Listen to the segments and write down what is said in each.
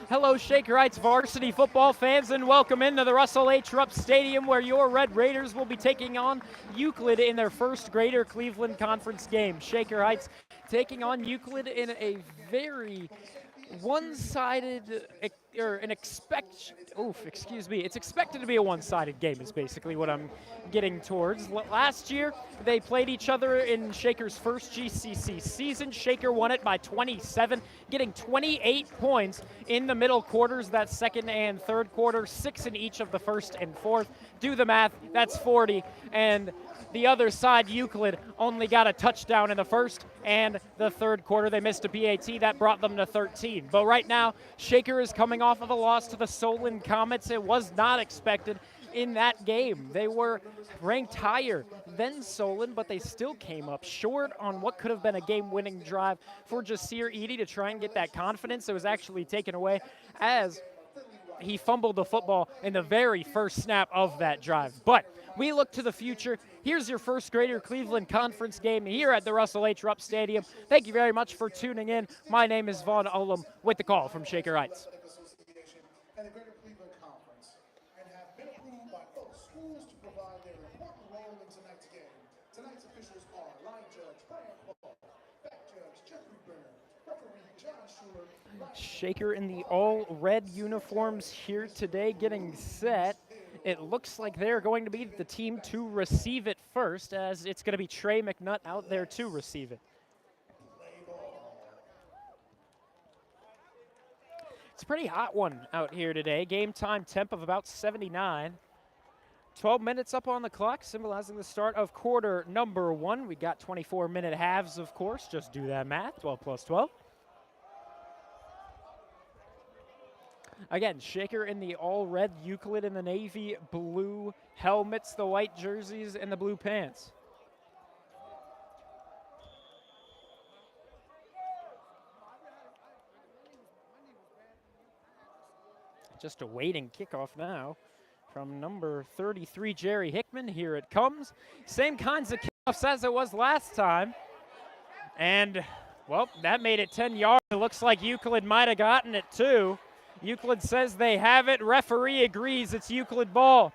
Hello, Shaker Heights varsity football fans, and welcome into the Russell H. Rupp Stadium, where your Red Raiders will be taking on Euclid in their first Greater Cleveland Conference game. Shaker Heights taking on Euclid in a very one-sided, or an excuse me, it's expected to be a one-sided game is basically what I'm getting towards. Last year, they played each other in Shaker's first GCC season. Shaker won it by 27, getting 28 points in the middle quarters, that second and third quarter, 6 in each of the first and fourth. Do the math, that's 40, and the other side, Euclid, only got a touchdown in the first and the third quarter. They missed a PAT. That brought them to 13. But right now, Shaker is coming off of a loss to the Solon Comets. It was not expected in that game. They were ranked higher than Solon, but they still came up short on what could have been a game-winning drive for Jasir Eady to try and get that confidence. It was actually taken away as he fumbled the football in the very first snap of that drive. But we look to the future. Here's your first Greater Cleveland Conference game here at the Russell H. Rupp Stadium. Thank you very much for tuning in. My name is Vaughn Olam with the call from Shaker Heights. And the Greater Cleveland Conference, and have been approved by both schools to provide their important role in tonight's game. Tonight's officials are line judge Brian Paul, back judge Jeffrey Brenner, referee John Schuler. Shaker in the all-red uniforms here today getting set. It looks like they're going to be the team to receive it first, as it's going to be Trey McNutt out there to receive it. It's a pretty hot one out here today. Game time temp of about 79. 12 minutes up on the clock, symbolizing the start of quarter number 1. We got 24-minute halves, of course. Just do that math, 12 plus 12. Again, Shaker in the all-red, Euclid in the navy blue helmets, the white jerseys, and the blue pants. Just awaiting kickoff now from number 33, Jerry Hickman. Here it comes. Same kinds of kickoffs as it was last time. And, well, that made it 10 yards. It looks like Euclid might have gotten it too. Euclid says they have it. Referee agrees it's Euclid ball.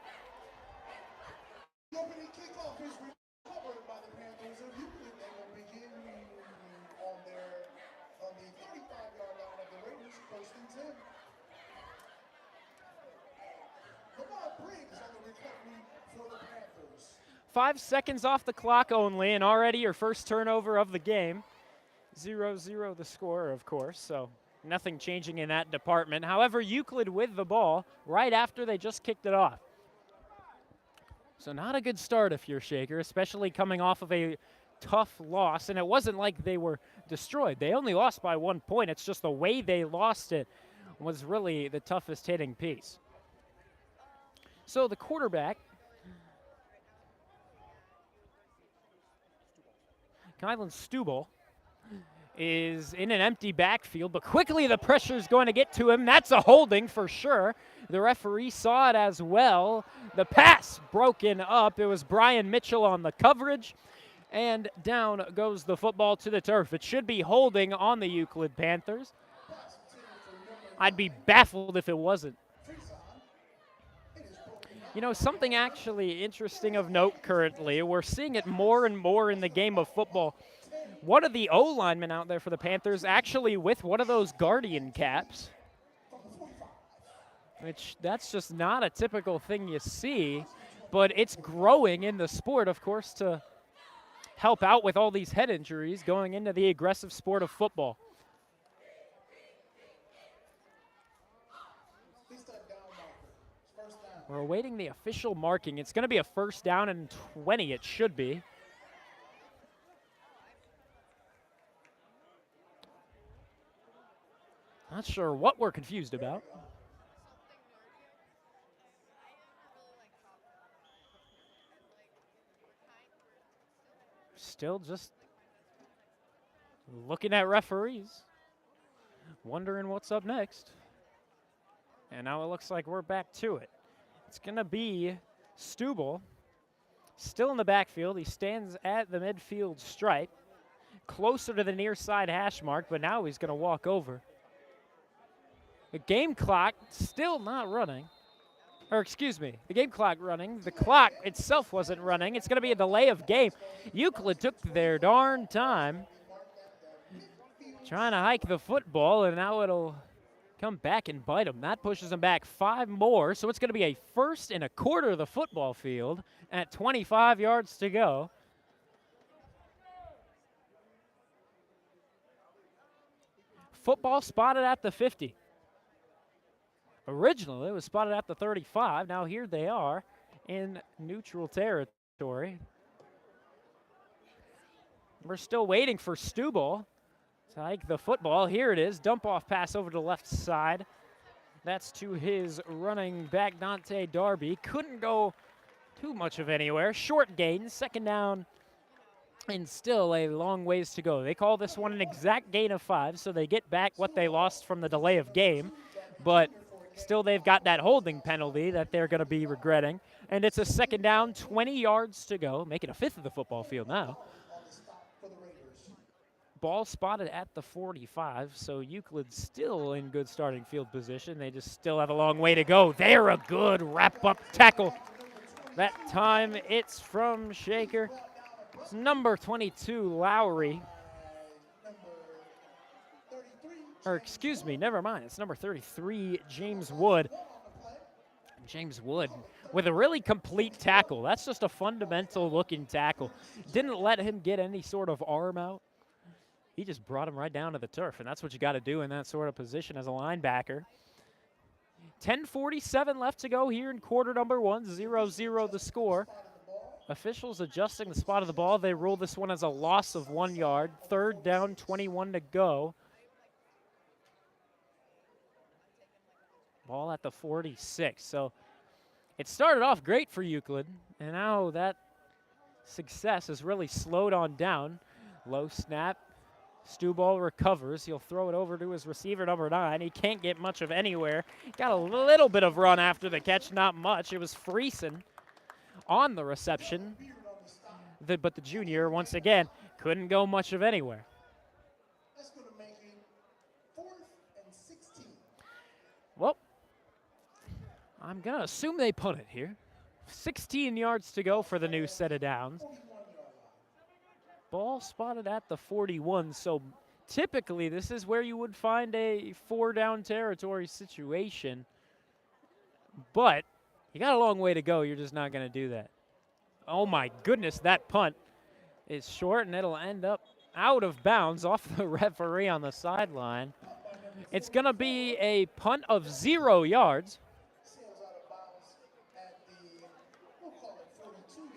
The opening kickoff is recovered by the Panthers of Euclid. They will begin on the 35-yard line of the Raiders, first and 10. Lamar Briggs on the recovery for the Panthers. 5 seconds off the clock only, and already your first turnover of the game. 0-0 the score, of course, so nothing changing in that department. However, Euclid with the ball right after they just kicked it off. So not a good start if you're Shaker, especially coming off of a tough loss. And it wasn't like they were destroyed. They only lost by 1 point. It's just the way they lost it was really the toughest hitting piece. So the quarterback, Kylan Stubel, is in an empty backfield, but quickly the pressure is going to get to him. That's a holding for sure. The referee saw it as well. The pass broken up. It was Brian Mitchell on the coverage, and down goes the football to the turf. It should be holding on the Euclid Panthers. I'd be baffled if it wasn't. You know, something actually interesting of note currently, we're seeing it more and more in the game of football. One of the O-linemen out there for the Panthers actually with one of those Guardian caps, which that's just not a typical thing you see, but it's growing in the sport, of course, to help out with all these head injuries going into the aggressive sport of football. We're awaiting the official marking. It's going to be a first down and 20, it should be. Not sure what we're confused about. Still just looking at referees, wondering what's up next. And now it looks like we're back to it. It's going to be Stubel, still in the backfield. He stands at the midfield stripe, closer to the near side hash mark, but now he's going to walk over. The game clock still not running. Or excuse me, the game clock running. The clock itself wasn't running. It's going to be a delay of game. Euclid took their darn time trying to hike the football, and now it'll come back and bite them. That pushes them back 5 more, so it's going to be a 1st and a quarter of the football field at 25 yards to go. Football spotted at the 50. Originally, it was spotted at the 35. Now here they are in neutral territory. We're still waiting for Stubble to hike the football. Here it is. Dump off pass over to the left side. That's to his running back, Dante Darby. Couldn't go too much of anywhere. Short gain, 2nd down, and still a long ways to go. They call this one an exact gain of 5, so they get back what they lost from the delay of game. But still, they've got that holding penalty that they're going to be regretting. And it's a 2nd down, 20 yards to go, making a 5th of the football field now. Ball spotted at the 45, so Euclid's still in good starting field position. They just still have a long way to go. They're a good wrap-up tackle. That time it's from Shaker. It's number 22, Lowry. Or excuse me, never mind. It's number 33, James Wood. James Wood with a really complete tackle. That's just a fundamental-looking tackle. Didn't let him get any sort of arm out. He just brought him right down to the turf, and that's what you got to do in that sort of position as a linebacker. 10:47 left to go here in quarter number 1, 0-0 the score. Officials adjusting the spot of the ball. They rule this one as a loss of 1 yard. 3rd down, 21 to go. Ball at the 46. So it started off great for Euclid, and now that success has really slowed on down. Low snap. Stubble recovers. He'll throw it over to his receiver, number 9. He can't get much of anywhere. Got a little bit of run after the catch, not much. It was Friesen on the reception. But the junior, once again, couldn't go much of anywhere. Well, I'm going to assume they punt it here. 16 yards to go for the new set of downs. Ball spotted at the 41, so typically this is where you would find a 4-down territory situation. But you got a long way to go. You're just not going to do that. Oh, my goodness, that punt is short, and it'll end up out of bounds off the referee on the sideline. It's going to be a punt of 0 yards.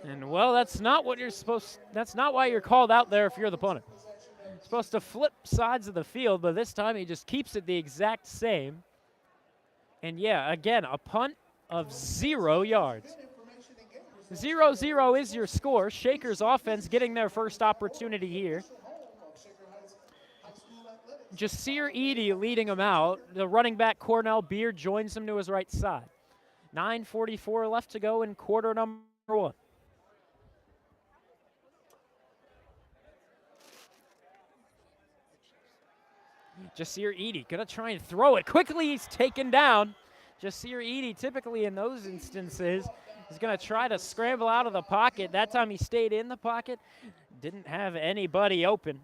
And, well, that's not what you're supposed – that's not why you're called out there if you're the punter. You're supposed to flip sides of the field, but this time he just keeps it the exact same. And, yeah, again, a punt of 0 yards. 0-0 is your score. Shaker's offense getting their first opportunity here. Jasir Edie leading him out. The running back, Cornell Beard, joins him to his right side. 9:44 left to go in quarter number 1. Jasir Edie gonna try and throw it. Quickly, he's taken down. Jasir Edie, typically in those instances, is gonna try to scramble out of the pocket. That time he stayed in the pocket. Didn't have anybody open.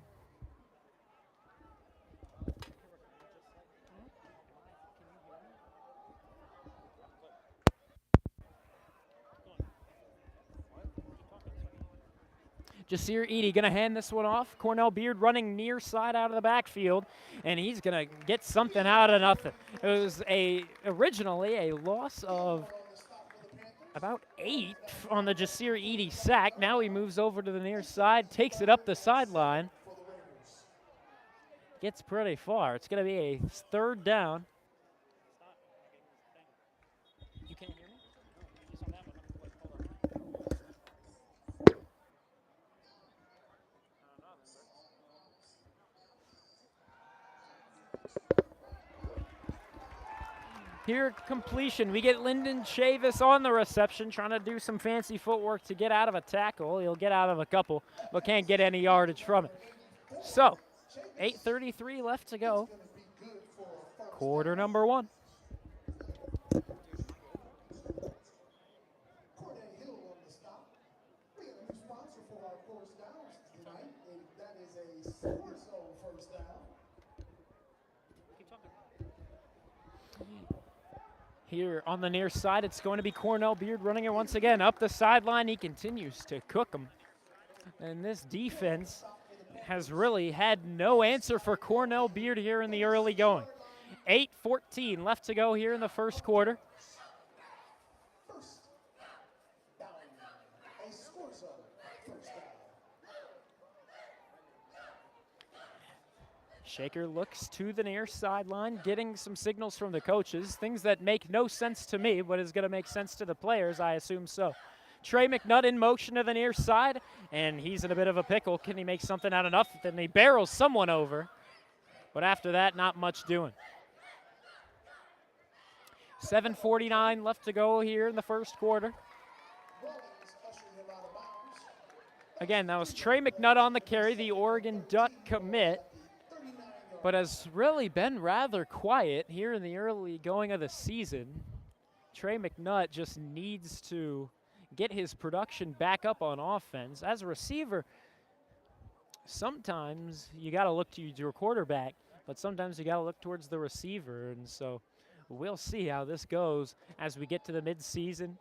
Jasir Edie going to hand this one off. Cornell Beard running near side out of the backfield, and he's going to get something out of nothing. It was originally a loss of about 8 on the Jasir Edie sack. Now he moves over to the near side, takes it up the sideline. Gets pretty far. It's going to be a 3rd down. You can't hear me? Here, completion. We get Lyndon Chavis on the reception, trying to do some fancy footwork to get out of a tackle. He'll get out of a couple, but can't get any yardage from it. So, 8:33 left to go. Quarter number one. Hill on the stop. We got a new sponsor for our first downs tonight, and that is a Sports Zone first down. Here on the near side, it's going to be Cornell Beard running it once again. Up the sideline, he continues to cook them. And this defense has really had no answer for Cornell Beard here in the early going. 8:14 left to go here in the first quarter. First down, a Sports Zone first down. Shaker looks to the near sideline, getting some signals from the coaches, things that make no sense to me, but is going to make sense to the players, I assume so. Trey McNutt in motion to the near side, and he's in a bit of a pickle. Can he make something out of nothing? Then he barrels someone over, but after that, not much doing. 7:49 left to go here in the first quarter. Again, that was Trey McNutt on the carry, the Oregon Duck commit, but has really been rather quiet here in the early going of the season. Trey McNutt just needs to get his production back up on offense. As a receiver, sometimes you got to look to your quarterback, but sometimes you got to look towards the receiver, and so we'll see how this goes as we get to the midseason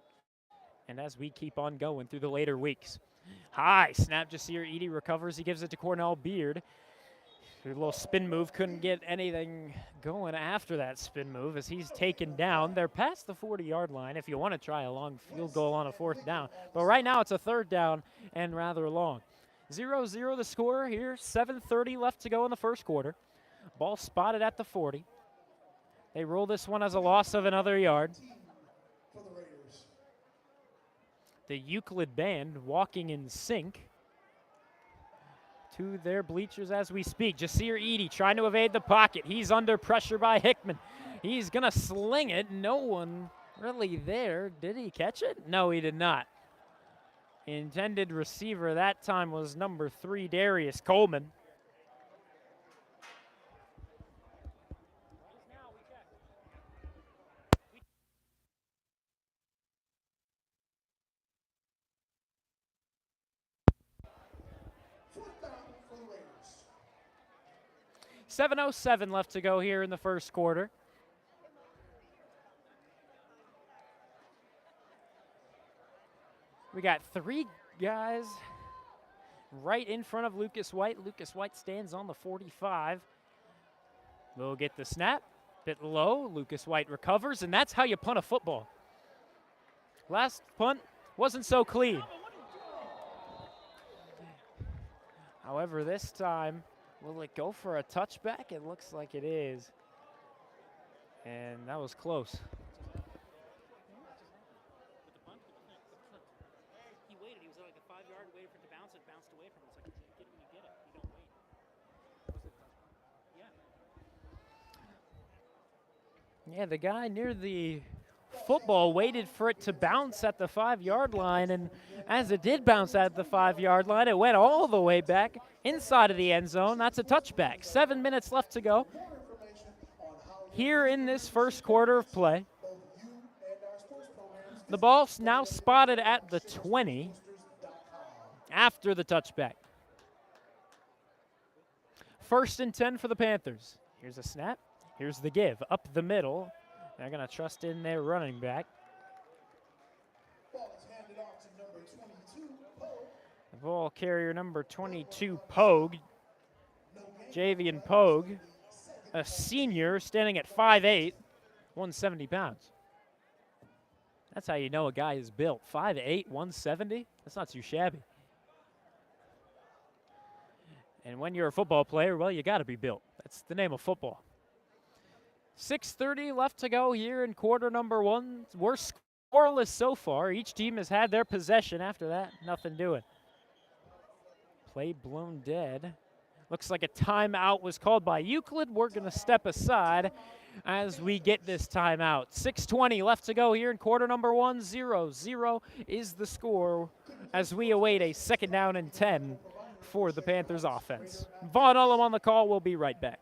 and as we keep on going through the later weeks. High snap, Jasir Edie recovers. He gives it to Cornell Beard. A little spin move, couldn't get anything going after that spin move as he's taken down. They're past the 40-yard line if you want to try a long field goal on a fourth down. But right now it's a third down and rather long. 0-0 the score here, 7:30 left to go in the first quarter. Ball spotted at the 40. They roll this one as a loss of another yard. The Euclid band walking in sync to their bleachers as we speak. Jasir Edie trying to evade the pocket. He's under pressure by Hickman. He's going to sling it. No one really there. Did he catch it? No, he did not. Intended receiver that time was number 3, Darius Coleman. Fourth down for the Raiders. 7:07 left to go here in the first quarter. We got 3 guys right in front of Lucas White. Lucas White stands on the 45. We'll get the snap. Bit low. Lucas White recovers, and that's how you punt a football. Last punt wasn't so clean. However, this time, will it go for a touchback? It looks like it is. And that was close. He waited. He was like a 5-yard, waited for it to bounce. It bounced away from him. It's like, you get it when you get it. You don't wait. Yeah, the guy near the football waited for it to bounce at the 5-yard line, and as it did bounce at the 5-yard line, it went all the way back inside of the end zone. That's a touchback. 7 minutes left to go here in this first quarter of play. The ball's now spotted at the 20 after the touchback. 1st and 10 for the Panthers. Here's a snap. Here's the give. Up the middle. They're going to trust in their running back. The ball carrier number 22, Pogue. Javian Pogue, a senior standing at 5'8", 170 pounds. That's how you know a guy is built. 5'8", 170? That's not too shabby. And when you're a football player, well, you got to be built. That's the name of football. 6:30 left to go here in quarter number 1. We're scoreless so far. Each team has had their possession. After that, nothing doing. Play blown dead. Looks like a timeout was called by Euclid. We're going to step aside as we get this timeout. 6:20 left to go here in quarter number 1. 0-0 is the score as we await a 2nd down and 10 for the Panthers offense. Vaughn Ullum on the call. We'll be right back.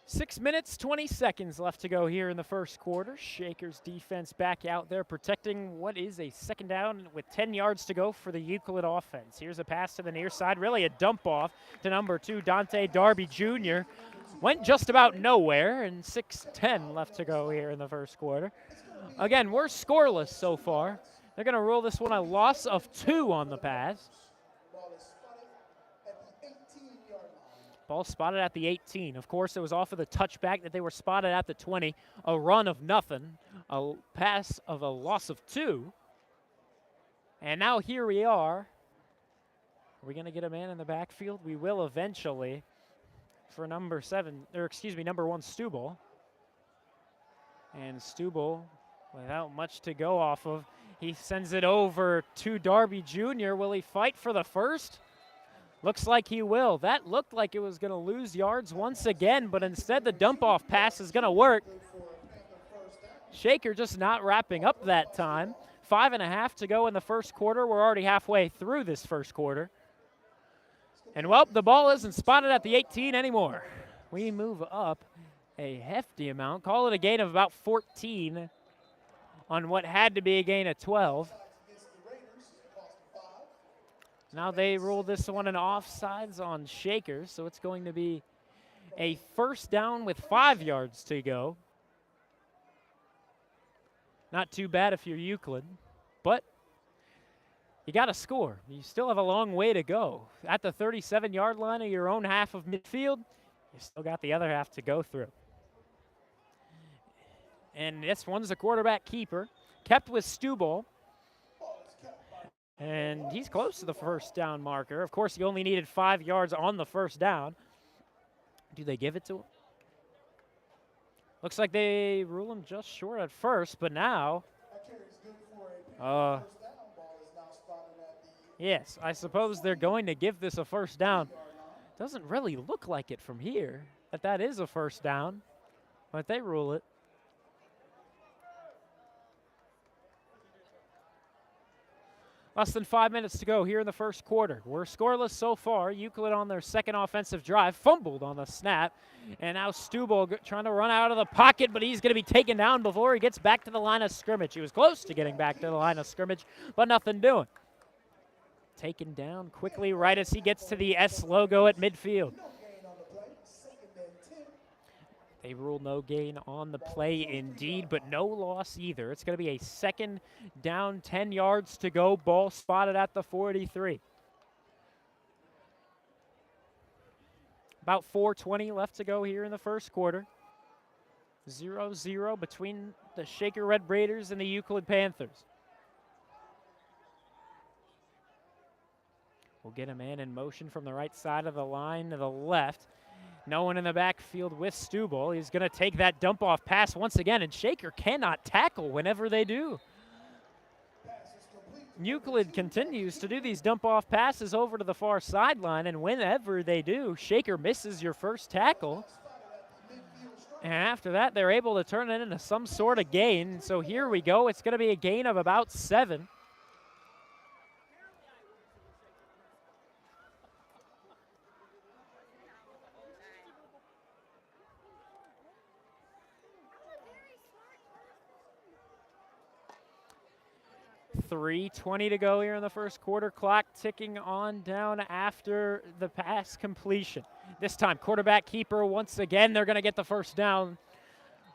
6 minutes, 20 seconds left to go here in the first quarter. Shaker's defense back out there protecting what is a second down with 10 yards to go for the Euclid offense. Here's a pass to the near side, really a dump off to number 2, Dante Darby Jr. Went just about nowhere, and 6:10 left to go here in the first quarter. Again, we're scoreless so far. They're going to rule this one a loss of 2 on the pass. Ball spotted at the 18. Of course, it was off of the touchback that they were spotted at the 20. A run of nothing. A pass of a loss of 2. And now here we are. Are we going to get a man in the backfield? We will eventually for number 1, Stubble. And Stubble, without much to go off of, he sends it over to Darby Jr. Will he fight for the first? Looks like he will. That looked like it was going to lose yards once again, but instead the dump-off pass is going to work. Shaker just not wrapping up that time. 5.5 to go in the first quarter. We're already halfway through this first quarter. And, well, the ball isn't spotted at the 18 anymore. We move up a hefty amount. Call it a gain of about 14 on what had to be a gain of 12. Now they rule this one an offsides on Shaker, so it's going to be a first down with 5 yards to go. Not too bad if you're Euclid, but you got to score. You still have a long way to go. At the 37-yard line of your own half of midfield, you still got the other half to go through. And this one's a quarterback keeper, kept with Stubble. And he's close to the first down marker. Of course, he only needed 5 yards on the first down. Do they give it to him? Looks like they rule him just short at first, but now, yes, I suppose they're going to give this a first down. Doesn't really look like it from here, that is a first down, but they rule it. Less than 5 minutes to go here in the first quarter. We're scoreless so far. Euclid on their second offensive drive, fumbled on the snap. And now Stubble trying to run out of the pocket, but he's going to be taken down before he gets back to the line of scrimmage. He was close to getting back to the line of scrimmage, but nothing doing. Taken down quickly right as he gets to the S logo at midfield. They rule no gain on the play indeed, but no loss either. It's going to be a second down, 10 yards to go. Ball spotted at the 43. About 4:20 left to go here in the first quarter. 0-0 between the Shaker Red Raiders and the Euclid Panthers. We'll get a man in motion from the right side of the line to the left. No one in the backfield with Stubble. He's going to take that dump-off pass once again, and Shaker cannot tackle whenever they do. Euclid continues to do these dump-off passes over to the far sideline, and whenever they do, Shaker misses your first tackle. And after that, they're able to turn it into some sort of gain. So here we go. It's going to be a gain of about 7. .320 to go here in the first quarter. Clock ticking on down after the pass completion. This time, quarterback keeper once again. They're going to get the first down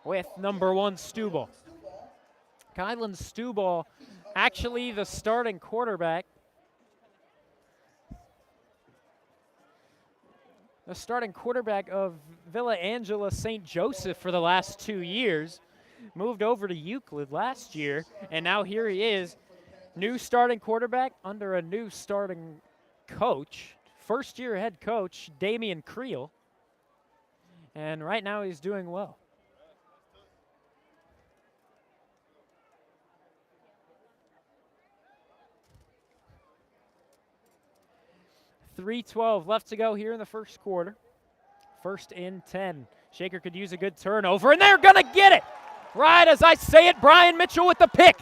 with number 1, Stubble. Kylan Stubble, actually the starting quarterback. The starting quarterback of Villa Angela St. Joseph for the last 2 years. Moved over to Euclid last year, and now here he is. New starting quarterback under a new starting coach. First-year head coach, Damian Creel. And right now he's doing well. .312 left to go here in the first quarter. First and 10. Shaker could use a good turnover, and they're going to get it. Right as I say it, Brian Mitchell with the pick.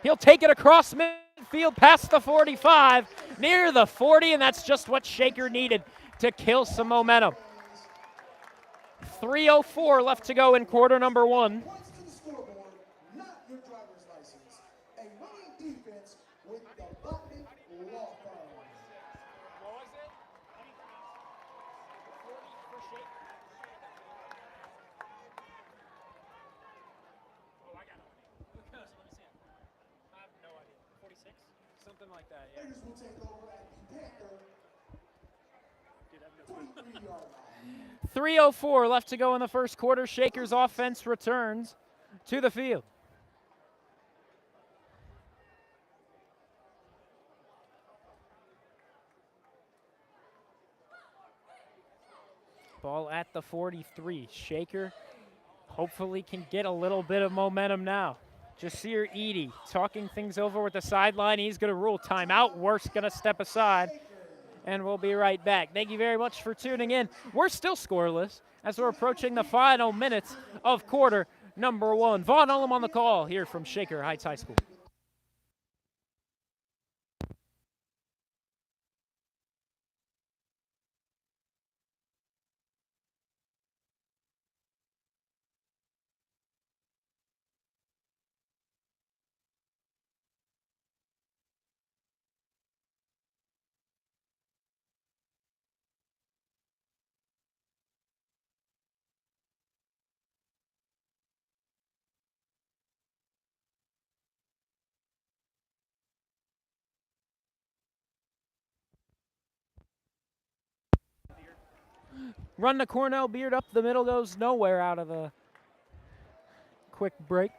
He'll take it across midfield past the 45, near the 40, and that's just what Shaker needed to kill some momentum. 3:04 left to go in quarter number one. Points to the scoreboard, not your driver's license. A winning defense with the Botnick Law Firm. What was it? 40 for Shaker. Oh, I got no idea. Let me see it. I have no idea. 46? Something like that, yeah. Raiders will take over at the Panther Dude, I have no clue. 23-yard line. 3:04 left to go in the first quarter. Shaker's offense returns to the field. Ball at the 43. Shaker hopefully can get a little bit of momentum now. Jasir Eady talking things over with the sideline. He's going to rule timeout. Worst going to step aside. And we'll be right back. Thank you very much for tuning in. We're still scoreless as we're approaching the final minutes of quarter number one. Vaughn Ullum on the call here from Shaker Heights High School. Run to Cornell Beard up the middle, goes nowhere out of the quick break.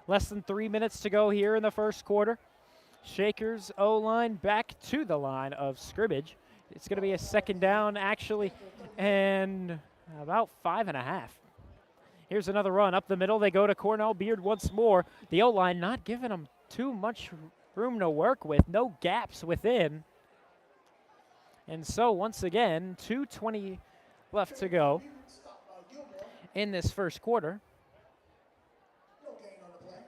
Less than 3 minutes to go here in the first quarter. Shaker's O-line back to the line of scrimmage. It's going to be a second down, actually, and about 5.5. Here's another run up the middle. They go to Cornell Beard once more. The O-line not giving them too much room to work with. No gaps within. And so, once again, 2:20 left to go in this first quarter. No gain on the play.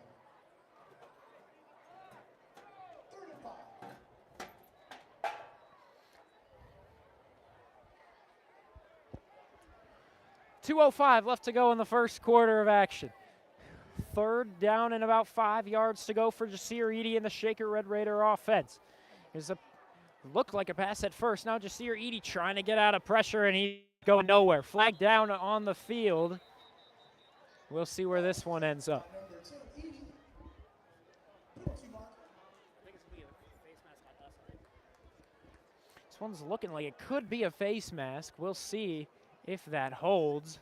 3rd and 5. 2:05 left to go in the first quarter of action. Third down and about 5 yards to go for Jasir Eady and the Shaker Red Raider offense. Here's a looked like a pass at first. Now Jasir Eady trying to get out of pressure, and he's going nowhere. Flag down on the field. We'll see where this one ends up. Number 10, Edie. Penalty mark. I think it's going to be a face mask on us. I think. This one's looking like it could be a face mask. We'll see if that holds.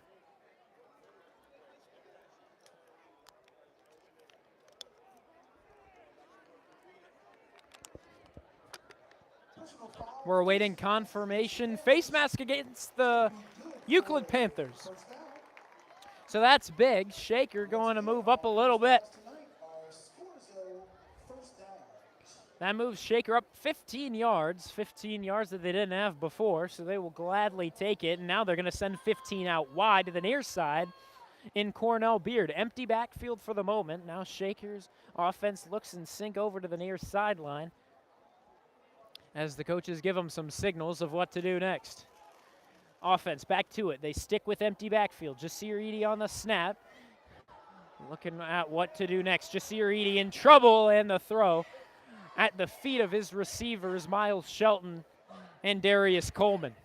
We're awaiting confirmation. Face mask against the Euclid Panthers. So that's big. Shaker going to move up a little bit. Tonight are Scorzo first down. That moves Shaker up 15 yards. 15 yards that they didn't have before, so they will gladly take it. And now they're going to send 15 out wide to the near side in Cornell Beard. Empty backfield for the moment. Now Shaker's offense looks in sync over to the near sideline as the coaches give them some signals of what to do next. Offense back to it. They stick with empty backfield. Jasir Eady on the snap. Looking at what to do next. Jasir Eady in trouble, and the throw at the feet of his receivers, Miles Shelton and Darius Coleman.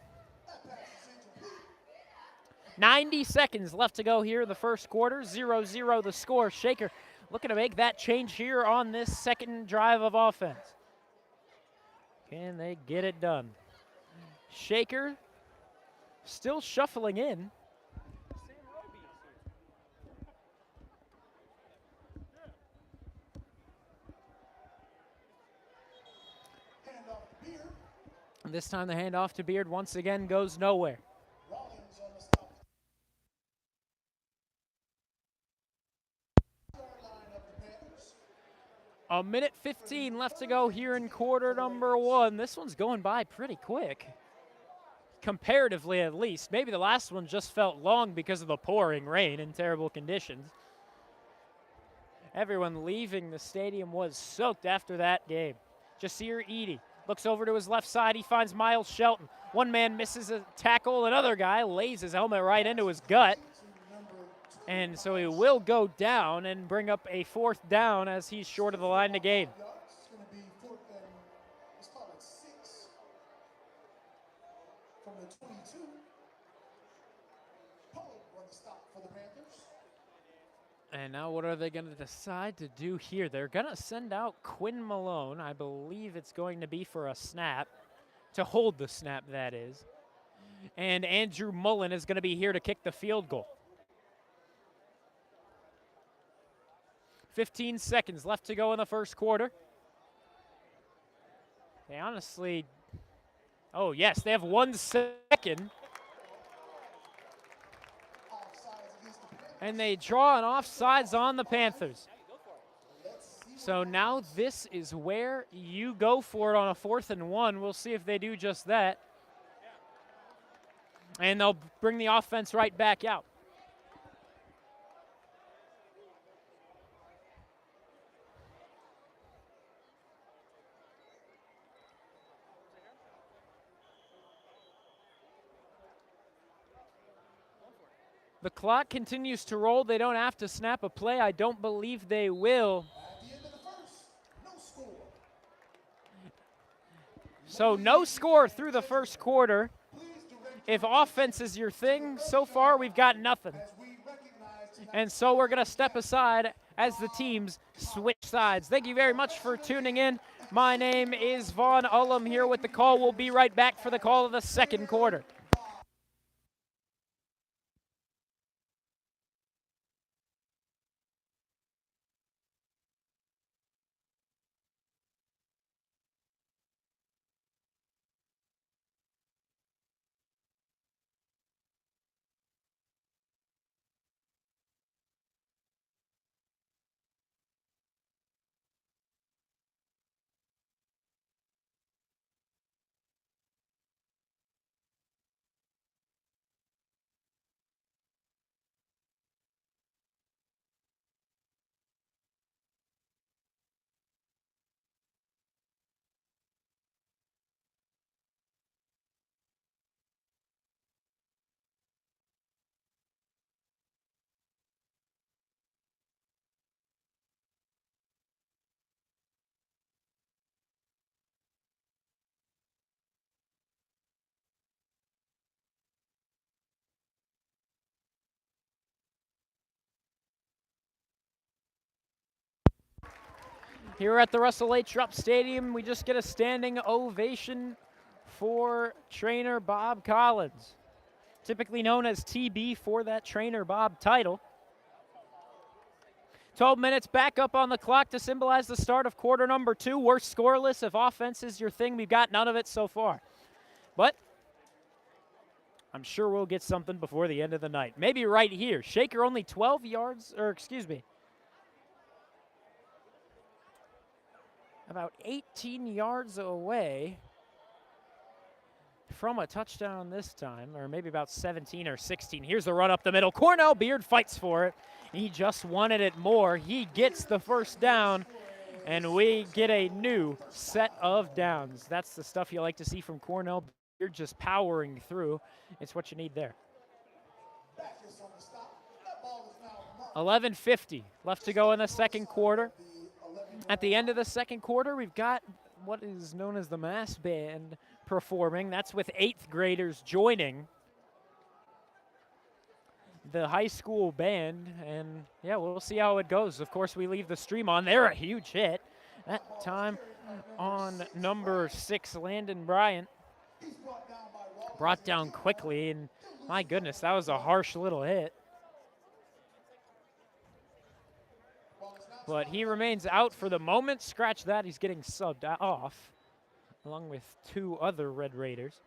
90 seconds left to go here in the first quarter. 0-0 the score. Shaker looking to make that change here on this second drive of offense. Can they get it done? Shaker still shuffling in. Handoff to Beard. And this time the handoff to Beard once again goes nowhere. Rollins on the stop. Line of the Panthers. A minute 15 left to go here in quarter number one. This one's going by pretty quick, comparatively at least. Maybe the last one just felt long because of the pouring rain and terrible conditions. Everyone leaving the stadium was soaked after that game. Jasir Eady looks over to his left side. He finds Miles Shelton. One man misses a tackle. Another guy lays his helmet right into his gut. And so he will go down and bring up a 4th down as he's short of the line to gain. It's going to be 4th and, let's call it 6 from the 22. Pollard runs the stop for the Panthers. And now what are they going to decide to do here? They're going to send out Quinn Malone. I believe it's going to be for a snap, to hold the snap, that is. And Andrew Mullen is going to be here to kick the field goal. 15 seconds left to go in the first quarter. They honestly, oh yes, they have 1 second. And they draw an offsides on the Panthers. So now this is where you go for it on a 4th and 1. We'll see if they do just that. And they'll bring the offense right back out. The clock continues to roll. They don't have to snap a play. I don't believe they will. At the end of the first, no score. So no score through the first quarter. If offense is your thing, so far we've got nothing. And so we're going to step aside as the teams switch sides. Thank you very much for tuning in. My name is Vaughn Ullum here with the call. We'll be right back for the call of the second quarter. Here at the Russell H. Rupp Stadium, we just get a standing ovation for trainer Bob Collins, typically known as TB for that trainer Bob title. 12 minutes back up on the clock to symbolize the start of quarter number 2. We're scoreless. If offense is your thing, we've got none of it so far. But I'm sure we'll get something before the end of the night. Maybe right here. Shaker only 12 yards, or excuse me, about 18 yards away from a touchdown this time, or maybe about 17 or 16. Here's the run up the middle. Cornell Beard fights for it. He just wanted it more. He gets the first down, and we get a new set of downs. That's the stuff you like to see from Cornell Beard, just powering through. It's what you need there. 11:50 left to go in the second quarter. At the end of the second quarter, we've got what is known as the mass band performing. That's with 8th graders joining the high school band. And, yeah, we'll see how it goes. Of course, we leave the stream on. They're a huge hit. That time on number 6, Landon Bryant. Brought down quickly, and my goodness, that was a harsh little hit. But he remains out for the moment. Scratch that, he's getting subbed off, along with 2 other Red Raiders.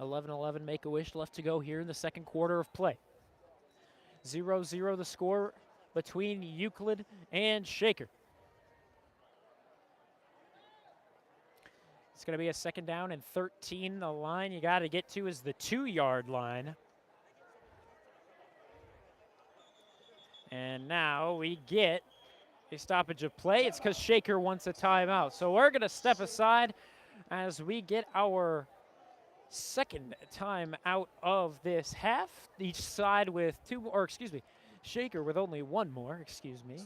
11-11 Make-A-Wish left to go here in the second quarter of play. 0-0 the score between Euclid and Shaker. It's going to be a second down and 13. The line you got to get to is the 2-yard line. And now we get a stoppage of play. It's because Shaker wants a timeout. So we're going to step aside as we get our second time out of this half. Each side with two more, or excuse me, Shaker with only one more, excuse me.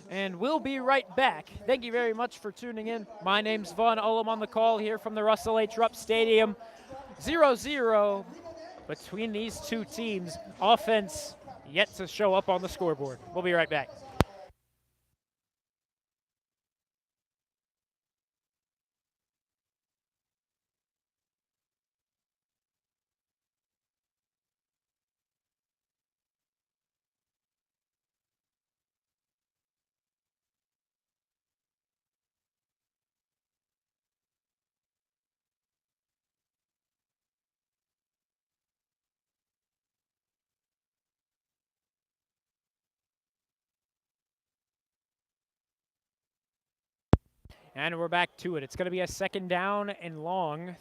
And we'll be right back. Thank you very much for tuning in. My name's Vaughn Ullum on the call here from the Russell H. Rupp Stadium. 0-0 between these two teams. Offense yet to show up on the scoreboard. We'll be right back. And we're back to it. It's going to be a second down and long.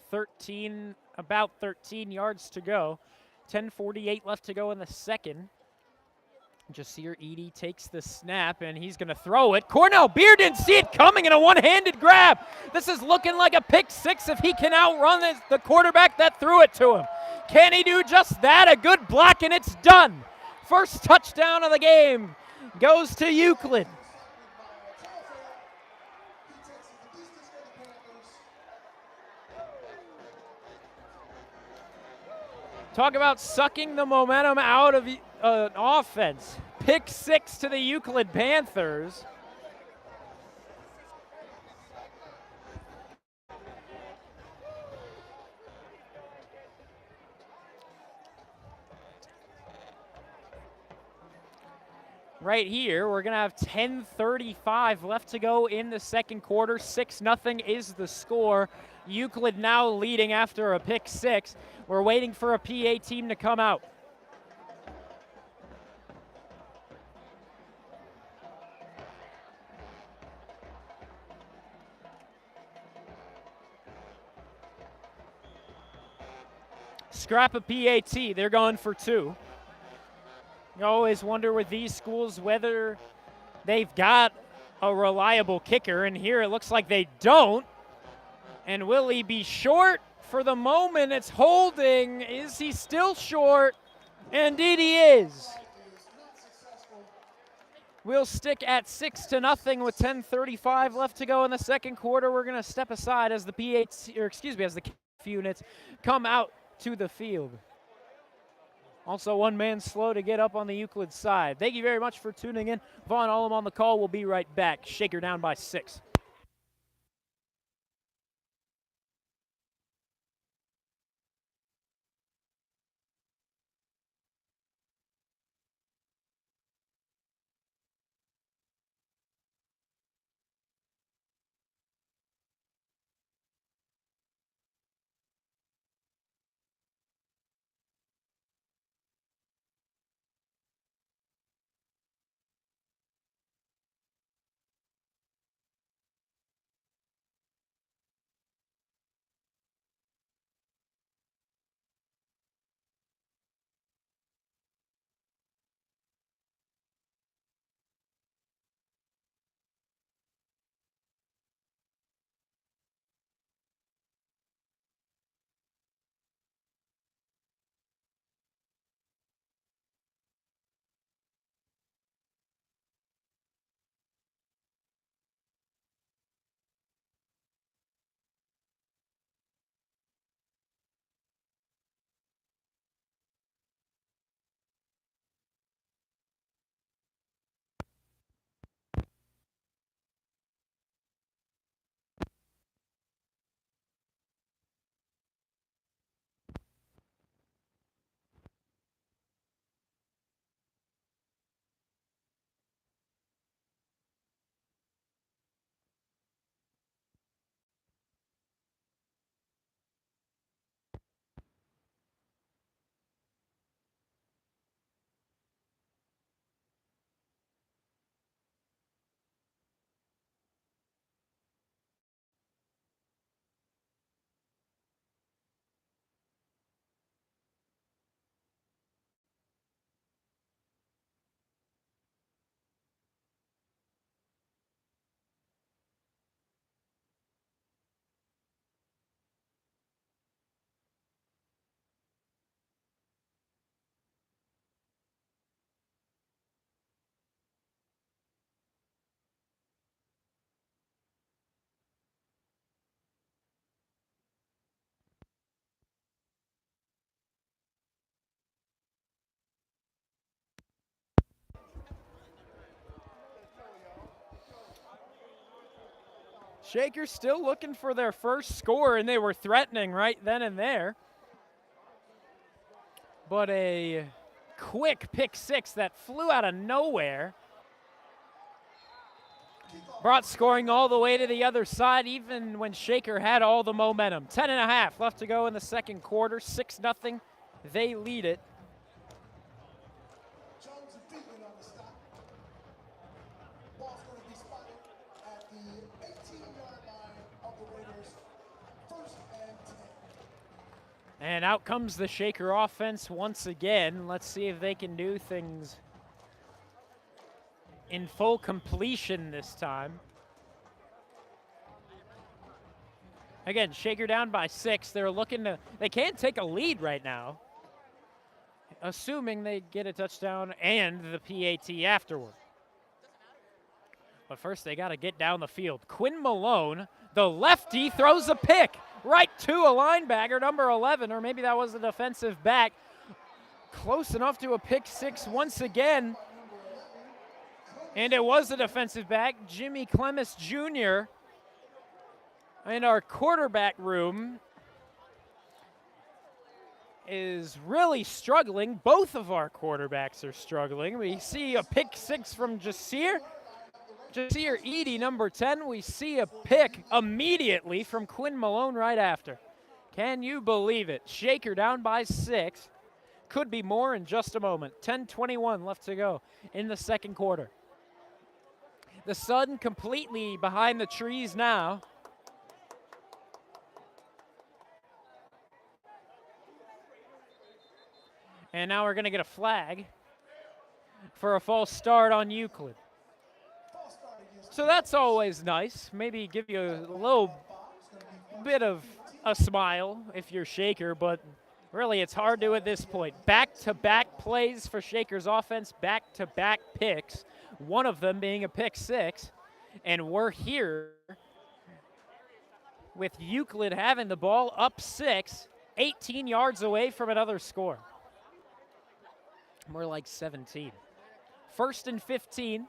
About 13 yards to go. 10:48 left to go in the second. Jasir Eady takes the snap, and he's going to throw it. Cornell Beard didn't see it coming in a one-handed grab. This is looking like a pick six if he can outrun the quarterback that threw it to him. Can he do just that? A good block, and it's done. First touchdown of the game goes to Euclid. Talk about sucking the momentum out of an offense. Pick six to the Euclid Panthers. Right here, we're going to have 10:35 left to go in the second quarter. 6-0 is the score. Euclid now leading after a pick six. We're waiting for a PA team to come out. Scrap a PAT, they're going for two. You always wonder with these schools whether they've got a reliable kicker, and here it looks like they don't. And will he be short? For the moment, it's holding. Is he still short? Indeed he is. We'll stick at 6-0 with 10:35 left to go in the second quarter. We're going to step aside as the as the units come out to the field. Also, one man slow to get up on the Euclid side. Thank you very much for tuning in. Vaughn Ullum on the call. We'll be right back. Shaker down by 6. Shaker's still looking for their first score, and they were threatening right then and there. But a quick pick six that flew out of nowhere brought scoring all the way to the other side, even when Shaker had all the momentum. 10.5 left to go in the second quarter. 6-0. They lead it. Jones and Beekman on the stop. Ball's going to be spotted at the 18-yard line of the Raiders. First and 10. And out comes the Shaker offense once again. Let's see if they can do things in full completion this time. Again, Shaker down by 6. They're looking to, they can't take a lead right now, assuming they get a touchdown and the PAT afterward. But first, they got to get down the field. Quinn Malone, the lefty, throws a pick right to a linebacker, number 11, or maybe that was a defensive back. Close enough to a pick six once again. And it was a defensive back, Jimmy Clemens Jr. And our quarterback room is really struggling. Both of our quarterbacks are struggling. We see a pick six from Jasir Edie, number 10. We see a pick immediately from Quinn Malone right after. Can you believe it? Shaker down by 6. Could be more in just a moment. 10:21 left to go in the second quarter. The sun completely behind the trees now. And now we're going to get a flag for a false start on Euclid. So that's always nice. Maybe give you a little bit of a smile if you're Shaker, but really it's hard to at this point. Back-to-back plays for Shaker's offense, back-to-back picks, one of them being a pick six. And we're here with Euclid having the ball up 6, 18 yards away from another score. More like 17. First and 15.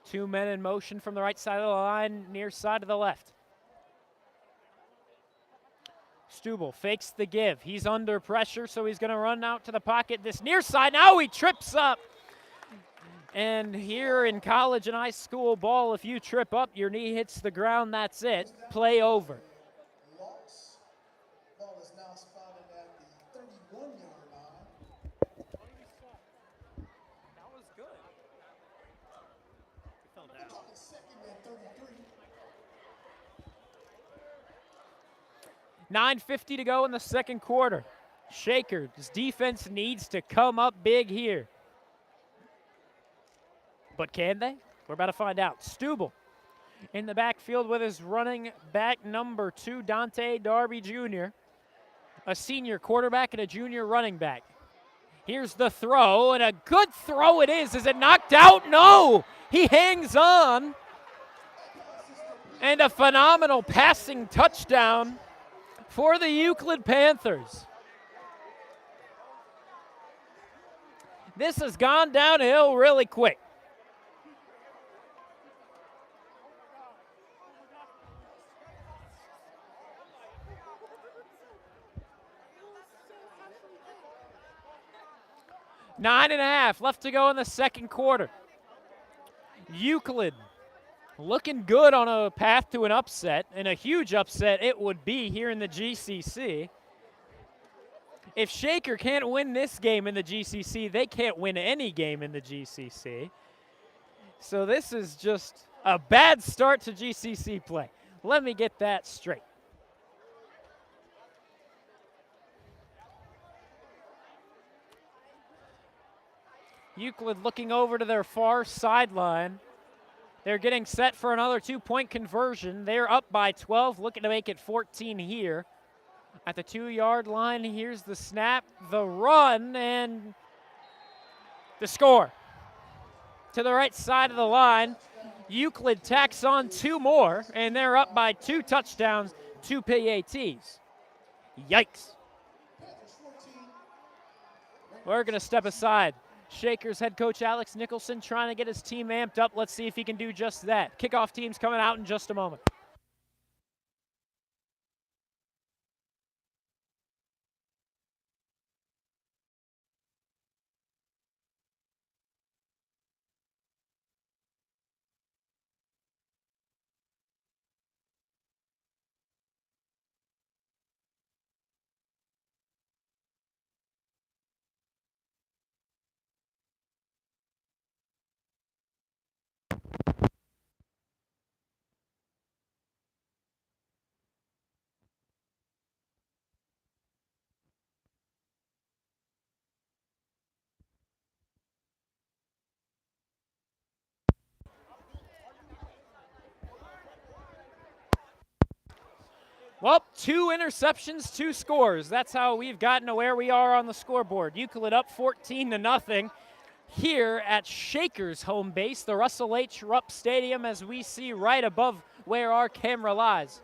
Two men in motion from the right side of the line, near side to the left. Stubble fakes the give. He's under pressure, so he's going to run out to the pocket. This near side, now he trips up. And here in college and high school ball, if you trip up, your knee hits the ground, that's it. Play over. Loss. Ball is now spotted at the 31-yard line. That was good. He fell down. Talking second and 33. 9:50 to go in the second quarter. Shaker's defense needs to come up big here. But can they? We're about to find out. Stubble in the backfield with his running back number 2, Dante Darby Jr., a senior quarterback and a junior running back. Here's the throw, and a good throw it is. Is it knocked out? No! He hangs on. And a phenomenal passing touchdown for the Euclid Panthers. This has gone downhill really quick. 9.5 left to go in the second quarter. Euclid looking good on a path to an upset, and a huge upset it would be here in the GCC. If Shaker can't win this game in the GCC, they can't win any game in the GCC. So this is just a bad start to GCC play. Let me get that straight. Euclid looking over to their far sideline. They're getting set for another 2-point conversion. They're up by 12, looking to make it 14 here. At the 2-yard line, here's the snap, the run, and the score. To the right side of the line, Euclid tacks on 2 more, and they're up by 2 touchdowns, 2 PATs. Yikes. We're going to step aside. Shakers head coach Alex Nicholson trying to get his team amped up. Let's see if he can do just that. Kickoff team's coming out in just a moment. Well, 2 interceptions, 2 scores. That's how we've gotten to where we are on the scoreboard. Euclid up 14-0 here at Shakers' home base, the Russell H. Rupp Stadium, as we see right above where our camera lies.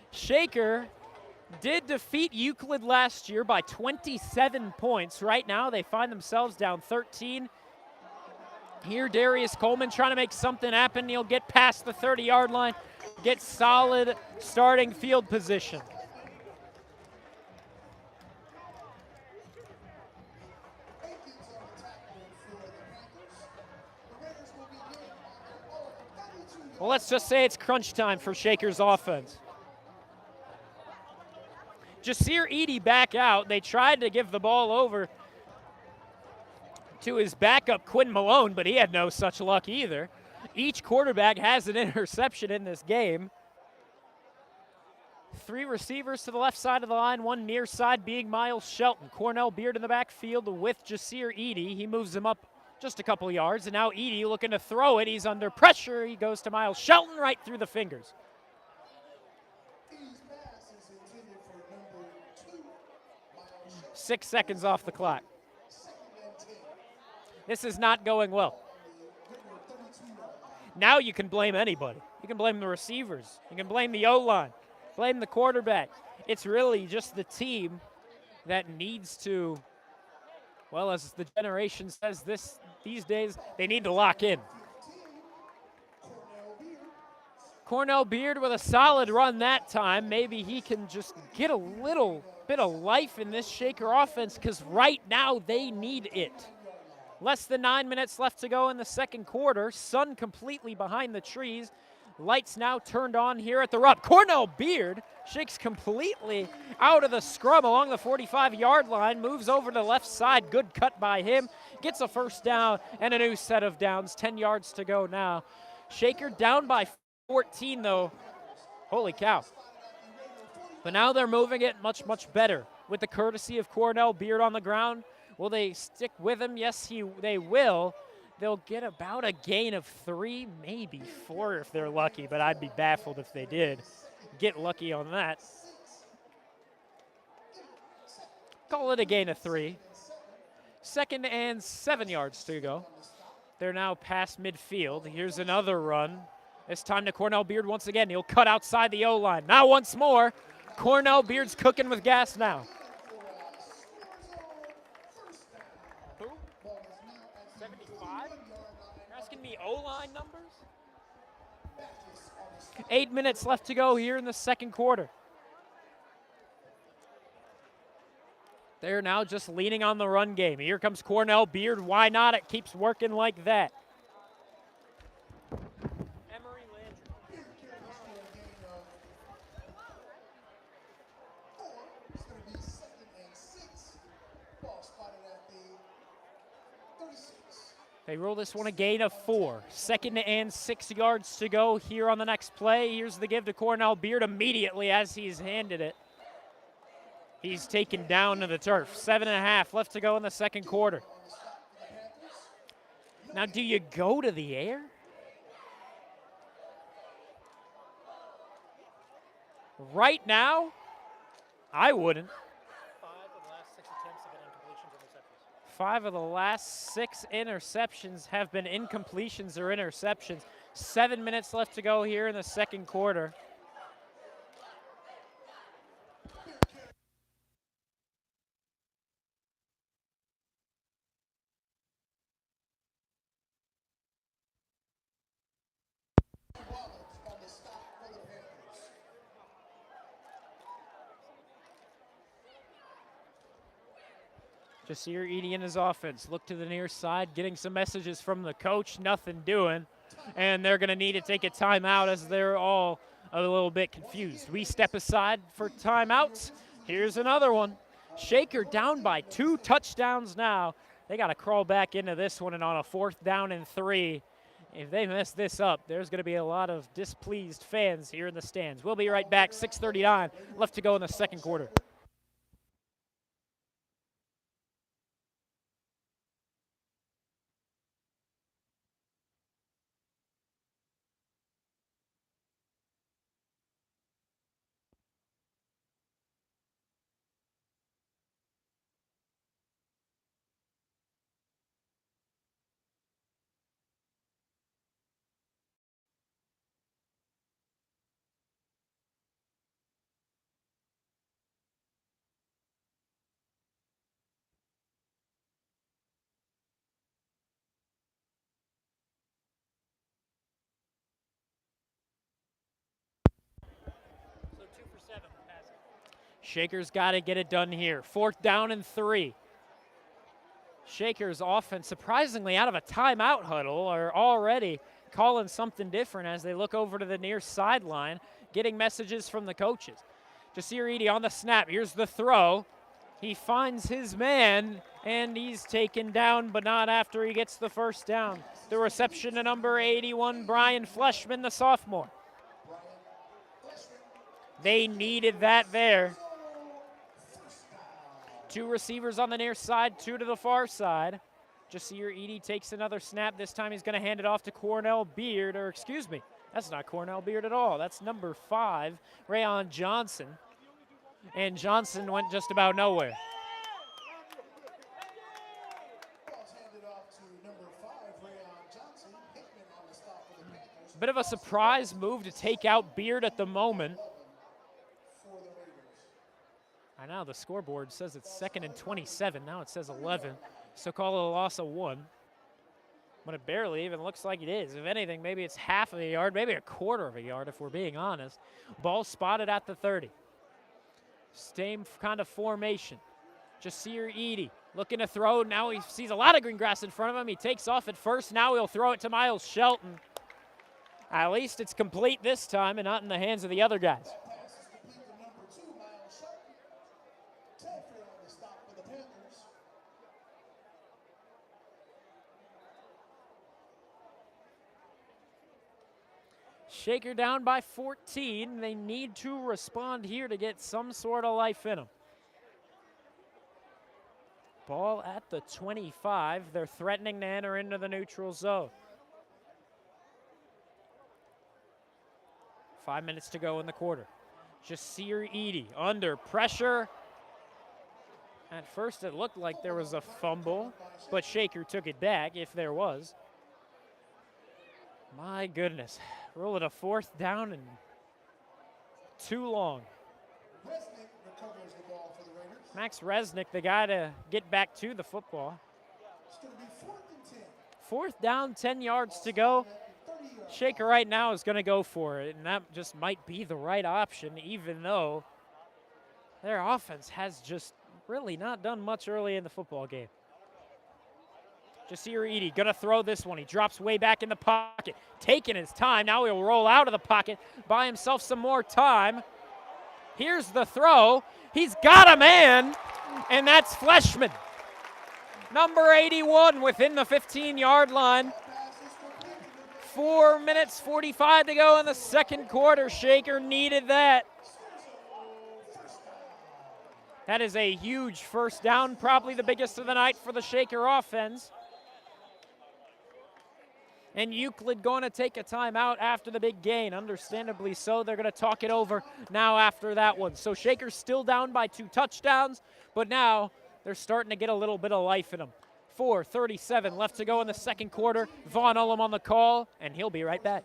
Shaker did defeat Euclid last year by 27 points. Right now, they find themselves down 13. Here, Darius Coleman trying to make something happen. He'll get past the 30-yard line, get solid starting field position. Well, let's just say it's crunch time for Shakers offense. Jasir Eady back out. They tried to give the ball over to his backup, Quinn Malone, but he had no such luck either. Each quarterback has an interception in this game. 3 receivers to the left side of the line, 1 near side being Miles Shelton. Cornell Beard in the backfield with Jasir Eady. He moves him up just a couple yards, and now Eady looking to throw it. He's under pressure. He goes to Miles Shelton right through the fingers. 6 seconds off the clock. This is not going well. Now you can blame anybody. You can blame the receivers. You can blame the O-line. Blame the quarterback. It's really just the team that needs to, well, as the generation says these days, they need to lock in. Cornell Beard with a solid run that time. Maybe he can just get a little bit of life in this Shaker offense, because right now they need it. Less than 9 minutes left to go in the second quarter. Sun completely behind the trees. Lights now turned on here at the Rupp. Cornell Beard shakes completely out of the scrum along the 45-yard line. Moves over to the left side. Good cut by him. Gets a first down and a new set of downs. 10 yards to go now. Shaker down by 14, though. Holy cow. But now they're moving it much, much better with the courtesy of Cornell Beard on the ground. Will they stick with him? Yes, they will. They'll get about a gain of 3, maybe 4 if they're lucky, but I'd be baffled if they did get lucky on that. Call it a gain of 3. 2nd and 7 yards to go. They're now past midfield. Here's another run. This time to Cornell Beard once again. He'll cut outside the O-line. Now once more, Cornell Beard's cooking with gas now. 75? You're asking me O-line numbers? 8 minutes left to go here in the second quarter. They're now just leaning on the run game. Here comes Cornell Beard. Why not? It keeps working like that. They roll this one a gain of 4. 2nd and 6 yards to go here on the next play. Here's the give to Cornell Beard immediately as he's handed it. He's taken down to the turf. 7.5 left to go in the second quarter. Now, do you go to the air? Right now, I wouldn't. 5 of the last 6 interceptions have been incompletions or interceptions. 7 minutes left to go here in the second quarter. Jasir Edie and his offense look to the near side, getting some messages from the coach, nothing doing. And they're going to need to take a timeout as they're all a little bit confused. We step aside for timeouts. Here's another one. Shaker down by 2 touchdowns now. They got to crawl back into this one, and on a 4th down and 3, if they mess this up, there's going to be a lot of displeased fans here in the stands. We'll be right back. 6:39 left to go in the second quarter. So 2 for 7 passing. Shaker's got to get it done here. 4th down and 3. Shaker's offense, surprisingly out of a timeout huddle, are already calling something different as they look over to the near sideline, getting messages from the coaches. Jasir Edie on the snap. Here's the throw. He finds his man, and he's taken down, but not after he gets the first down. The reception to number 81, Brian Fleshman, the sophomore. They needed that there. 2 receivers on the near side, 2 to the far side. Jasir Edie takes another snap. This time he's going to hand it off to Cornell Beard, or excuse me, that's not Cornell Beard at all. That's number 5, Rayon Johnson. And Johnson went just about nowhere. Ball's handed off to number 5, Rayon Johnson. Hickman on the stop for the Panthers. Bit of a surprise move to take out Beard at the moment. For the Raiders. I know the scoreboard says it's 2nd and 27. Now it says 11. So call it a loss of 1. But it barely even looks like it is. If anything, maybe it's half of a yard, maybe a quarter of a yard if we're being honest. Ball spotted at the 30. Same kind of formation. Jasir Edie looking to throw. Now he sees a lot of green grass in front of him. He takes off at first. Now he'll throw it to Miles Shelton. At least it's complete this time and not in the hands of the other guys. Pass is complete to number 2, Miles Shelton. Telfair on the stop for the Panthers. Shaker down by 14. They need to respond here to get some sort of life in them. Ball at the 25. They're threatening to enter into the neutral zone. 5 minutes to go in the quarter. Jasir Edie under pressure. At first it looked like there was a fumble, but Shaker took it back if there was. My goodness. Roll it a 4th down and too long. Resnick recovers the ball for the Raiders. Max Resnick, the guy to get back to the football. It's going to be 4th and 10. 4th down, 10 yards to go. 30 yards. Shaker right now is going to go for it, and that just might be the right option, even though their offense has just really not done much early in the football game. Jasir Edie going to throw this one. He drops way back in the pocket, taking his time. Now he'll roll out of the pocket, buy himself some more time. Here's the throw. He's got a man, and that's Fleshman. Number 81 within the 15-yard line. 4 minutes, 45 to go in the second quarter. Shaker needed that. That is a huge first down, probably the biggest of the night for the Shaker offense. And Euclid going to take a timeout after the big gain. Understandably so. They're going to talk it over now after that one. So Shaker's still down by 2 touchdowns, but now they're starting to get a little bit of life in them. 4:37 left to go in the second quarter. Vaughn Ullum on the call, and he'll be right back.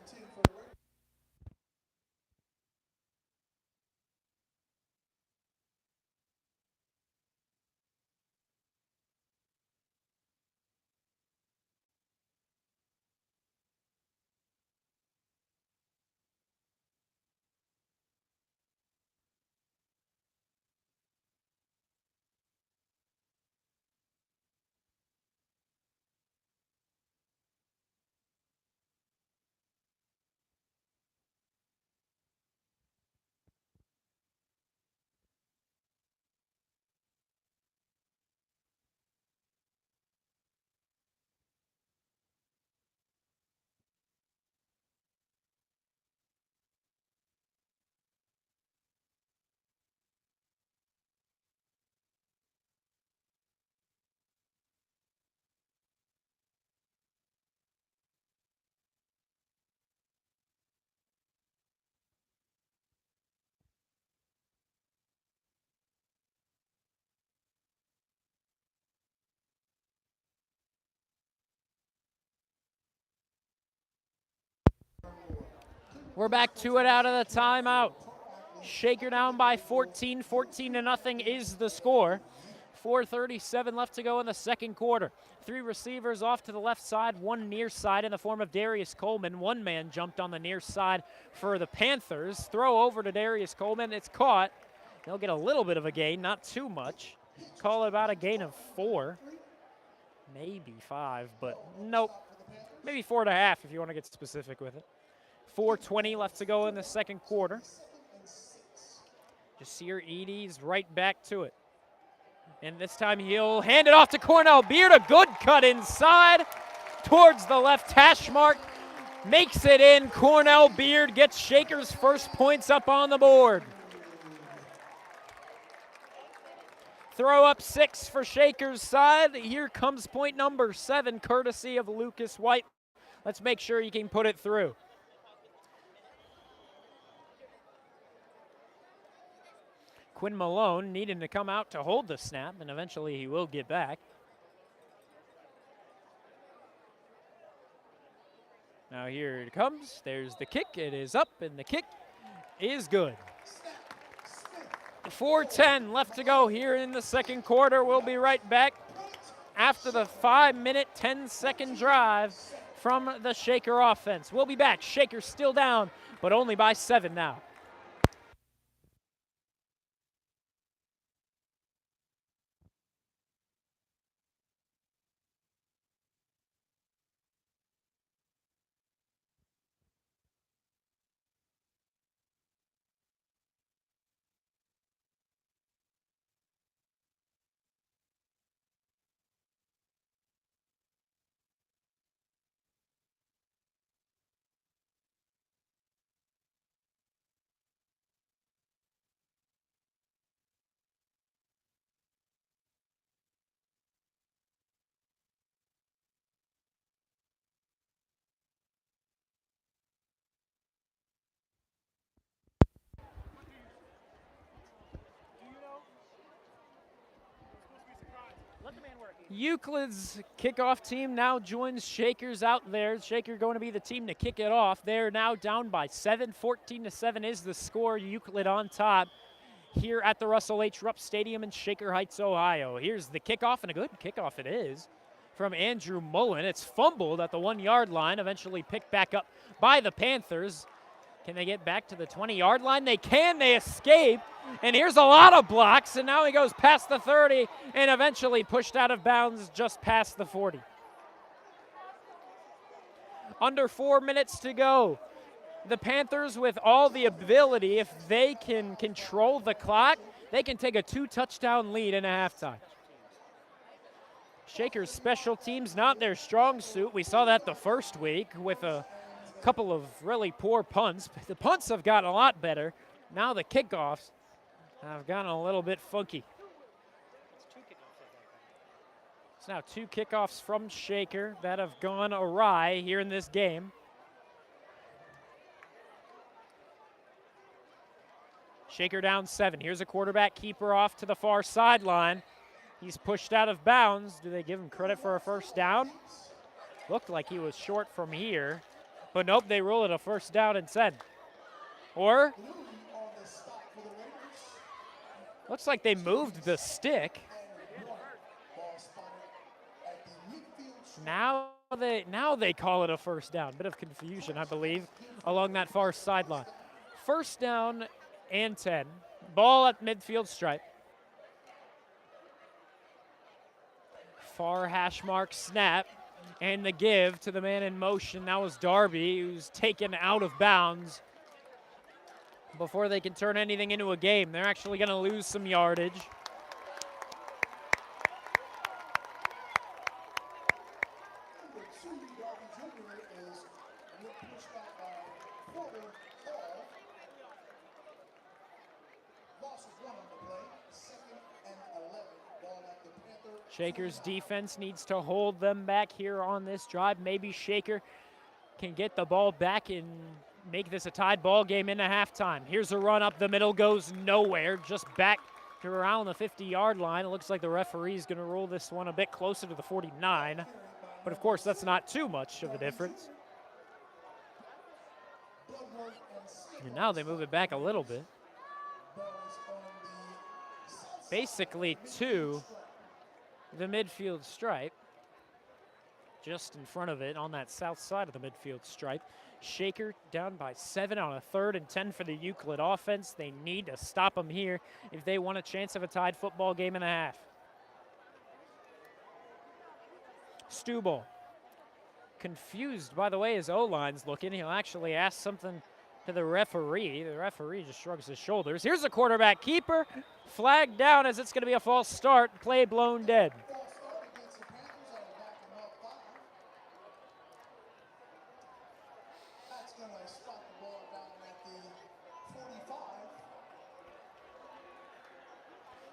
We're back to it out of the timeout. Shaker down by 14. 14-0 is the score. 4:37 left to go in the second quarter. 3 receivers off to the left side, 1 near side in the form of Darius Coleman. 1 man jumped on the near side for the Panthers. Throw over to Darius Coleman. It's caught. They'll get a little bit of a gain, not too much. Call it about a gain of 4, maybe 5, but nope. Maybe 4.5 if you want to get specific with it. 4:20 left to go in the second quarter. Jasir Eady's right back to it. And this time he'll hand it off to Cornell Beard. A good cut inside towards the left hash mark. Makes it in. Cornell Beard gets Shaker's first points up on the board. Throw up 6 for Shaker's side. Here comes point number 7, courtesy of Lucas White. Let's make sure he can put it through. Quinn Malone needing to come out to hold the snap, and eventually he will get back. Now here it comes. There's the kick. It is up, and the kick is good. 4:10 left to go here in the second quarter. We'll be right back after the 5-minute, 10-second drive from the Shaker offense. We'll be back. Shaker still down, but only by 7 now. Euclid's kickoff team now joins Shaker's out there. Shaker going to be the team to kick it off. They're now down by 7. 14-7 is the score. Euclid on top here at the Russell H. Rupp Stadium in Shaker Heights, Ohio. Here's the kickoff, and a good kickoff it is from Andrew Mullen. It's fumbled at the 1-yard line, eventually picked back up by the Panthers. Can they get back to the 20-yard line? They can. They escape. And here's a lot of blocks, and now he goes past the 30 and eventually pushed out of bounds just past the 40. Under 4 minutes to go. The Panthers, with all the ability, if they can control the clock, they can take a 2-touchdown lead in a halftime. Shaker's special teams, not their strong suit. We saw that the first week with a couple of really poor punts. The punts have gotten a lot better. Now the kickoffs have gotten a little bit funky. It's now 2 kickoffs from Shaker that have gone awry here in this game. Shaker down 7. Here's a quarterback keeper off to the far sideline. He's pushed out of bounds. Do they give him credit for a first down? Looked like he was short from here. But nope, they rule it a first down instead. Or, looks like they moved the stick. Now they call it a first down. Bit of confusion, I believe, along that far sideline. First down and 10. Ball at midfield stripe. Far hash mark snap. And the give to the man in motion. That was Darby, who's taken out of bounds before they can turn anything into a game. They're actually going to lose some yardage. Shaker's defense needs to hold them back here on this drive. Maybe Shaker can get the ball back and make this a tied ball game into halftime. Here's a run up the middle, goes nowhere, just back to around the 50-yard line. It looks like the referee's going to rule this one a bit closer to the 49. But, of course, that's not too much of a difference. And now they move it back a little bit. Basically to the midfield stripe. Just in front of it on that south side of the midfield stripe. Shaker down by 7 on a 3rd and 10 for the Euclid offense. They need to stop them here if they want a chance of a tied football game and a half. Stubble. Confused by the way his O-line's looking. He'll actually ask something to the referee. The referee just shrugs his shoulders. Here's the quarterback keeper. Flagged down as it's going to be a false start. Play blown dead.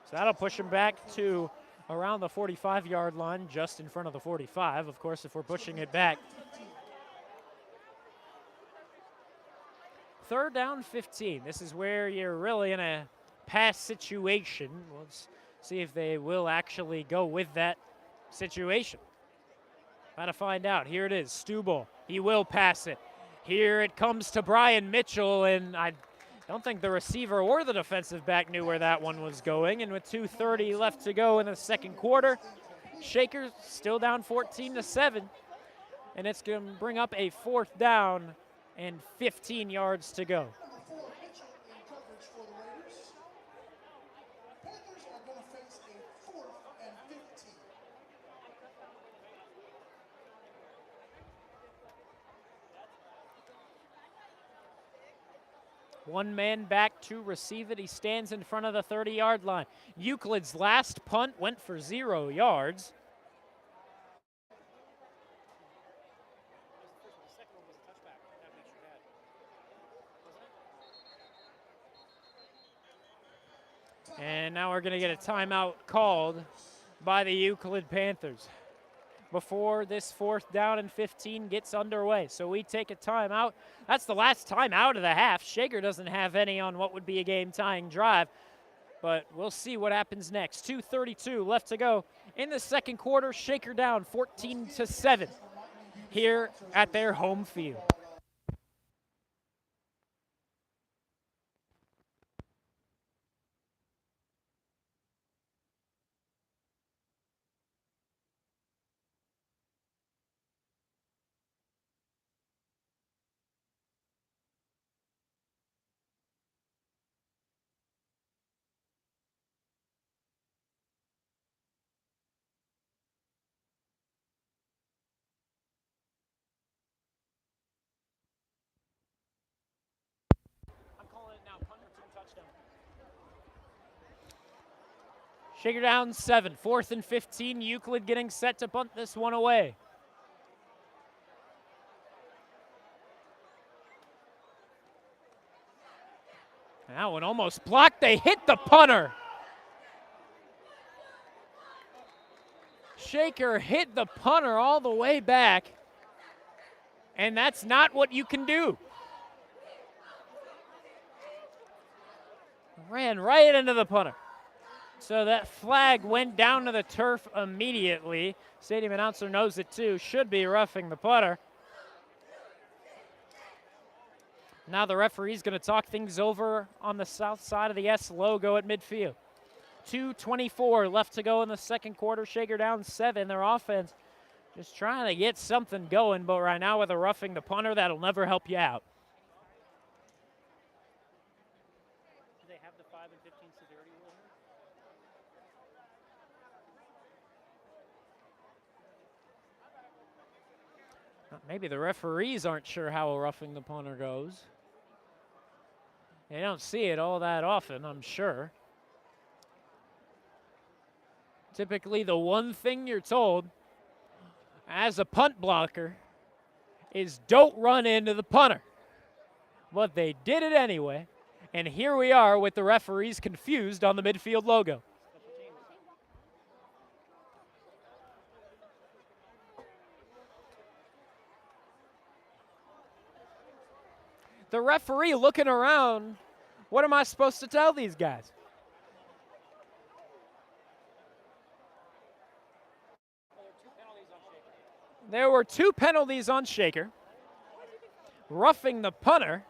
So that'll push him back to around the 45-yard line, just in front of the 45, of course, if we're pushing it back. 3rd down, 15. This is where you're really in a pass situation. Let's see if they will actually go with that situation. About to find out. Here it is, Stubble. He will pass it. Here it comes to Brian Mitchell, and I don't think the receiver or the defensive back knew where that one was going. And with 2:30 left to go in the second quarter, Shaker still down 14-7. And it's going to bring up a 4th down and 15 yards to go. One man back to receive it. He stands in front of the 30-yard line. Euclid's last punt went for 0 yards. And now we're going to get a timeout called by the Euclid Panthers before this 4th down and 15 gets underway. So we take a timeout. That's the last timeout of the half. Shaker doesn't have any on what would be a game-tying drive, but we'll see what happens next. 2:32 left to go in the second quarter. Shaker down 14-7 here at their home field. Shaker down 7, 4th and 15. Euclid getting set to punt this one away. That one almost blocked. They hit the punter. Shaker hit the punter all the way back, and that's not what you can do. Ran right into the punter. So that flag went down to the turf immediately. Stadium announcer knows it too. Should be roughing the punter. Now the referee's going to talk things over on the south side of the S logo at midfield. 2:24 left to go in the second quarter. Shaker down 7. Their offense just trying to get something going, but right now with a roughing the punter, that'll never help you out. Do they have the 5 and 15 severity rule here? Maybe the referees aren't sure how a roughing the punter goes. They don't see it all that often, I'm sure. Typically, the one thing you're told as a punt blocker is don't run into the punter. But they did it anyway, and here we are with the referees confused on the midfield logo. The referee looking around, what am I supposed to tell these guys? There were 2 penalties on Shaker. Roughing the punter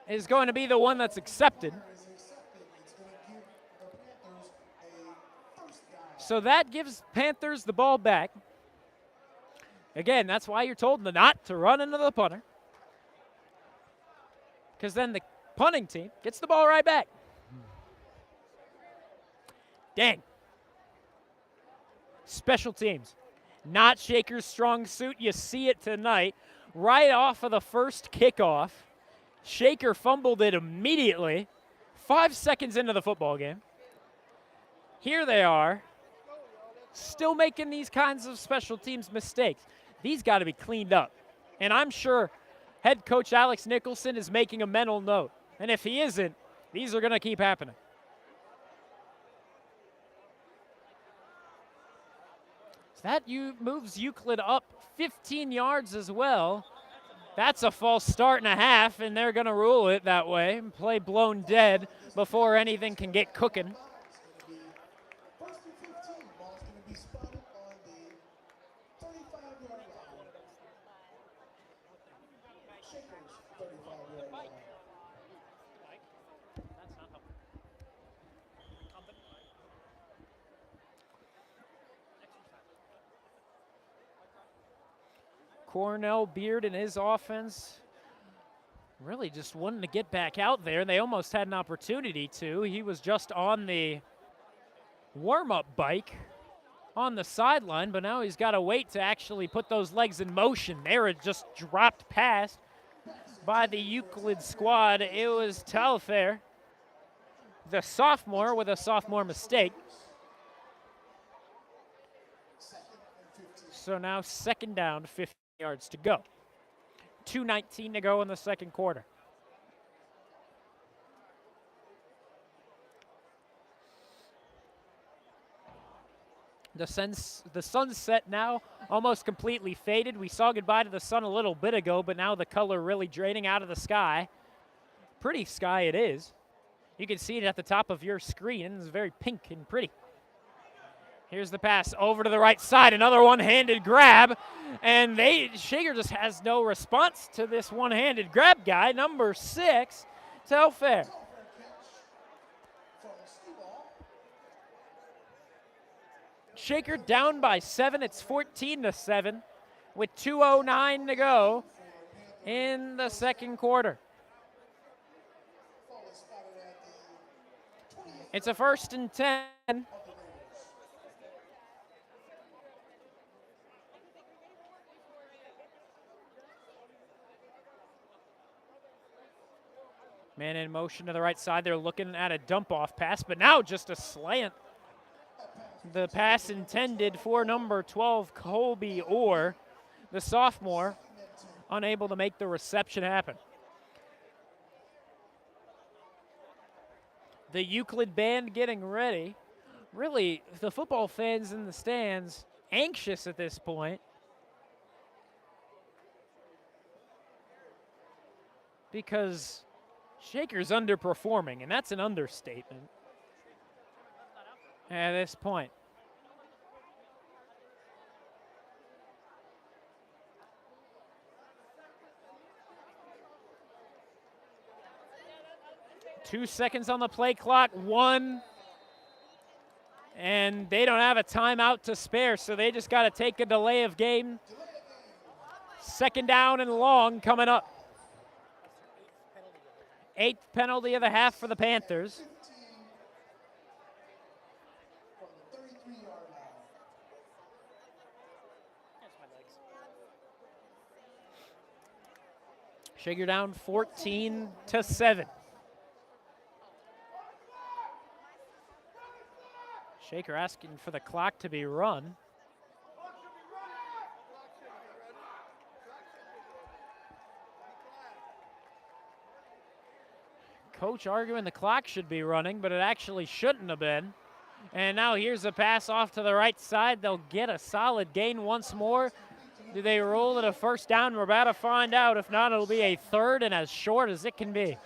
is going to be the one that's accepted. Is accepted. It's going to give the Panthers a first down. So that gives Panthers the ball back. Again, that's why you're told not to run into the punter, because then the punting team gets the ball right back. Dang. Special teams. Not Shaker's strong suit. You see it tonight. Right off of the first kickoff, Shaker fumbled it immediately, 5 seconds into the football game. Here they are, still making these kinds of special teams mistakes. These got to be cleaned up. And I'm sure head coach Alex Nicholson is making a mental note. And if he isn't, these are going to keep happening. So that moves Euclid up 15 yards as well. That's a false start and a half, and they're going to rule it that way. Play blown dead before anything can get cooking. First and 15, ball's going to be spotted on the 35-yard line. Shakers, 35-yard line. Cornell Beard and his offense really just wanting to get back out there. They almost had an opportunity to. He was just on the warm-up bike on the sideline, but now he's got to wait to actually put those legs in motion. They were just dropped past by the Euclid squad. It was Telfair, the sophomore, with a sophomore mistake. So now second down, 50 yards to go. 2:19 to go in the second quarter. The sunset now almost completely faded. We saw goodbye to the sun a little bit ago, but now the color really draining out of the sky. Pretty sky it is. You can see it at the top of your screen. It's very pink and pretty. Here's the pass over to the right side, another one-handed grab, and Shaker just has no response to this one-handed grab guy, number 6, Telfair. Shaker down by 7. It's 14-7 with 2:09 to go in the second quarter. It's a 1st and 10. Man in motion to the right side. They're looking at a dump-off pass, but now just a slant. The pass intended for number 12, Colby Orr, the sophomore, unable to make the reception happen. The Euclid band getting ready. Really, the football fans in the stands anxious at this point, because Shaker's underperforming, and that's an understatement at this point. Two seconds on the play clock, 1, and they don't have a timeout to spare, so they just got to take a delay of game. Second down and long coming up. 8th penalty of the half for the Panthers. Shaker down 14-7. Shaker asking for the clock to be run. Coach arguing the clock should be running, but it actually shouldn't have been. And now here's a pass off to the right side. They'll get a solid gain once more. Do they roll it a first down? We're about to find out. If not, it'll be a 3rd and as short as it can be.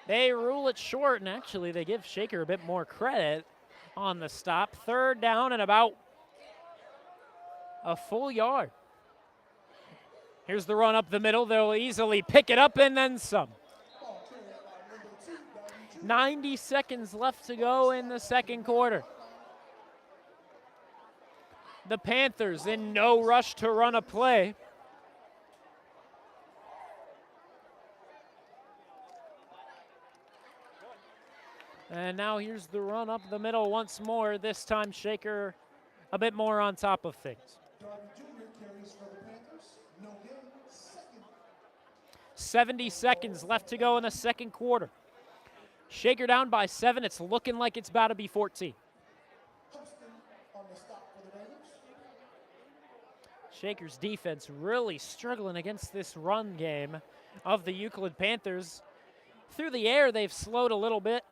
They rule it short, and actually they give Shaker a bit more credit on the stop. 3rd down and about a full yard. Here's the run up the middle. They'll easily pick it up and then some. 90 seconds left to go in the second quarter. The Panthers in no rush to run a play. And now here's the run up the middle once more. This time Shaker a bit more on top of things. 70 seconds left to go in the second quarter. Shaker down by 7. It's looking like it's about to be 14. Shaker's defense really struggling against this run game of the Euclid Panthers. Through the air, they've slowed a little bit.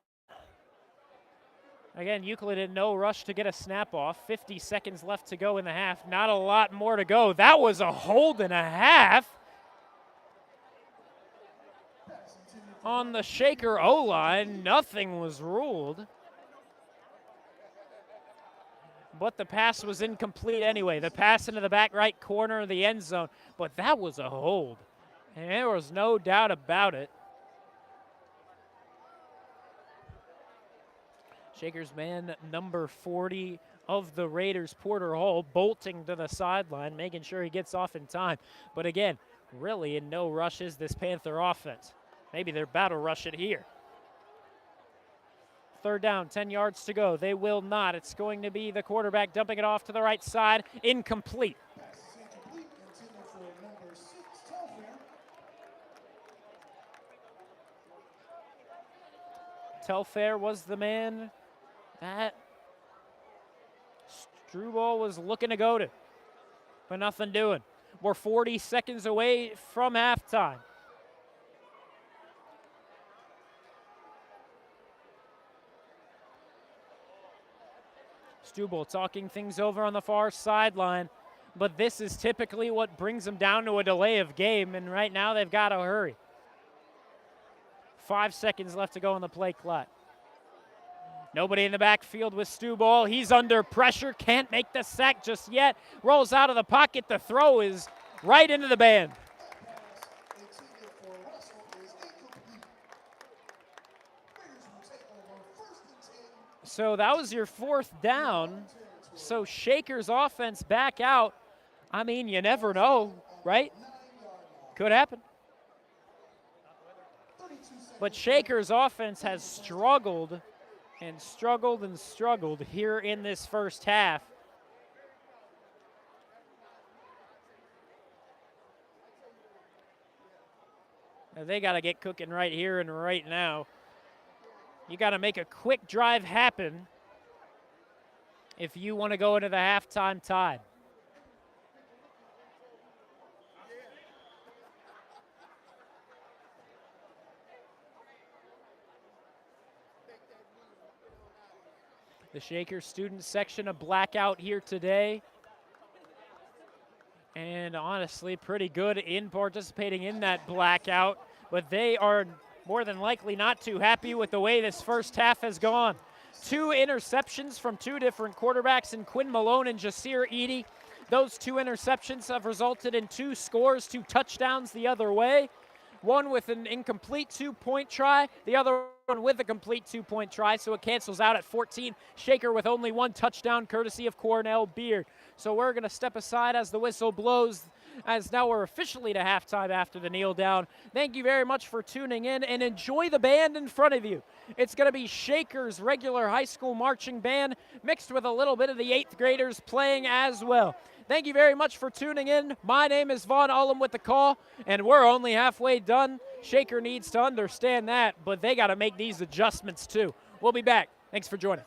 Again, Euclid in no rush to get a snap off. 50 seconds left to go in the half. Not a lot more to go. That was a hold and a half on the Shaker O-line. Nothing was ruled. But the pass was incomplete anyway. The pass into the back right corner of the end zone. But that was a hold. And there was no doubt about it. Shaker's man number 40 of the Raiders, Porter Hall, bolting to the sideline, making sure he gets off in time. But again, really in no rush is this Panther offense. Maybe they're about to rush it here. Third down, 10 yards to go. They will not. It's going to be the quarterback dumping it off to the right side. Incomplete. Telfair was the man that Struble was looking to go to, but nothing doing. We're 40 seconds away from halftime. Struble talking things over on the far sideline, but this is typically what brings them down to a delay of game, and right now they've got to hurry. 5 seconds left to go on the play clock. Nobody in the backfield with Struble. He's under pressure, can't make the sack just yet. Rolls out of the pocket. The throw is right into the band. So that was your 4th down. So Shaker's offense back out. I mean, you never know, right? Could happen. But Shaker's offense has struggled and struggled and struggled here in this first half. Now they got to get cooking right here and right now. You got to make a quick drive happen if you want to go into the halftime tied. The Shaker student section, a blackout here today. And honestly, pretty good in participating in that blackout. But they are more than likely not too happy with the way this first half has gone. 2 interceptions from 2 different quarterbacks in Quinn Malone and Jasir Eady. Those 2 interceptions have resulted in 2 scores, 2 touchdowns the other way. One with an incomplete 2-point try, the other one with a complete 2-point try, so it cancels out at 14. Shaker with only 1 touchdown, courtesy of Cornell Beard. So we're going to step aside as the whistle blows, as now we're officially to halftime after the kneel down. Thank you very much for tuning in, and enjoy the band in front of you. It's going to be Shaker's regular high school marching band mixed with a little bit of the 8th graders playing as well. Thank you very much for tuning in. My name is Vaughn Ullum with the call, and we're only halfway done. Shaker needs to understand that, but they got to make these adjustments too. We'll be back. Thanks for joining.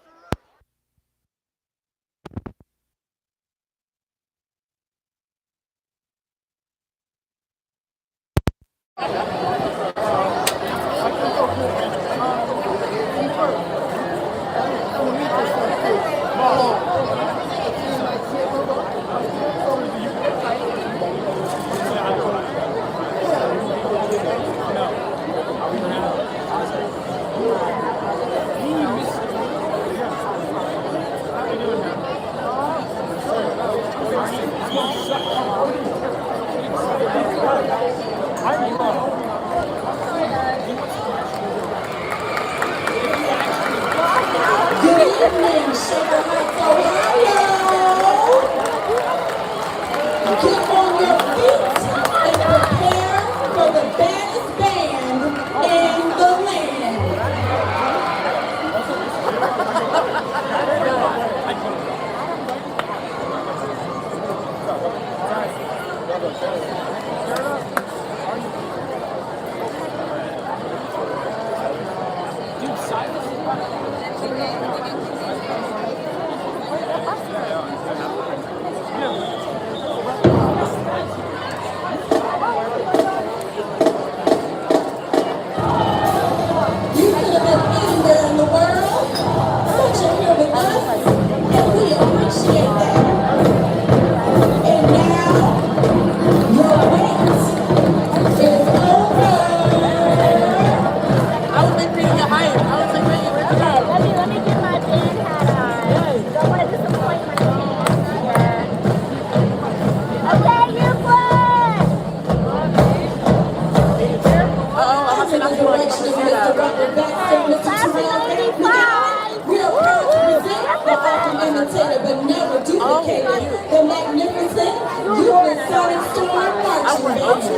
but never duplicated. The magnificent Euclid Sonic Storm marching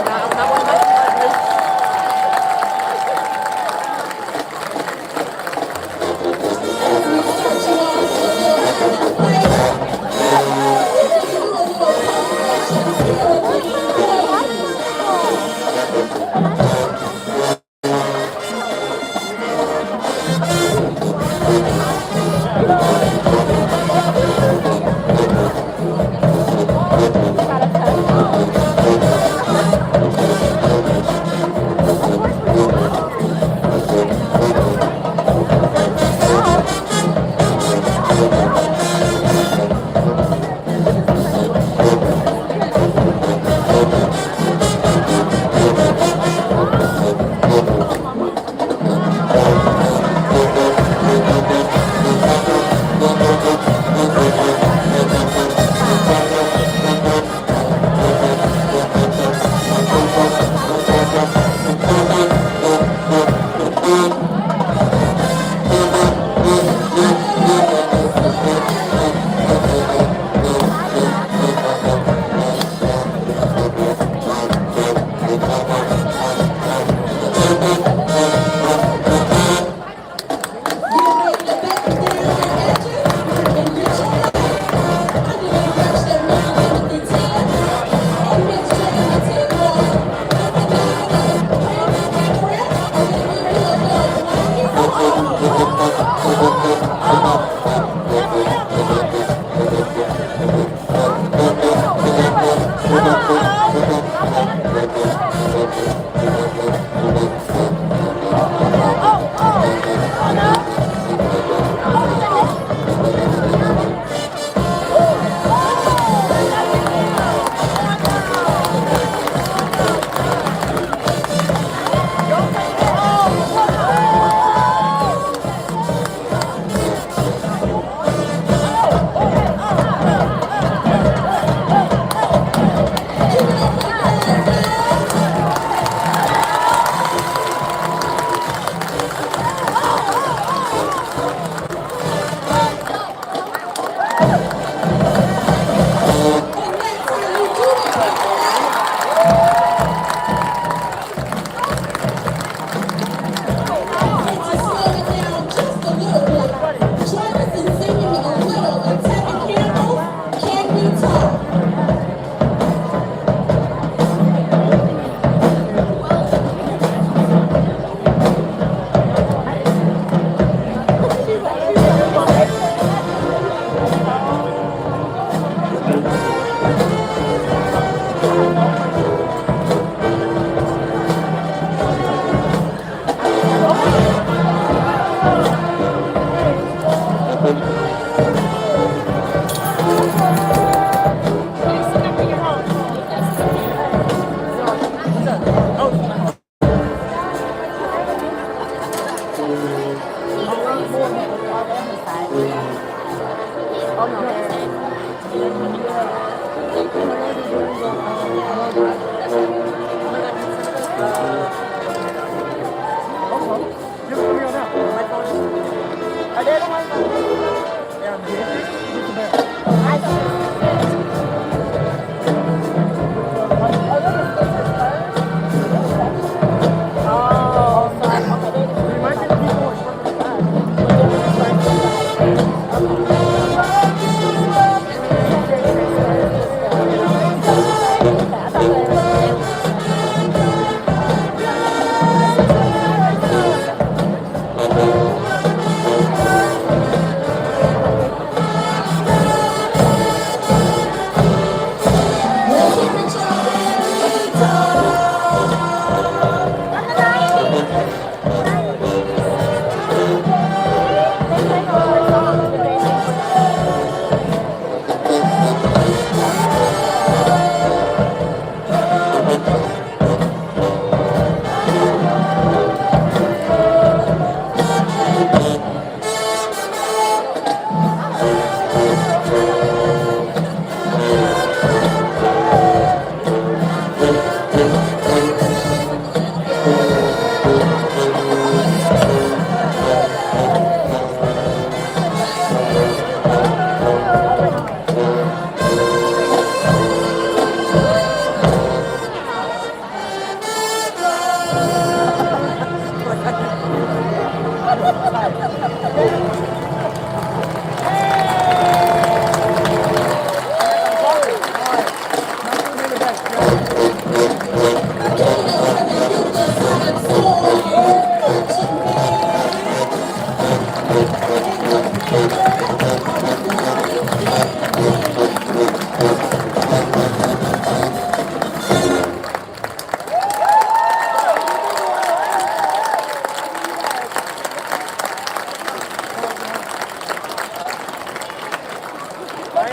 band.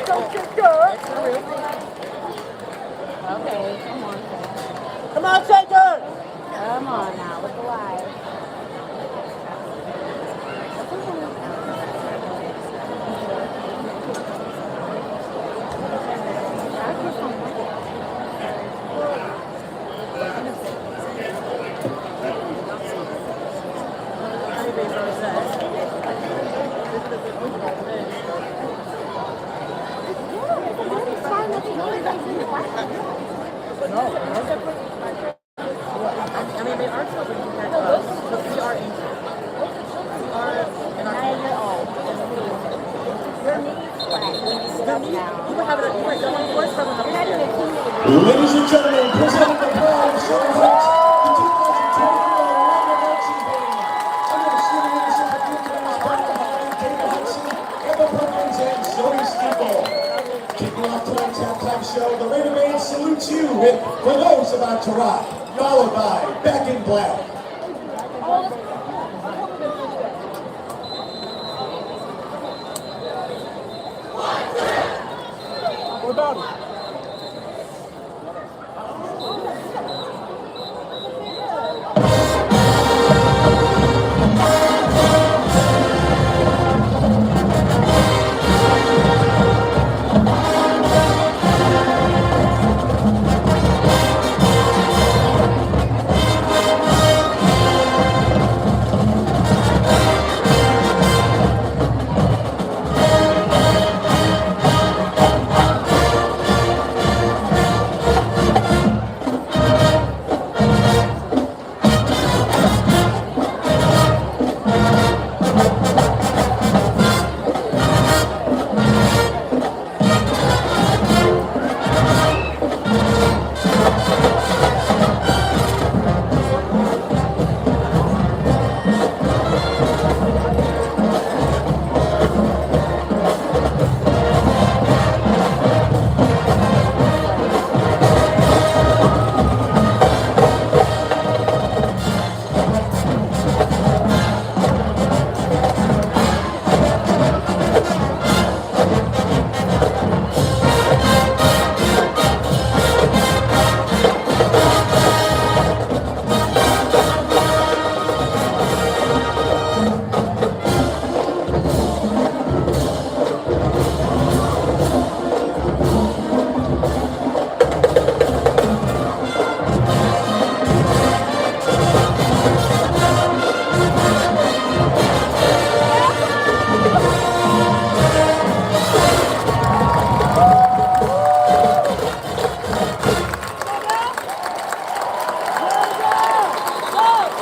Okay, come on. Come on, Shaker! Come on now, look alive. I mean, they are children compared to us, but we are ancient. We are in our 9-year-old. Your knees flat. You need to sit up now. You were having a point. Don't want voice from You're not even a teenager. Ladies and gentlemen, presenting the pride of Sugar Heights, the 2024 Orlando Marching Band, under the senior leadership of Euclid Holly, David Hudson, Emma Perkins, and Zoe Steeple. Kicking off tonight's halftime show, the Raider Band salutes you with For Those About to Rock, followed by Back in Black. What about it?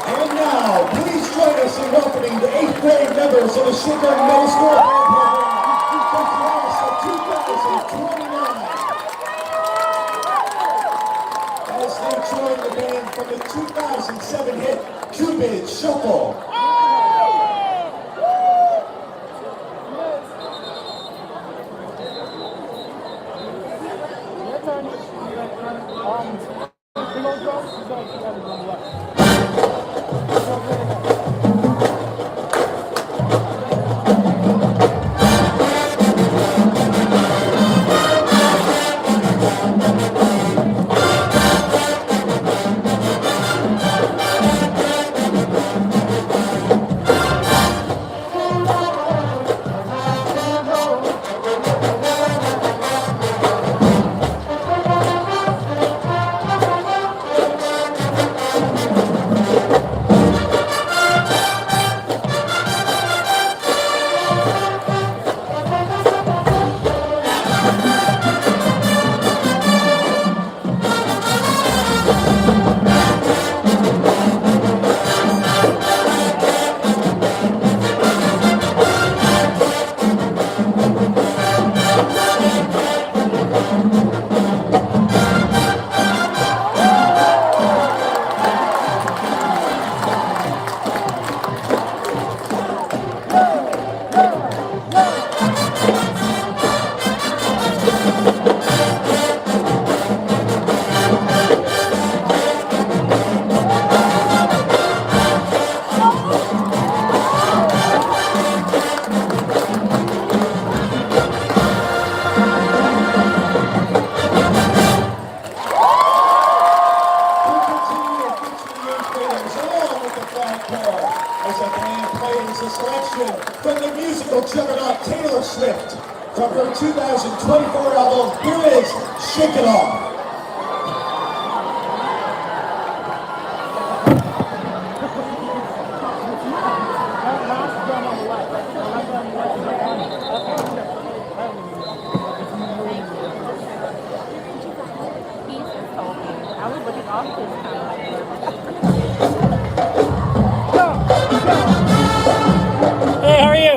And now, please join us in welcoming the 8th grade members of the Shaker Middle School Band Program, the class of 2029. As they join the band from the 2007 hit Cupid Shuffle. juggernaut Taylor Swift from her 2024 album, here is Shake It Off. I was looking off this time. Hey, how are you?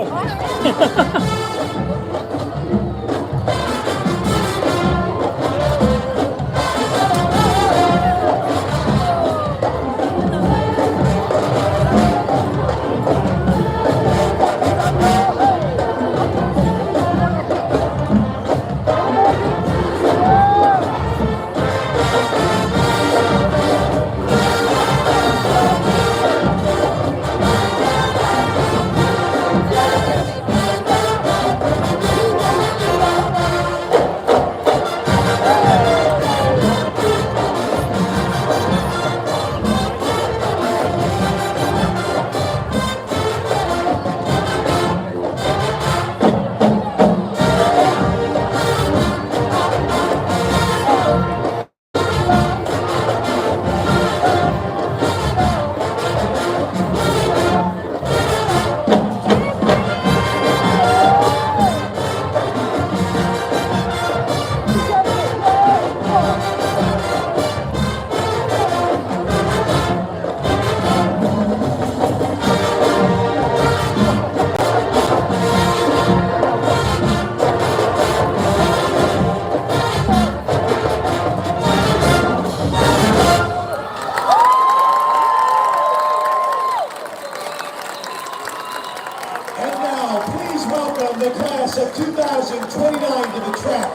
The class of 2029 to the track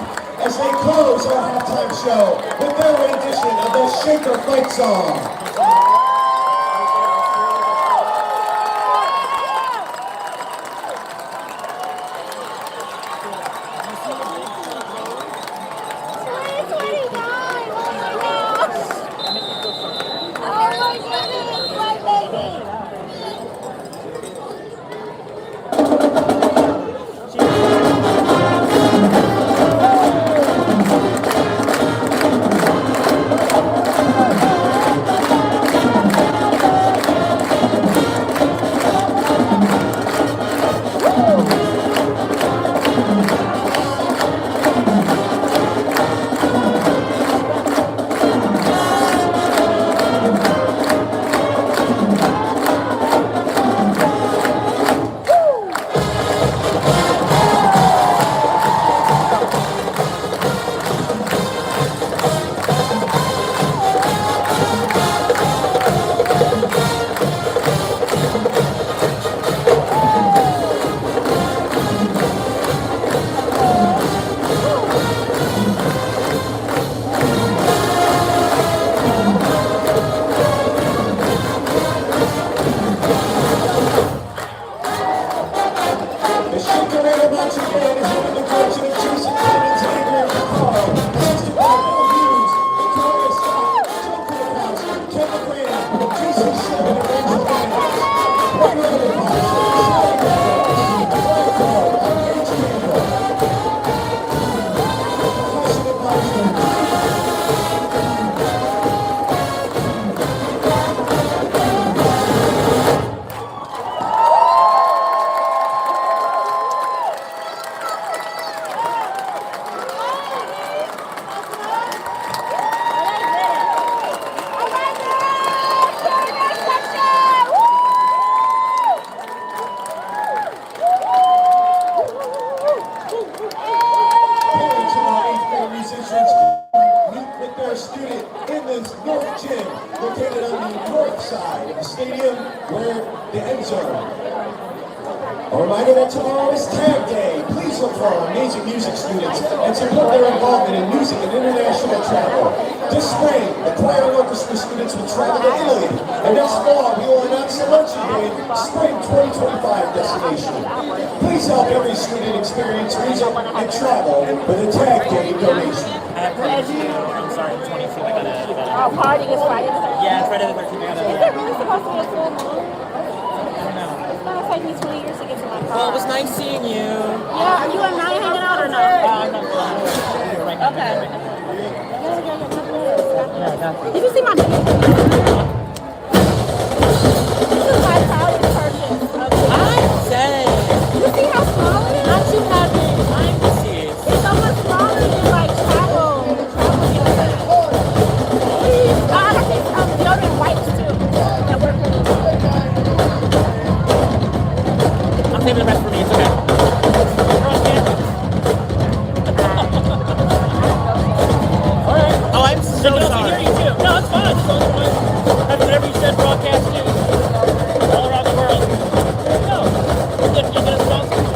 as they close our halftime show with their rendition of the Shaker Fight Song. A reminder that tomorrow is Tag Day. Please look for our amazing music students and support their involvement in music and international travel. This spring, the choir and orchestra students will travel to Italy. And next fall, we will announce the Luncheon Day Spring 2025 destination. Please help every student experience music and travel with a Tag Day donation. I'm sorry, 22. I gotta. Oh, party is Friday the 13th. Yeah, it's Friday the 13th. Is it really supposed to be a full moon? It's not taking me 20 years to get to my car. Well, it was nice seeing you. Yeah, are you and I hanging out or no? I'm not right now. Okay. Yeah, that's Did you see my video? This is my college purchase. I said, You see how small it is? not too happy. I'm deceased. It's so much smaller than like travel deodorant. Please, God, I think deodorant wipes too. That work for me. I'm saving the rest for me. It's okay. We're on camera. All right. Oh, I'm so No, we sorry. hear you too. No, it's fine. It's only fine. That's whatever you said, broadcast news. All around the world. No. You're gonna sponsor me.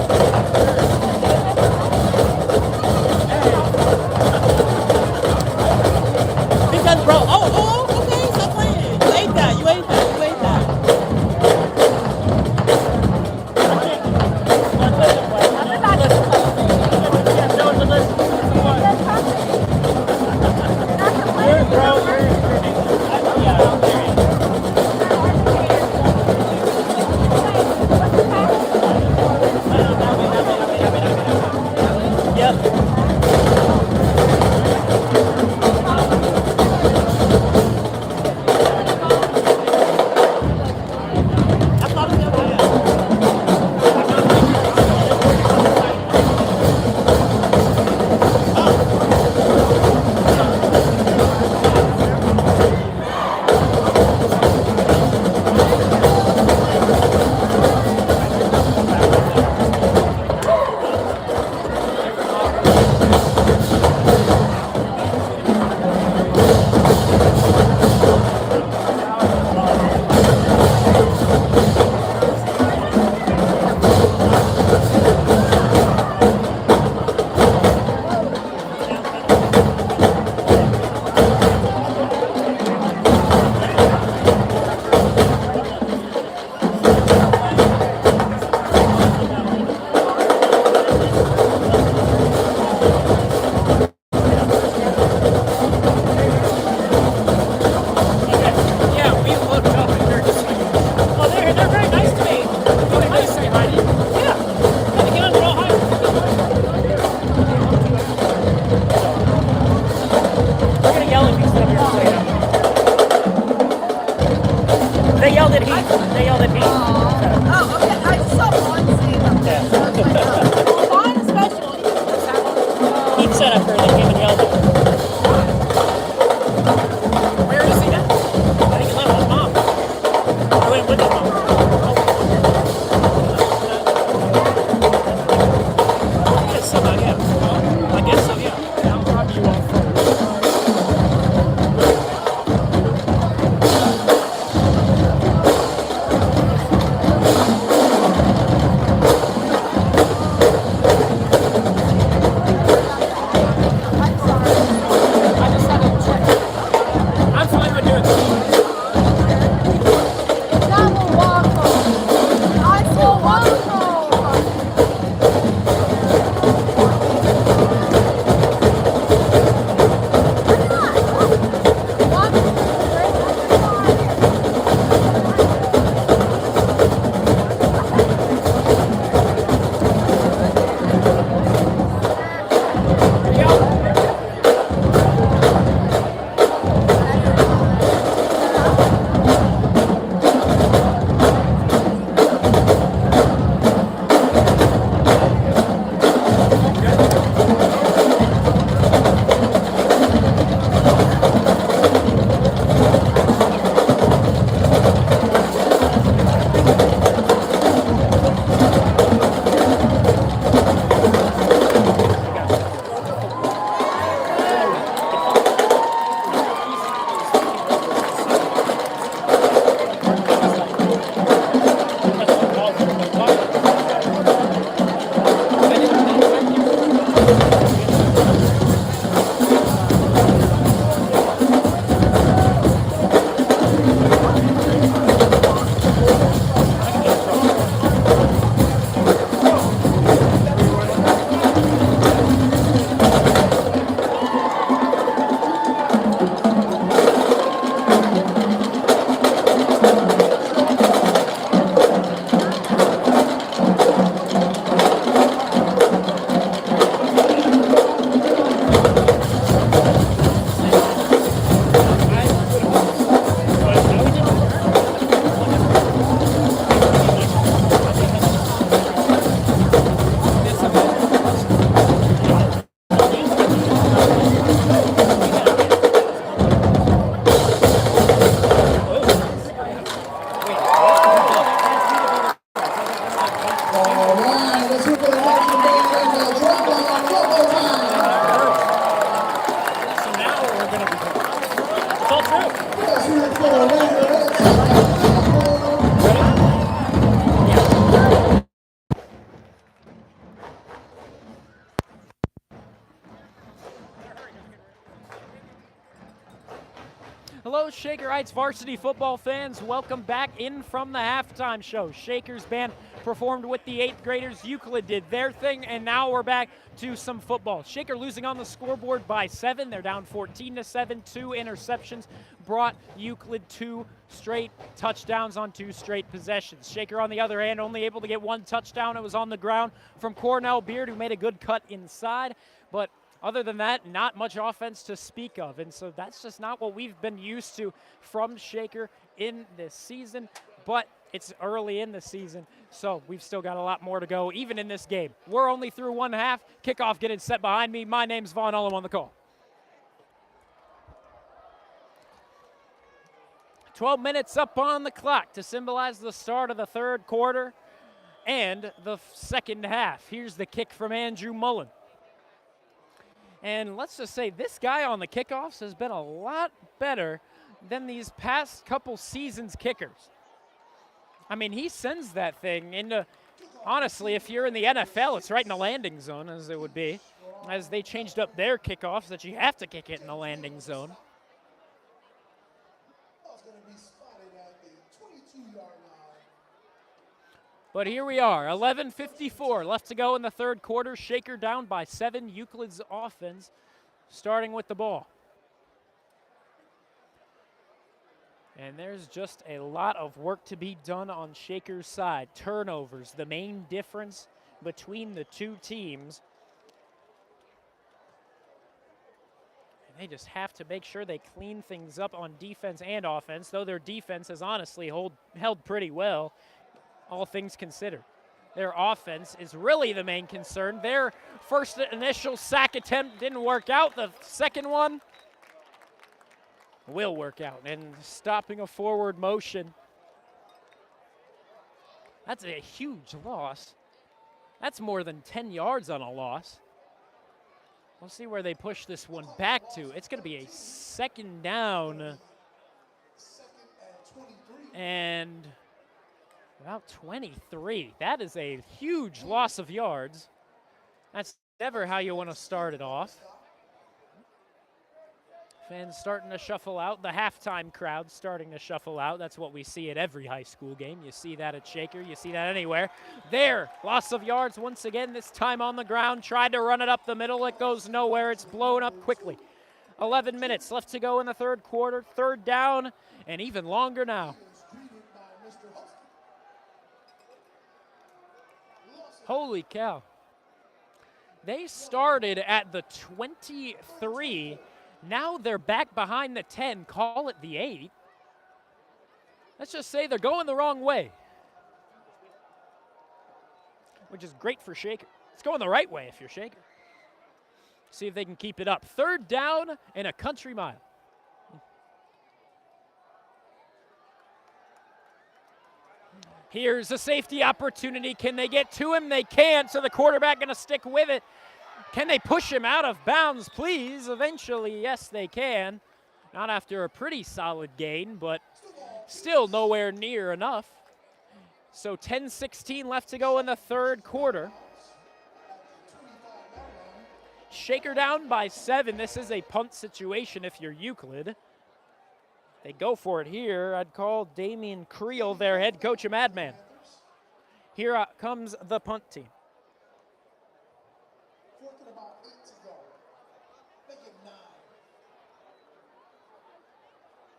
Because, bro, okay, stop playing. You ate that. You ate that. You ate that. They yelled at Heath. They yelled at Heath. Oh, okay. I saw one saying that. Mine especially. Heath said after they came and yelled at him. Where is he now? I think he left with his mom. He went with his mom. Yeah, somehow, yeah. Well, I guess so, yeah. I'll drop you off. I'm sorry. Hello, Shaker Heights varsity football fans. Welcome back in from the halftime show. Shaker's band performed with the 8th graders. Euclid did their thing, and now we're back to some football. Shaker losing on the scoreboard by 7. They're down 14-7. 2 interceptions brought Euclid 2 straight touchdowns on 2 straight possessions. Shaker, on the other hand, only able to get 1 touchdown. It was on the ground from Cornell Beard, who made a good cut inside, but other than that, not much offense to speak of, and so that's just not what we've been used to from Shaker in this season, but it's early in the season, so we've still got a lot more to go, even in this game. We're only through one half. Kickoff getting set behind me. My name's Vaughn Ullum on the call. 12 minutes up on the clock to symbolize the start of the third quarter and the second half. Here's the kick from Andrew Mullen. And let's just say this guy on the kickoffs has been a lot better than these past couple seasons' kickers. I mean, he sends that thing into, honestly, if you're in the NFL, it's right in the landing zone, as it would be, as they changed up their kickoffs that you have to kick it in the landing zone. But here we are, 11:54 left to go in the third quarter. Shaker down by 7. Euclid's offense starting with the ball. And there's just a lot of work to be done on Shaker's side. Turnovers, the main difference between the two teams. And they just have to make sure they clean things up on defense and offense, though their defense has honestly held pretty well, all things considered. Their offense is really the main concern. Their first initial sack attempt didn't work out. The second one will work out. And stopping a forward motion. That's a huge loss. That's more than 10 yards on a loss. We'll see where they push this one back to. It's going to be a second down. And about 23. That is a huge loss of yards. That's never how you want to start it off. Fans starting to shuffle out. The halftime crowd starting to shuffle out. That's what we see at every high school game. You see that at Shaker. You see that anywhere. There, loss of yards once again, this time on the ground. Tried to run it up the middle. It goes nowhere. It's blown up quickly. 11 minutes left to go in the third quarter. Third down, and even longer now. Holy cow. They started at the 23. Now they're back behind the 10. Call it the 8. Let's just say they're going the wrong way, which is great for Shaker. It's going the right way if you're Shaker. See if they can keep it up. Third down and a country mile. Here's a safety opportunity. Can they get to him? They can't, so the quarterback going to stick with it. Can they push him out of bounds, please? Eventually, yes, they can. Not after a pretty solid gain, but still nowhere near enough. So 10-16 left to go in the third quarter. Shaker down by 7. This is a punt situation if you're Euclid. They go for it here. I'd call Damian Creel, their head coach, a madman. Here comes the punt team. Fourth and about 8 to go. Make it 9.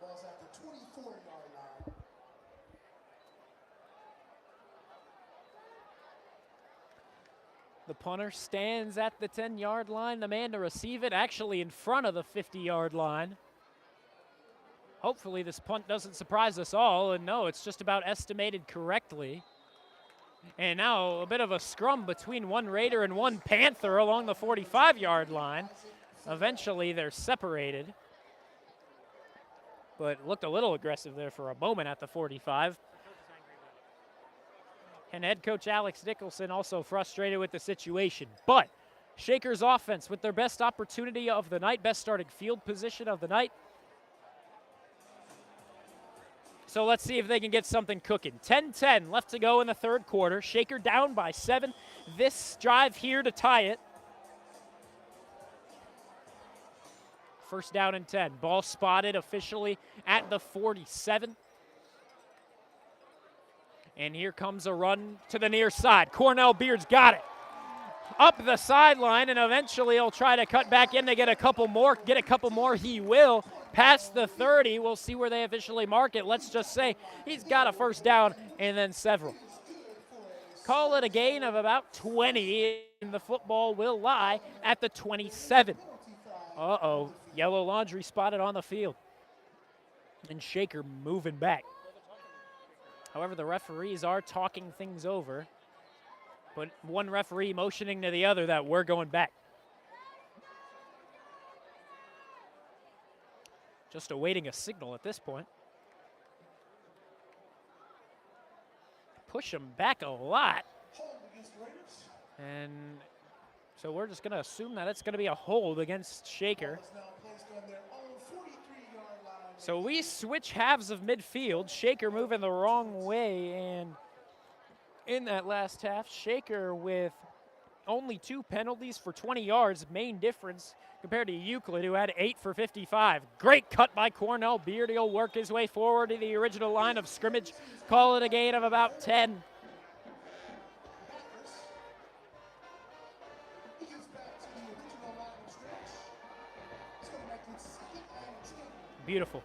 Ball's at the 24-yard line. The punter stands at the 10-yard line. The man to receive it actually in front of the 50-yard line. Hopefully this punt doesn't surprise us all, and no, it's just about estimated correctly. And now a bit of a scrum between one Raider and one Panther along the 45-yard line. Eventually they're separated, but looked a little aggressive there for a moment at the 45. And head coach Alex Nicholson also frustrated with the situation. But Shaker's offense with their best opportunity of the night, best starting field position of the night. So let's see if they can get something cooking. 10-10 left to go in the third quarter. Shaker down by 7. This drive here to tie it. First down and 10. Ball spotted officially at the 47. And here comes a run to the near side. Cornell Beard's got it. Up the sideline, and eventually he'll try to cut back in to get a couple more. Get a couple more, he will. Past the 30, we'll see where they officially mark it. Let's just say he's got a first down and then several. Call it a gain of about 20, and the football will lie at the 27. Uh-oh, yellow laundry spotted on the field. And Shaker moving back. However, the referees are talking things over, but one referee motioning to the other that we're going back. Just awaiting a signal at this point. Push him back a lot. And so we're just going to assume that it's going to be a hold against Shaker. So we switch halves of midfield. Shaker moving the wrong way, and in that last half, Shaker with only 2 penalties for 20 yards, main difference compared to Euclid, who had 8 for 55. Great cut by Cornell Beard. He'll work his way forward to the original line of scrimmage. Call it a gain of about 10. Beautiful.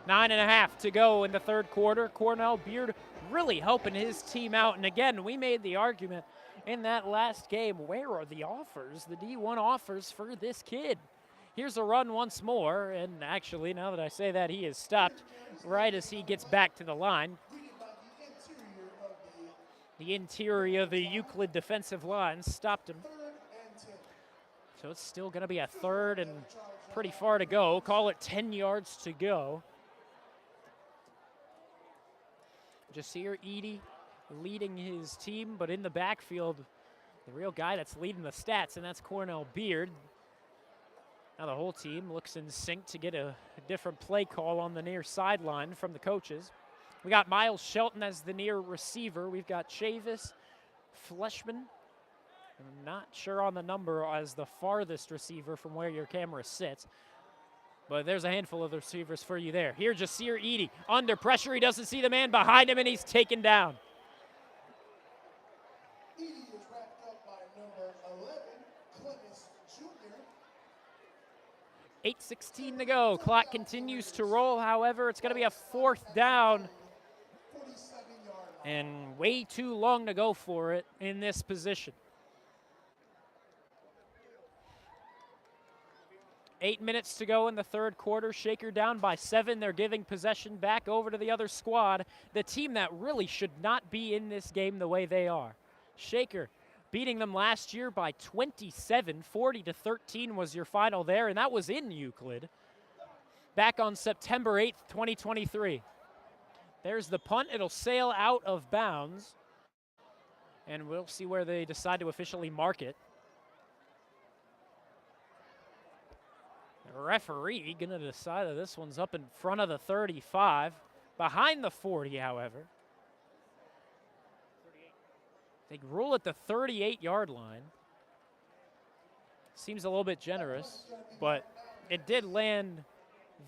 9.5 to go in the third quarter. Cornell Beard really helping his team out. And again, we made the argument in that last game, where are the offers, the D1 offers for this kid? Here's a run once more, and actually, now that I say that, he is stopped right as he gets back to the line. The interior of the Euclid defensive line stopped him. So it's still going to be a third and pretty far to go. Call it 10 yards to go. Jasir Edie leading his team, but in the backfield, the real guy that's leading the stats, and that's Cornell Beard. Now the whole team looks in sync to get a different play call on the near sideline from the coaches. We got Miles Shelton as the near receiver. We've got Chavis, Fleshman. I'm not sure on the number as the farthest receiver from where your camera sits. But there's a handful of receivers for you there. Here, Jasir Edie under pressure. He doesn't see the man behind him, and he's taken down. Edie is wrapped up by number 11, Clemens Jr. 8:16 to go. Clock continues to roll. However, it's going to be a fourth down. And way too long to go for it in this position. 8 minutes to go in the third quarter. Shaker down by 7. They're giving possession back over to the other squad, the team that really should not be in this game the way they are. Shaker beating them last year by 27. 40-13 was your final there, and that was in Euclid back on September 8th, 2023. There's the punt. It'll sail out of bounds, and we'll see where they decide to officially mark it. The referee going to decide that this one's up in front of the 35, behind the 40, however. They rule at the 38-yard line. Seems a little bit generous, but it did land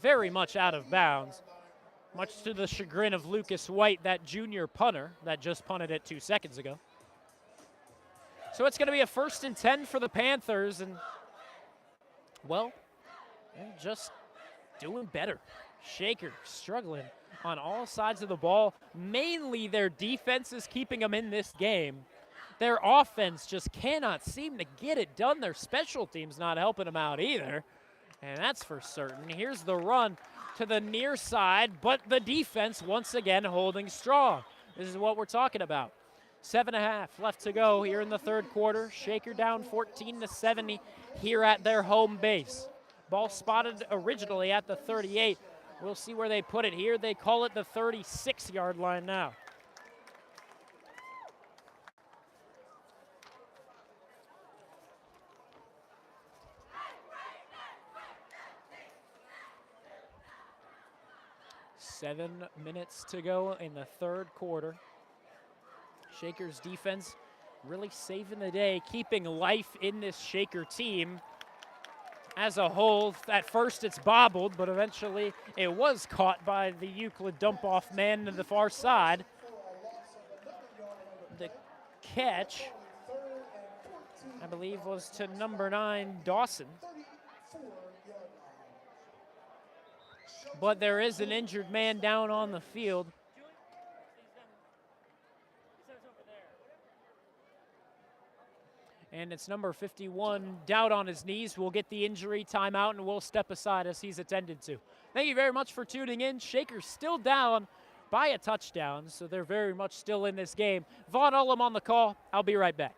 very much out of bounds, much to the chagrin of Lucas White, that junior punter that just punted it 2 seconds ago. So it's going to be a 1st and 10 for the Panthers, and, well, they're just doing better. Shaker struggling on all sides of the ball. Mainly their defense is keeping them in this game. Their offense just cannot seem to get it done. Their special team's not helping them out either, and that's for certain. Here's the run to the near side, but the defense once again holding strong. This is what we're talking about. 7.5 left to go here in the third quarter. Shaker down 14-70 here at their home base. Ball spotted originally at the 38. We'll see where they put it here. They call it the 36-yard line now. Seven minutes to go in the third quarter. Shaker's defense really saving the day, keeping life in this Shaker team. as a whole. At first it's bobbled, but eventually it was caught by the Euclid dump-off man to the far side. The catch, I believe, was to number 9, Dawson. But there is an injured man down on the field. And it's number 51, down on his knees. We'll get the injury timeout and we'll step aside as he's attended to. Thank you very much for tuning in. Shaker's still down by a touchdown, so they're very much still in this game. Vaughn Ullum on the call. I'll be right back.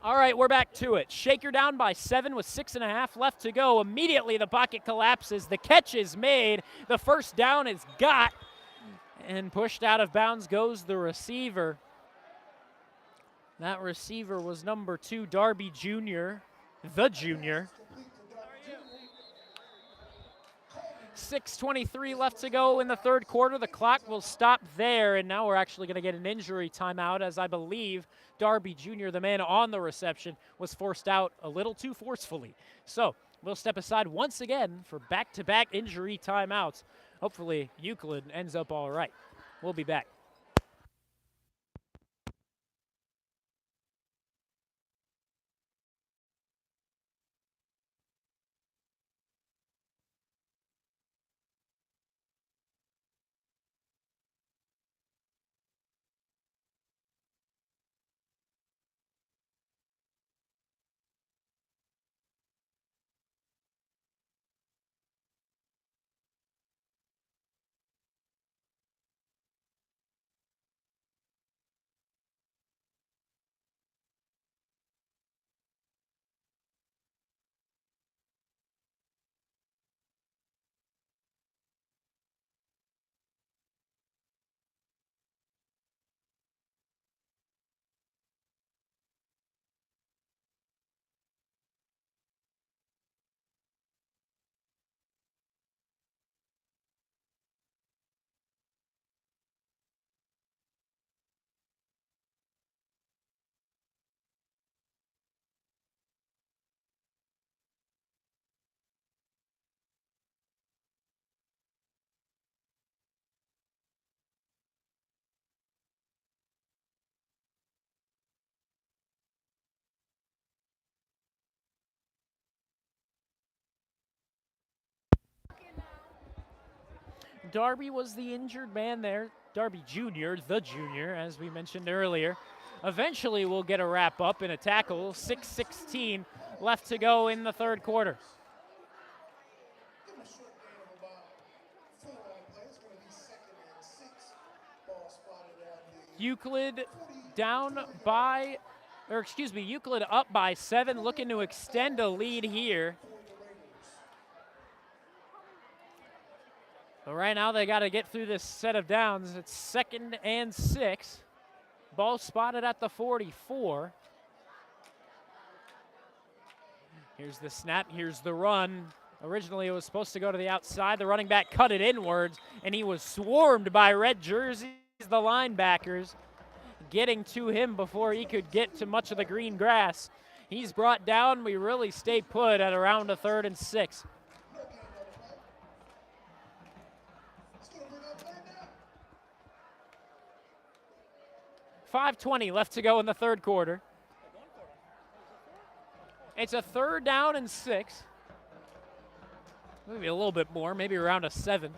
All right, we're back to it. Shaker down by 7 with 6.5 left to go. Immediately the pocket collapses. The catch is made. The first down is got. And pushed out of bounds goes the receiver. That receiver was number 2, Darby Jr., the junior. 6:23 left to go in the third quarter. The clock will stop there, and now we're actually going to get an injury timeout, as I believe Darby Jr., the man on the reception, was forced out a little too forcefully. So we'll step aside once again for back-to-back injury timeouts. Hopefully Euclid ends up all right. We'll be back. Darby was the injured man there. Darby Jr., the junior, as we mentioned earlier. Eventually we'll get a wrap up in a tackle. 6:16 left to go in the third quarter. Euclid Euclid up by 7, looking to extend a lead here. But right now they got to get through this set of downs. It's 2nd and 6. Ball spotted at the 44. Here's the snap, here's the run. Originally it was supposed to go to the outside. The running back cut it inwards, and he was swarmed by red jerseys, the linebackers, getting to him before he could get to much of the green grass. He's brought down. We really stayed put at around a 3rd and 6. 5:20 left to go in the third quarter. It's a 3rd down and 6. Maybe a little bit more, maybe around a 7.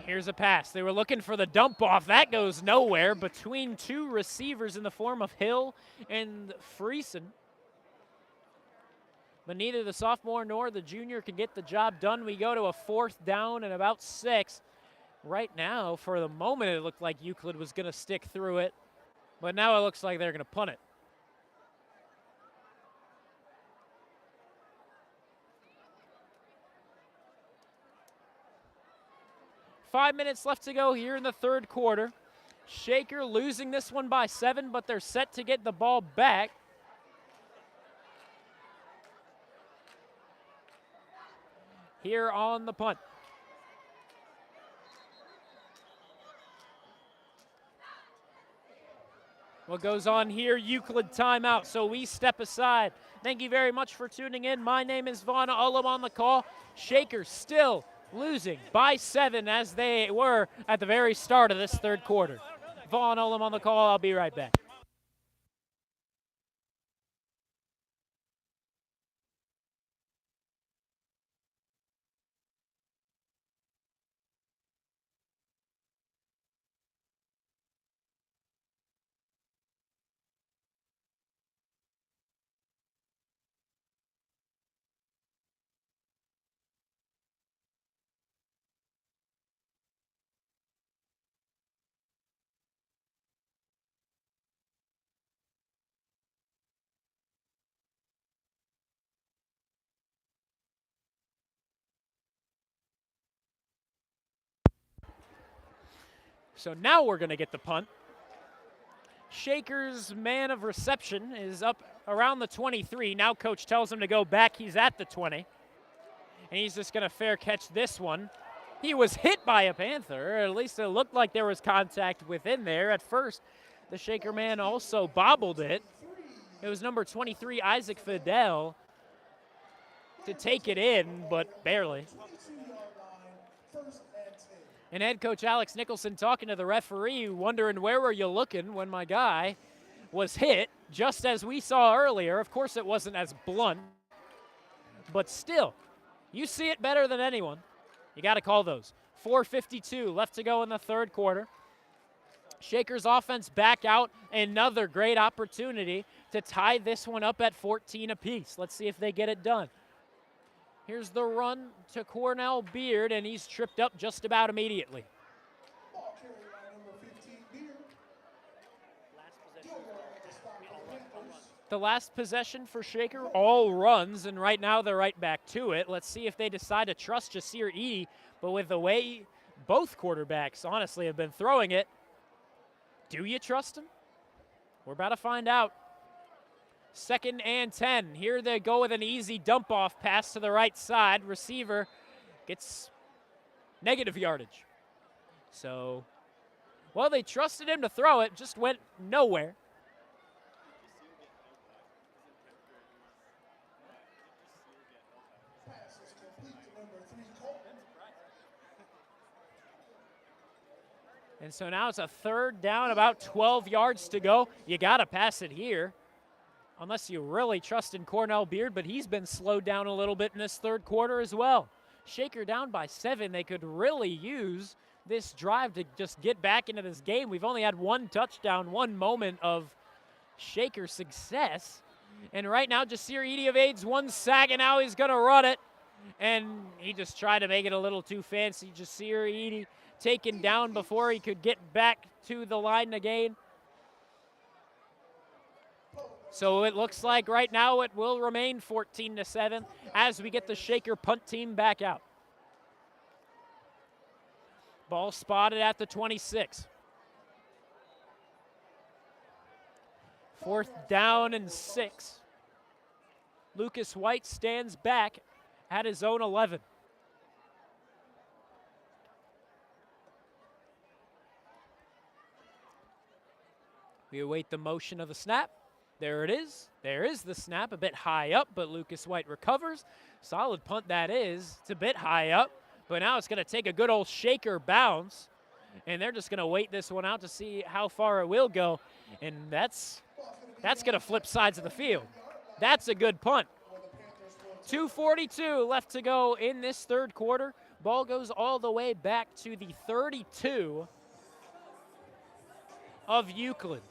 Here's a pass. They were looking for the dump off. That goes nowhere between two receivers in the form of Hill and Friesen. But neither the sophomore nor the junior can get the job done. We go to a 4th down and about 6. Right now, for the moment, it looked like Euclid was going to stick through it. But now it looks like they're going to punt it. Five minutes left to go here in the third quarter. Shaker losing this one by 7, but they're set to get the ball back. Here on the punt. What goes on here? Euclid timeout, so we step aside. Thank you very much for tuning in. My name is Vaughn Ullum on the call. Shaker still losing by 7 as they were at the very start of this third quarter. Vaughn Ullum on the call. I'll be right back. So now we're going to get the punt. Shaker's man of reception is up around the 23. Now coach tells him to go back. He's at the 20. And he's just going to fair catch this one. He was hit by a Panther, or at least it looked like there was contact within there. At first, the Shaker man also bobbled it. It was number 23, Isaac Fidel, to take it in, but barely. And head coach Alex Nicholson talking to the referee, wondering where were you looking when my guy was hit, just as we saw earlier. Of course, it wasn't as blunt, but still, you see it better than anyone. You got to call those. 4:52 left to go in the third quarter. Shaker's offense back out. Another great opportunity to tie this one up at 14 apiece. Let's see if they get it done. Here's the run to Cornell Beard, and he's tripped up just about immediately. Ball carried by number 15, Beard. The last possession for Shaker, all runs, and right now they're right back to it. Let's see if they decide to trust Jasir Edie, but with the way both quarterbacks, honestly, have been throwing it, do you trust him? We're about to find out. 2nd and 10. Here they go with an easy dump-off pass to the right side. Receiver gets negative yardage. So, well, they trusted him to throw it, just went nowhere. Pass is complete to number 3, Colton. And so now it's a 3rd down, about 12 yards to go. You got to pass it here, unless you really trust in Cornell Beard, but he's been slowed down a little bit in this third quarter as well. Shaker down by 7. They could really use this drive to just get back into this game. We've only had one touchdown, one moment of Shaker success. And right now, Jasir Edie evades one sack, and now he's going to run it. And he just tried to make it a little too fancy. Jasir Edie taken down before he could get back to the line again. So it looks like right now it will remain 14-7 as we get the Shaker punt team back out. Ball spotted at the 26. 4th down and 6. Lucas White stands back at his own 11. We await the motion of the snap. There it is. There is the snap, a bit high up, but Lucas White recovers. Solid punt that is. It's a bit high up, but now it's going to take a good old Shaker bounce, and they're just going to wait this one out to see how far it will go, and that's going to flip sides of the field. That's a good punt. 2:42 left to go in this third quarter. Ball goes all the way back to the 32 of Euclid.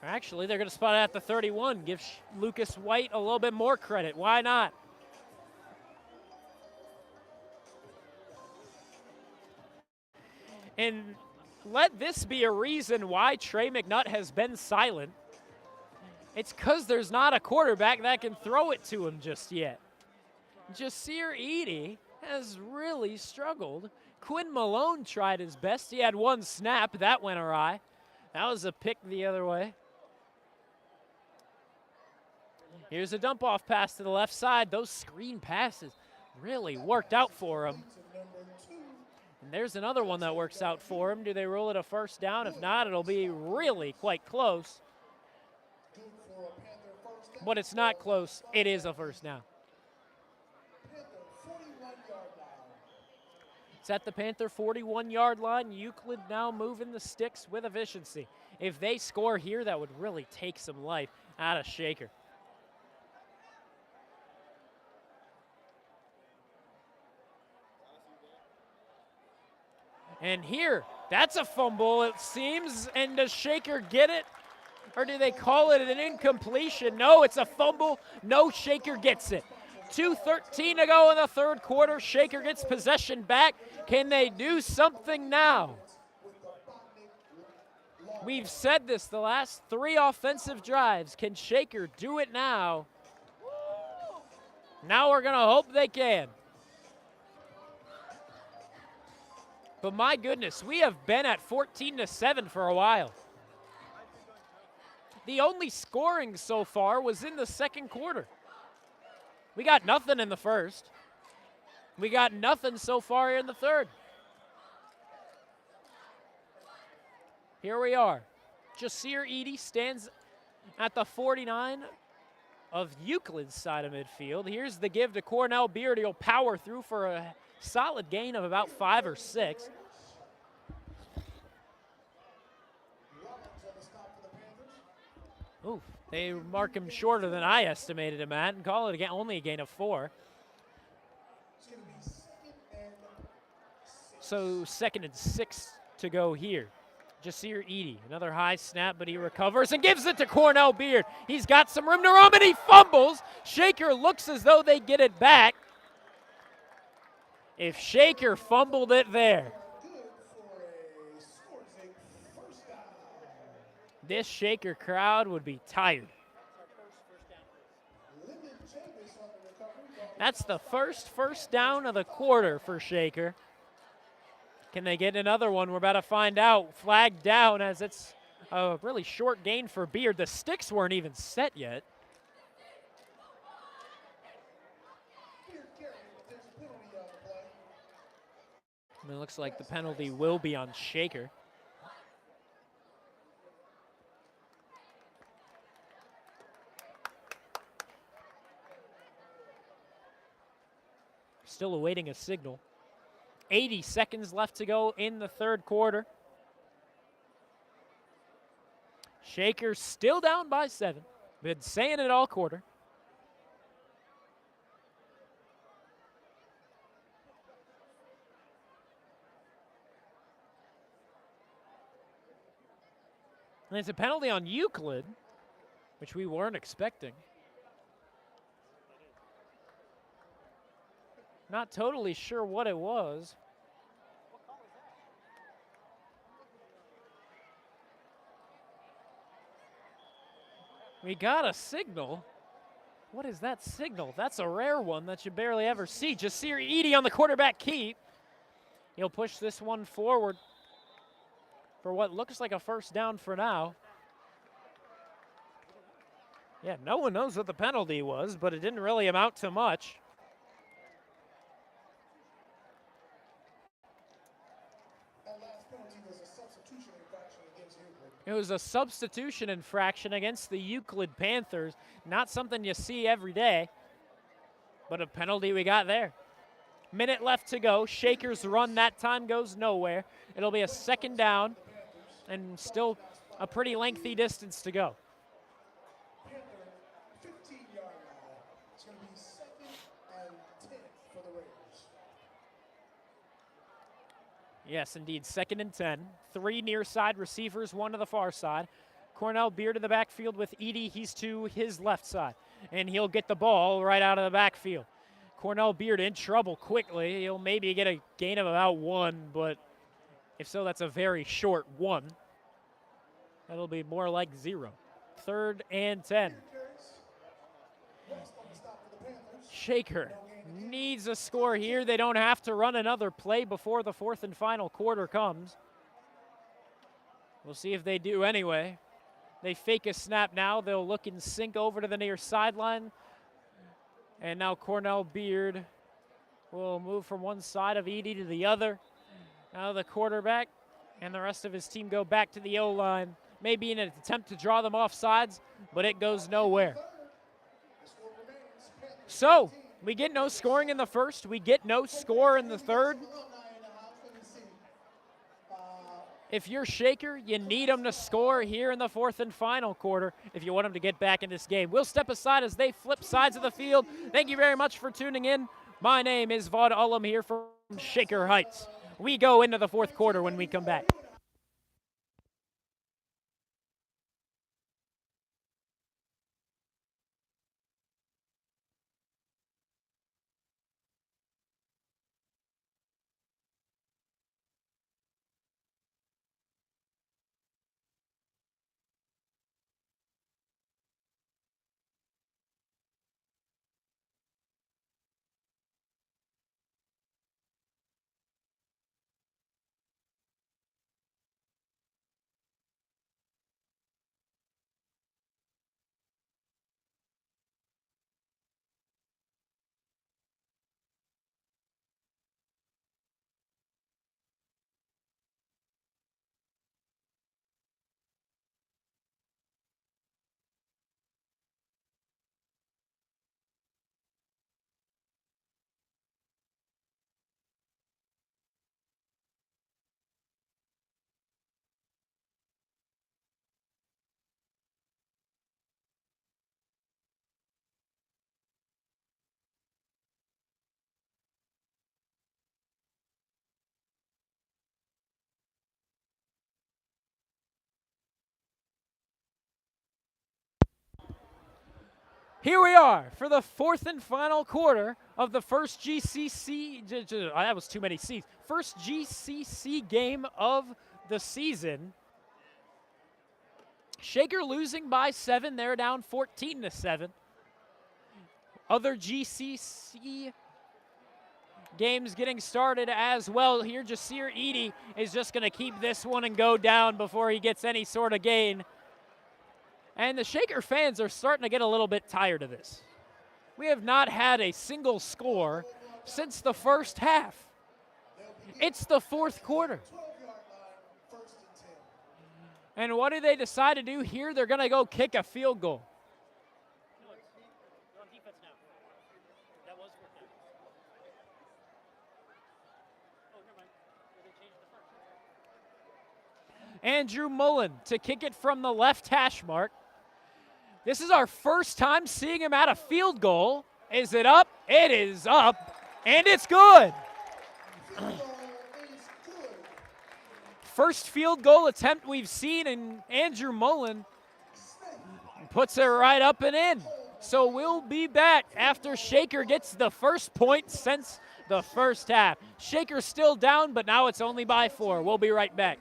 Actually, they're going to spot it at the 31. Give Lucas White a little bit more credit. Why not? And let this be a reason why Trey McNutt has been silent. It's because there's not a quarterback that can throw it to him just yet. Jasir Eady has really struggled. Quinn Malone tried his best. He had one snap. That went awry. That was a pick the other way. Here's a dump-off pass to the left side. Those screen passes really worked out for him. And there's another one that works out for him. Do they roll it a first down? If not, it'll be really quite close. But it's not close. It is a first down. It's at the Panther 41-yard line. Euclid now moving the sticks with efficiency. If they score here, that would really take some life out of Shaker. And here, that's a fumble, it seems. And does Shaker get it? Or do they call it an incompletion? No, it's a fumble. No, Shaker gets it. 2:13 to go in the third quarter. Shaker gets possession back. Can they do something now? We've said this the last 3 offensive drives. Can Shaker do it now? Now we're going to hope they can. But my goodness, we have been at 14-7 for a while. The only scoring so far was in the second quarter. We got nothing in the first. We got nothing so far in the third. Here we are. Jasir Eady stands at the 49 of Euclid's side of midfield. Here's the give to Cornell Beard. He'll power through for a solid gain of about 5 or 6. Ooh, they mark him shorter than I estimated him at and call it only a gain of 4. So 2nd and 6 to go here. Jasir Eady, another high snap, but he recovers and gives it to Cornell Beard. He's got some room to roam, and he fumbles. Shaker looks as though they get it back. If Shaker fumbled it there, this Shaker crowd would be tired. That's the first down of the quarter for Shaker. Can they get another one? We're about to find out. Flag down as it's a really short gain for Beard. The sticks weren't even set yet. And it looks like the penalty will be on Shaker. Still awaiting a signal. 80 seconds left to go in the third quarter. Shaker still down by 7. Been saying it all quarter. And it's a penalty on Euclid, which we weren't expecting. Not totally sure what it was. We got a signal. What is that signal? That's a rare one that you barely ever see. Jasir Eady on the quarterback keep. He'll push this one forward for what looks like a first down for now. Yeah, no one knows what the penalty was, but it didn't really amount to much. It was a substitution infraction against the Euclid Panthers. Not something you see every day, but a penalty we got there. Minute left to go. Shaker's run that time goes nowhere. It'll be a second down and still a pretty lengthy distance to go. Panther 15-yard line. It's going to be 2nd and 10 for the Raiders. Yes, indeed, 2nd and 10. 3 near side receivers, 1 to the far side. Cornell Beard in the backfield with Edie. He's to his left side, and he'll get the ball right out of the backfield. Cornell Beard in trouble quickly. He'll maybe get a gain of about 1, but if so, that's a very short 1. That'll be more like 0. 3rd and 10. Shaker needs a score here. They don't have to run another play before the 4th and final quarter comes. We'll see if they do anyway. They fake a snap now. They'll look and sink over to the near sideline. And now Cornell Beard will move from one side of Edie to the other. Now the quarterback and the rest of his team go back to the O-line. Maybe in an attempt to draw them off sides, but it goes nowhere. So, we get no scoring in the first. We get no score in the third. If you're Shaker, you need them to score here in the 4th and final quarter if you want them to get back in this game. We'll step aside as they flip sides of the field. Thank you very much for tuning in. My name is Vaughn Ullum here from Shaker Heights. We go into the 4th quarter when we come back. Here we are for the 4th and final quarter of the first GCC, that was too many C's, first GCC game of the season. Shaker losing by 7, they're down 14-7. Other GCC games getting started as well here. Jasir Edie is just going to keep this one and go down before he gets any sort of gain. And the Shaker fans are starting to get a little bit tired of this. We have not had a single score since the first half. It's the 4th quarter. And what do they decide to do here? They're going to go kick a field goal. Andrew Mullen to kick it from the left hash mark. This is our first time seeing him at a field goal. Is it up? It is up, and it's good. First field goal attempt we've seen, and Andrew Mullen puts it right up and in. So we'll be back after Shaker gets the first point since the first half. Shaker's still down, but now it's only by 4. We'll be right back.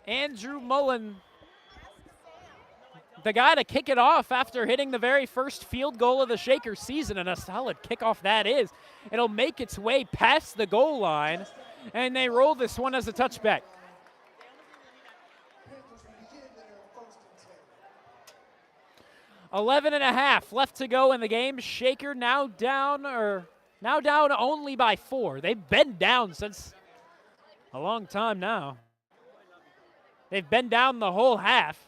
Andrew Mullen, the guy to kick it off after hitting the very first field goal of the Shaker season, and a solid kickoff that is. It'll make its way past the goal line, and they roll this one as a touchback. Panthers will begin their first and 10. 11 and a half left to go in the game. Shaker now down only by 4. They've been down since a long time now. They've been down the whole half.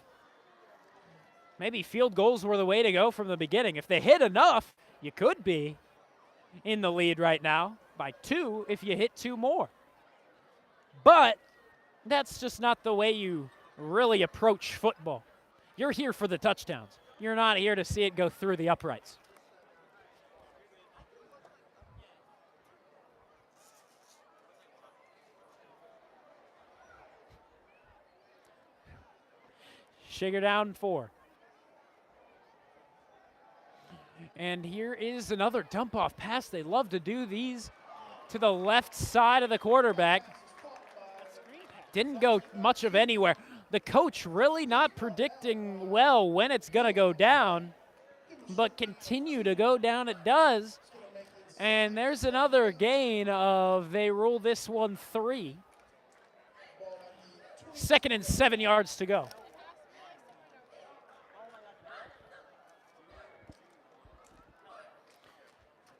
Maybe field goals were the way to go from the beginning. If they hit enough, you could be in the lead right now by 2 if you hit 2 more. But that's just not the way you really approach football. You're here for the touchdowns. You're not here to see it go through the uprights. Shaker down 4. And here is another dump-off pass. They love to do these to the left side of the quarterback. Didn't go much of anywhere. The coach really not predicting well when it's going to go down, but continue to go down it does. And there's another gain of, they rule this one 3. 2nd and 7 yards to go.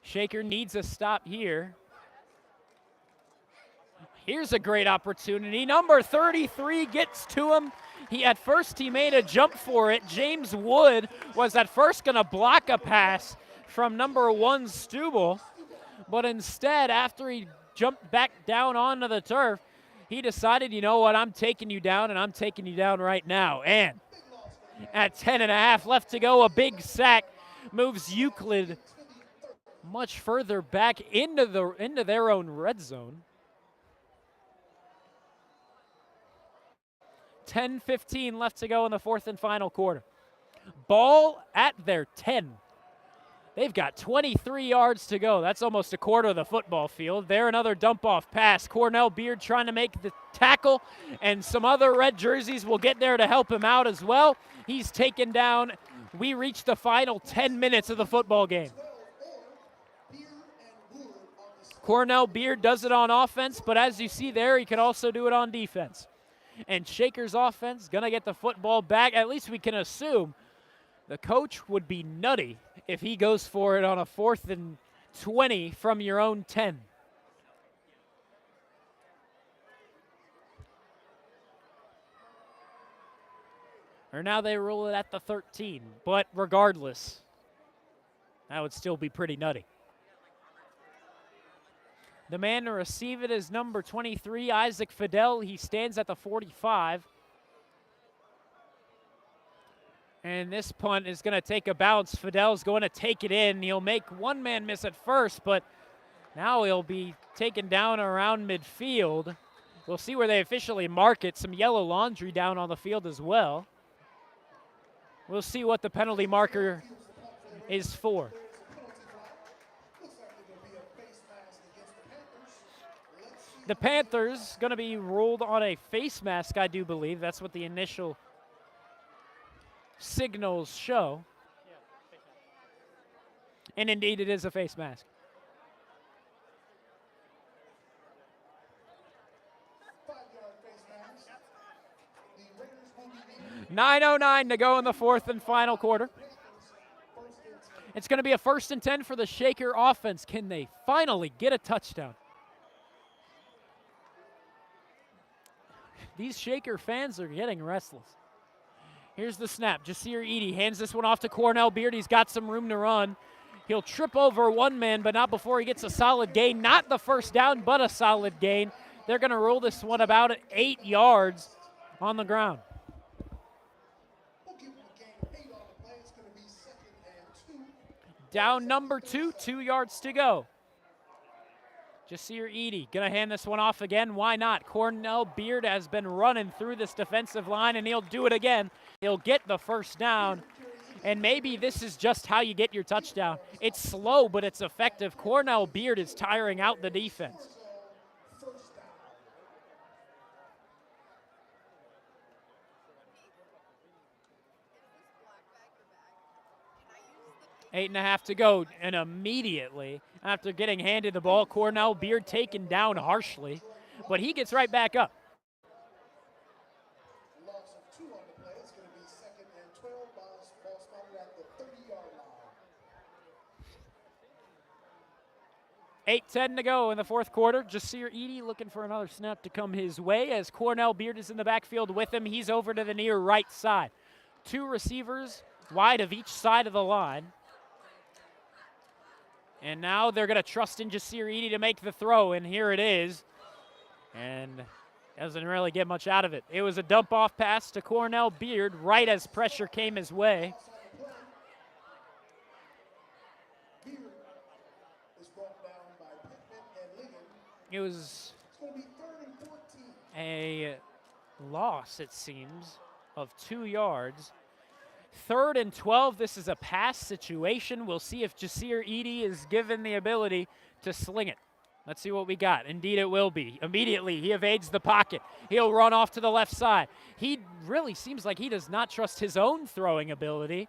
Shaker needs a stop here. Here's a great opportunity. Number 33 gets to him. At first he made a jump for it. James Wood was at first going to block a pass from number 1 Stubble, but instead, after he jumped back down onto the turf, he decided, you know what, I'm taking you down, and I'm taking you down right now. And at 10 and a half left to go, a big sack moves Euclid much further back into their own red zone. 10-15 left to go in the 4th and final quarter. Ball at their 10. They've got 23 yards to go. That's almost a quarter of the football field. There, another dump-off pass. Cornell Beard trying to make the tackle, and some other red jerseys will get there to help him out as well. He's taken down. We reach the final 10 minutes of the football game. Cornell Beard does it on offense, but as you see there, he can also do it on defense. And Shaker's offense going to get the football back. At least we can assume the coach would be nutty if he goes for it on a 4th and 20 from your own 10. Or now they rule it at the 13. But regardless, that would still be pretty nutty. The man to receive it is number 23, Isaac Fidel. He stands at the 45. And this punt is going to take a bounce. Fidel's going to take it in. He'll make one man miss at first, but now he'll be taken down around midfield. We'll see where they officially mark it. Some yellow laundry down on the field as well. We'll see what the penalty marker is for. The Panthers going to be ruled on a face mask, I do believe. That's what the initial signals show. And indeed, it is a face mask. 9:09 to go in the 4th and final quarter. It's going to be a 1st and 10 for the Shaker offense. Can they finally get a touchdown? These Shaker fans are getting restless. Here's the snap. Jasir Eady hands this one off to Cornell Beard. He's got some room to run. He'll trip over one man, but not before he gets a solid gain. Not the first down, but a solid gain. They're going to roll this one about 8 yards on the ground. Down number 2, 2 yards to go. Jasir Eady going to hand this one off again. Why not? Cornell Beard has been running through this defensive line, and he'll do it again. He'll get the first down, and maybe this is just how you get your touchdown. It's slow, but it's effective. Cornell Beard is tiring out the defense. 8.5 to go, and immediately after getting handed the ball, Cornell Beard taken down harshly, but he gets right back up. Loss of 2 on the play. It's going to be 2nd and 12. Ball spotted at the 30-yard line. 8:10 to go in the fourth quarter. Jasir Eady looking for another snap to come his way as Cornell Beard is in the backfield with him. He's over to the near right side. 2 receivers wide of each side of the line. And now they're going to trust in Jasir Eady to make the throw, and here it is. And doesn't really get much out of it. It was a dump-off pass to Cornell Beard right as pressure came his way. Beard is brought down by Pittman and Ligon. It was It's going to be 3rd and 14. a loss, it seems, of 2 yards. 3rd and 12, this is a pass situation. We'll see if Jasir Eady is given the ability to sling it. Let's see what we got. Indeed, it will be. Immediately, he evades the pocket. He'll run off to the left side. He really seems like he does not trust his own throwing ability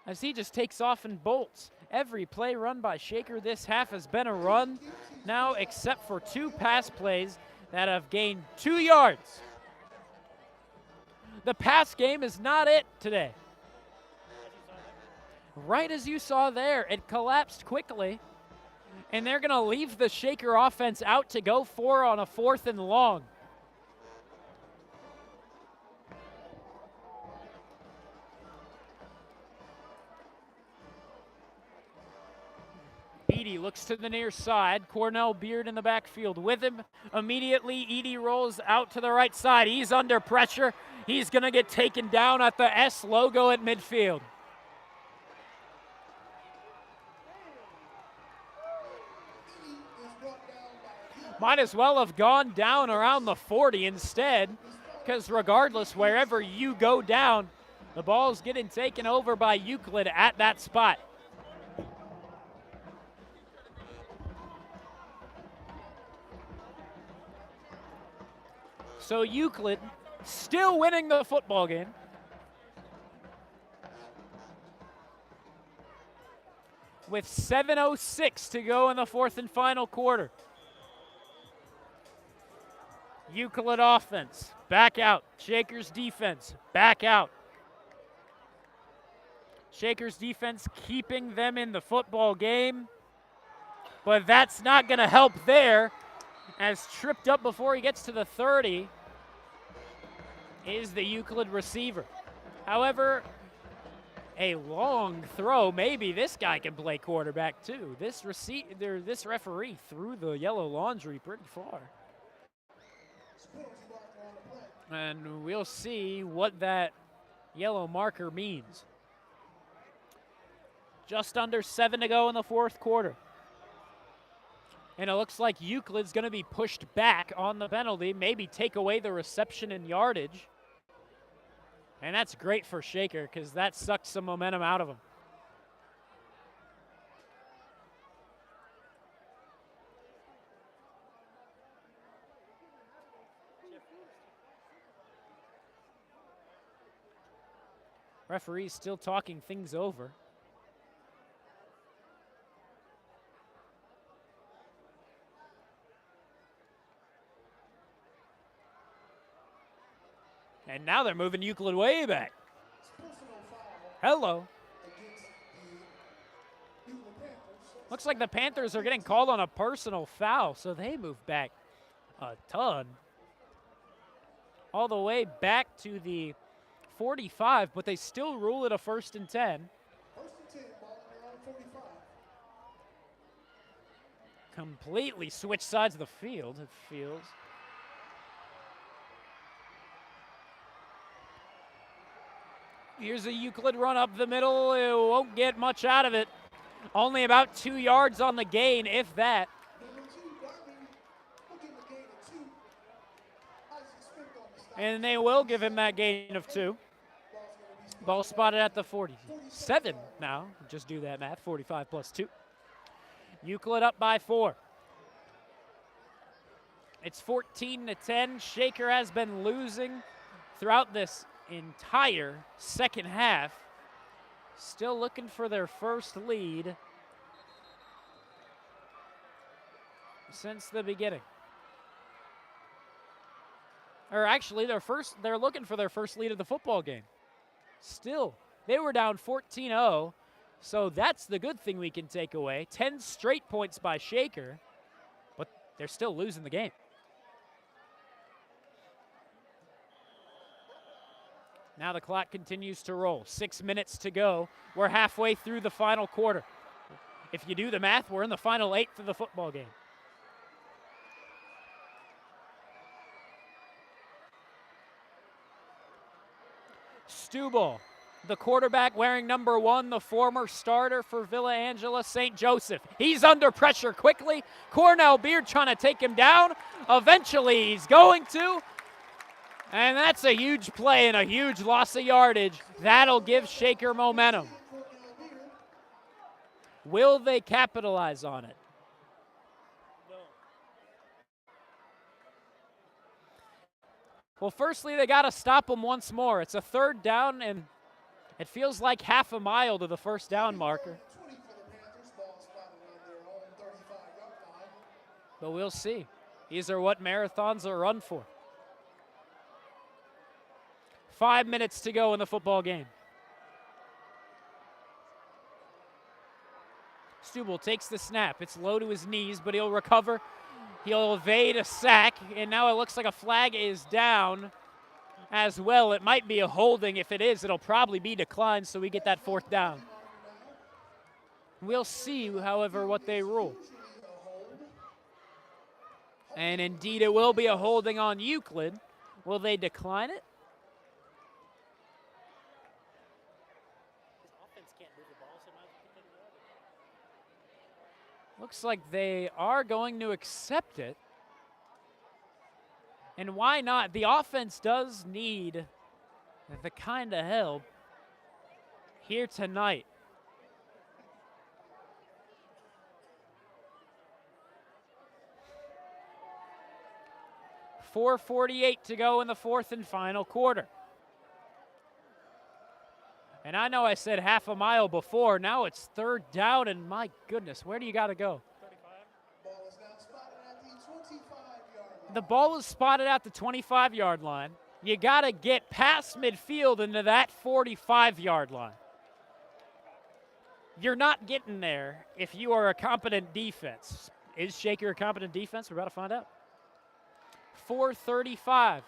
as he just takes off and bolts. Every play run by Shaker this half has been a run now, except for 2 pass plays that have gained 2 yards. The pass game is not it today. Right as you saw there, it collapsed quickly, and they're going to leave the Shaker offense out to go for on a 4th and long. Eady looks to the near side. Cornell Beard in the backfield with him. Immediately, Eady rolls out to the right side. He's under pressure. He's going to get taken down at the S logo at midfield. Might as well have gone down around the 40 instead, because regardless, wherever you go down, the ball's getting taken over by Euclid at that spot. So Euclid still winning the football game. With 7:06 to go in the 4th and final quarter. Euclid offense, back out. Shaker's defense, back out. Shaker's defense keeping them in the football game. But that's not going to help there, as tripped up before he gets to the 30 is the Euclid receiver. However, a long throw. Maybe this guy can play quarterback too. This referee threw the yellow laundry pretty far. And we'll see what that yellow marker means. Just under 7 to go in the 4th quarter. And it looks like Euclid's going to be pushed back on the penalty, maybe take away the reception and yardage. And that's great for Shaker because that sucked some momentum out of him. Referee's still talking things over. And now they're moving Euclid way back. Hello. Looks like the Panthers are getting called on a personal foul, so they move back a ton. All the way back to the 45, but they still rule it a 1st and 10. 1st and 10, ball on their own 45. Completely switch sides of the field, it feels. Here's a Euclid run up the middle. It won't get much out of it. Only about 2 yards on the gain, if that. And they will give him that gain of 2. Ball spotted at the 47 now. Just do that math, 45 plus 2. Euclid up by 4. It's 14-10. Shaker has been losing throughout this entire second half. Still looking for their first lead since the beginning. Or actually, they're looking for their first lead of the football game. Still, they were down 14-0, so that's the good thing we can take away. 10 straight points by Shaker, but they're still losing the game. Now the clock continues to roll. 6 minutes to go. We're halfway through the final quarter. If you do the math, we're in the final 8th of the football game. Stubble, the quarterback wearing number 1, the former starter for Villa Angela St. Joseph. He's under pressure quickly. Cornell Beard trying to take him down. Eventually he's going to. And that's a huge play and a huge loss of yardage. That'll give Shaker momentum. Will they capitalize on it? Well, firstly, they got to stop them once more. It's a 3rd down, and it feels like half a mile to the first down marker. But we'll see. These are what marathons are run for. 5 minutes to go in the football game. Stubble takes the snap. It's low to his knees, but he'll recover. He'll evade a sack, and now it looks like a flag is down as well. It might be a holding. If it is, it'll probably be declined, so we get that 4th down. We'll see, however, what they rule. And indeed, it will be a holding on Euclid. Will they decline it? Looks like they are going to accept it. And why not? The offense does need the kind of help here tonight. .448 to go in the 4th and final quarter. And I know I said half a mile before. Now it's 3rd down, and my goodness, where do you got to go? 35. The ball is spotted at the 25-yard line. You got to get past midfield into that 45-yard line. You're not getting there if you are a competent defense. Is Shaker a competent defense? We're about to find out. 4:35.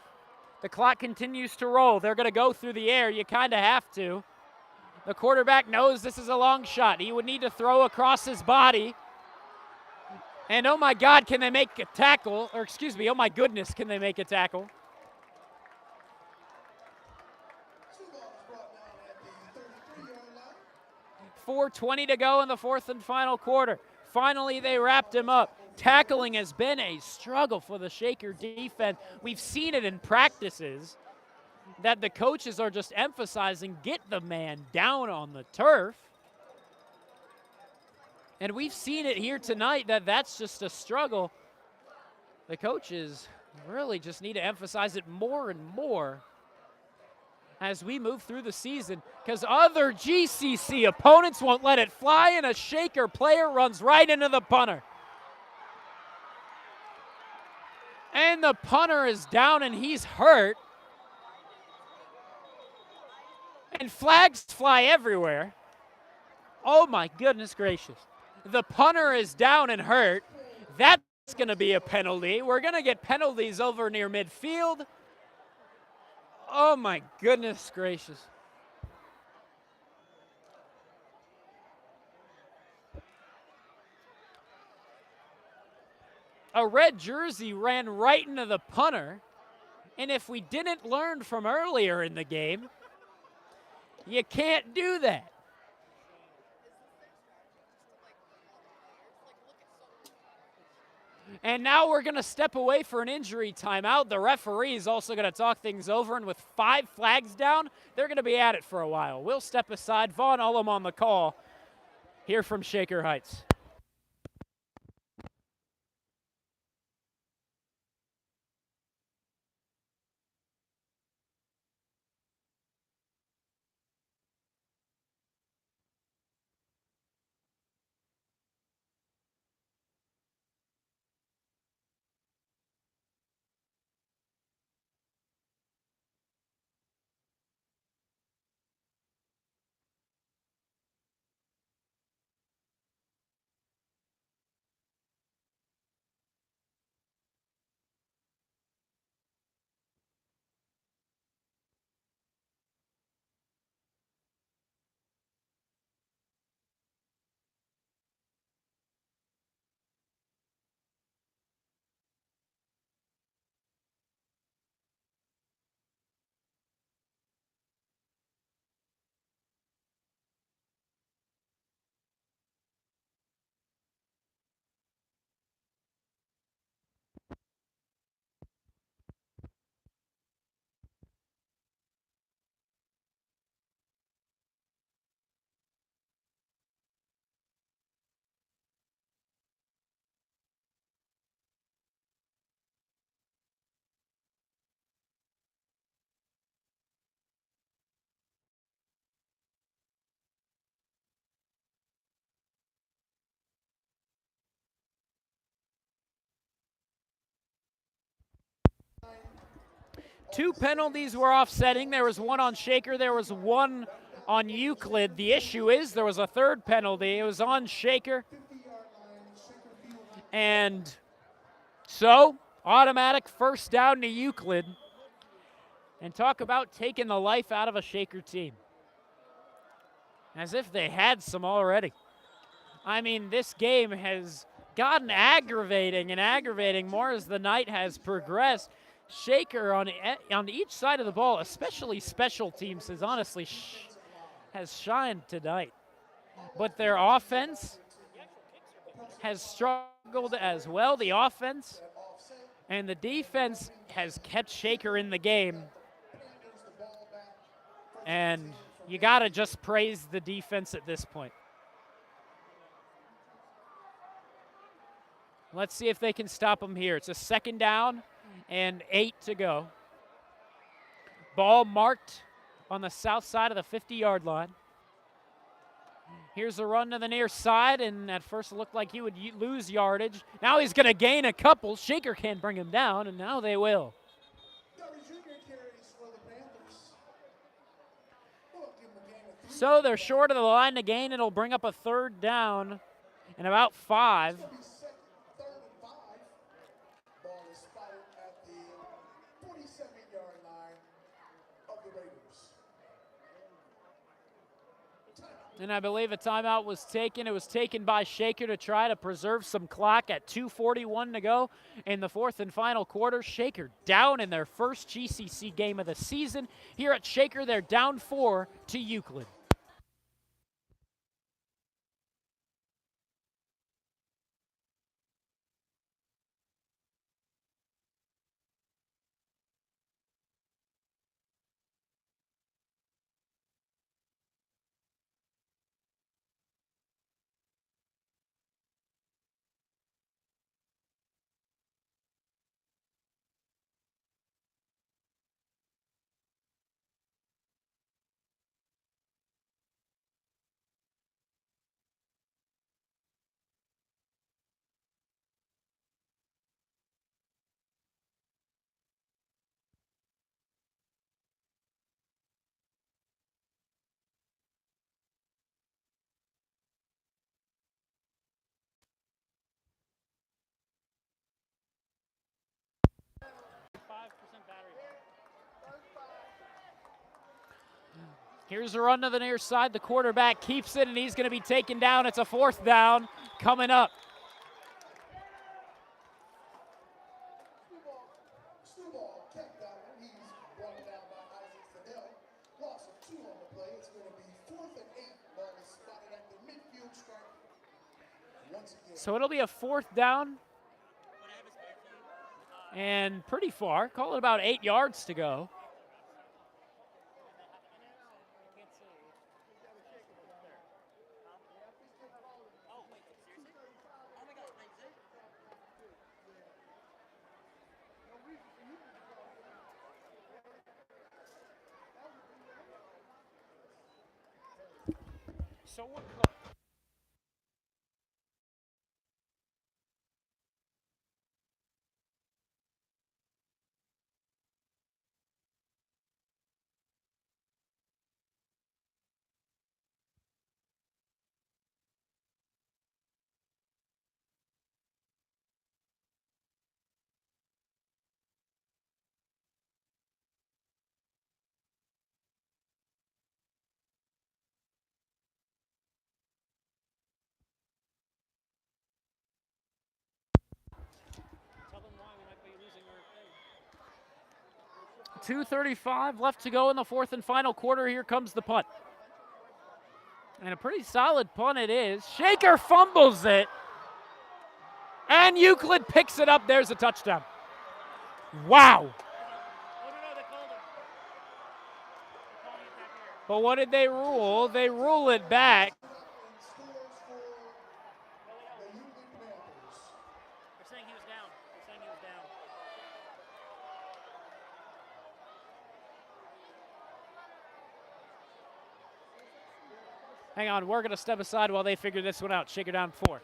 The clock continues to roll. They're going to go through the air. You kind of have to. The quarterback knows this is a long shot. He would need to throw across his body. And oh my God, can they make a tackle? Or excuse me, oh my goodness, can they make a tackle? 4:20 to go in the 4th and final quarter. Finally, they wrapped him up. Tackling has been a struggle for the Shaker defense. We've seen it in practices that the coaches are just emphasizing, get the man down on the turf. And we've seen it here tonight that's just a struggle. The coaches really just need to emphasize it more and more as we move through the season, because other GCC opponents won't let it fly, and a Shaker player runs right into the punter. And the punter is down and he's hurt. And flags fly everywhere. Oh my goodness gracious. The punter is down and hurt. That's going to be a penalty. We're going to get penalties over near midfield. Oh my goodness gracious. A red jersey ran right into the punter. And if we didn't learn from earlier in the game, you can't do that. And now we're going to step away for an injury timeout. The referee is also going to talk things over, and with 5 flags down, they're going to be at it for a while. We'll step aside. Vaughn Ullum on the call here from Shaker Heights. 2 penalties were offsetting. There was one on Shaker. There was one on Euclid. The issue is there was a 3rd penalty. It was on Shaker. And so, automatic first down to Euclid. And talk about taking the life out of a Shaker team. As if they had some already. I mean, this game has gotten aggravating and aggravating more as the night has progressed. Shaker on each side of the ball, especially special teams, has honestly has shined tonight. But their offense has struggled as well. The offense and the defense has kept Shaker in the game. And you got to just praise the defense at this point. Let's see if they can stop them here. It's a 2nd down and 8 to go. Ball marked on the south side of the 50-yard line. Here's a run to the near side, and at first it looked like he would lose yardage. Now he's going to gain a couple. Shaker can't bring him down, and now they will. So they're short of the line to gain. It'll bring up a 3rd down and about 5. Ball is spotted at the 47-yard line of the Raiders. And I believe a timeout was taken. It was taken by Shaker to try to preserve some clock at 2:41 to go in the 4th and final quarter. Shaker down in their first GCC game of the season. Here at Shaker, they're down 4 to Euclid. Here's a run to the near side. The quarterback keeps it, and he's going to be taken down. It's a 4th down coming up. Snowball kept that one. He's brought down by Isaac Fidel. Loss of 2 on the play. It's going to be 4th and 8. Ball is spotted at the midfield stripe. Once again. So it'll be a 4th down. And pretty far. Call it about 8 yards to go. So what? Tell them why we might be losing our thing. 2:35 left to go in the 4th and final quarter. Here comes the punt. And a pretty solid punt it is. Shaker fumbles it. And Euclid picks it up. There's a touchdown. Wow. But what did they rule? They rule it back. Hang on, we're going to step aside while they figure this one out. Shaker down 4.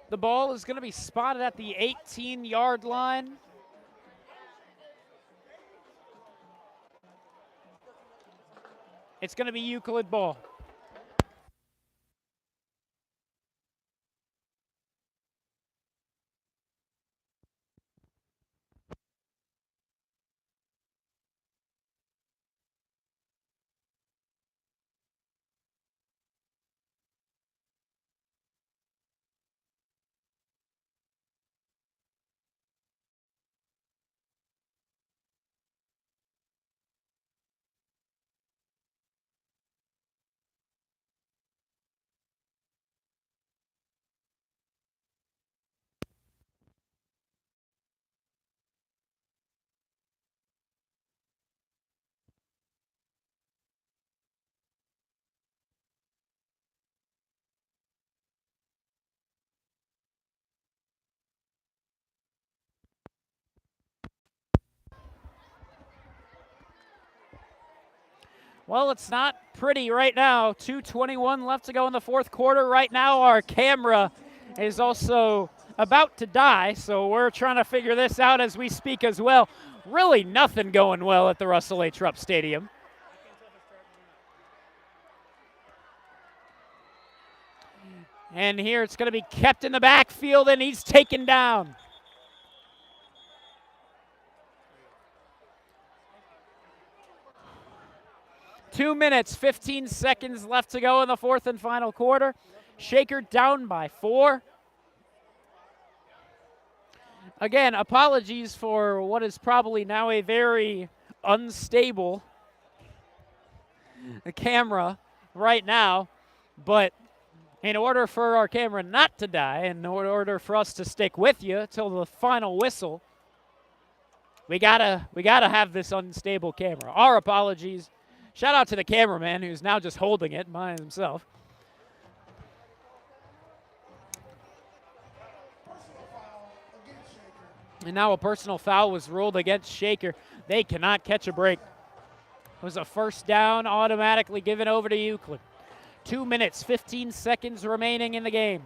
The ball is going to be spotted at the 18-yard line. It's going to be Euclid ball. Well, it's not pretty right now. 2:21 left to go in the fourth quarter. Right now, our camera is also about to die, so we're trying to figure this out as we speak as well. Really nothing going well at the Russell H. Rupp Stadium. And here it's going to be kept in the backfield, and he's taken down. Two minutes, 15 seconds left to go in the fourth and final quarter. Shaker down by 4. Again, apologies for what is probably now a very unstable camera right now, but in order for our camera not to die, in order for us to stick with you till the final whistle, we gotta have this unstable camera. Our apologies. Shout out to the cameraman who's now just holding it by himself. And now a personal foul was ruled against Shaker. They cannot catch a break. It was a first down automatically given over to Euclid. 2 minutes, 15 seconds remaining in the game.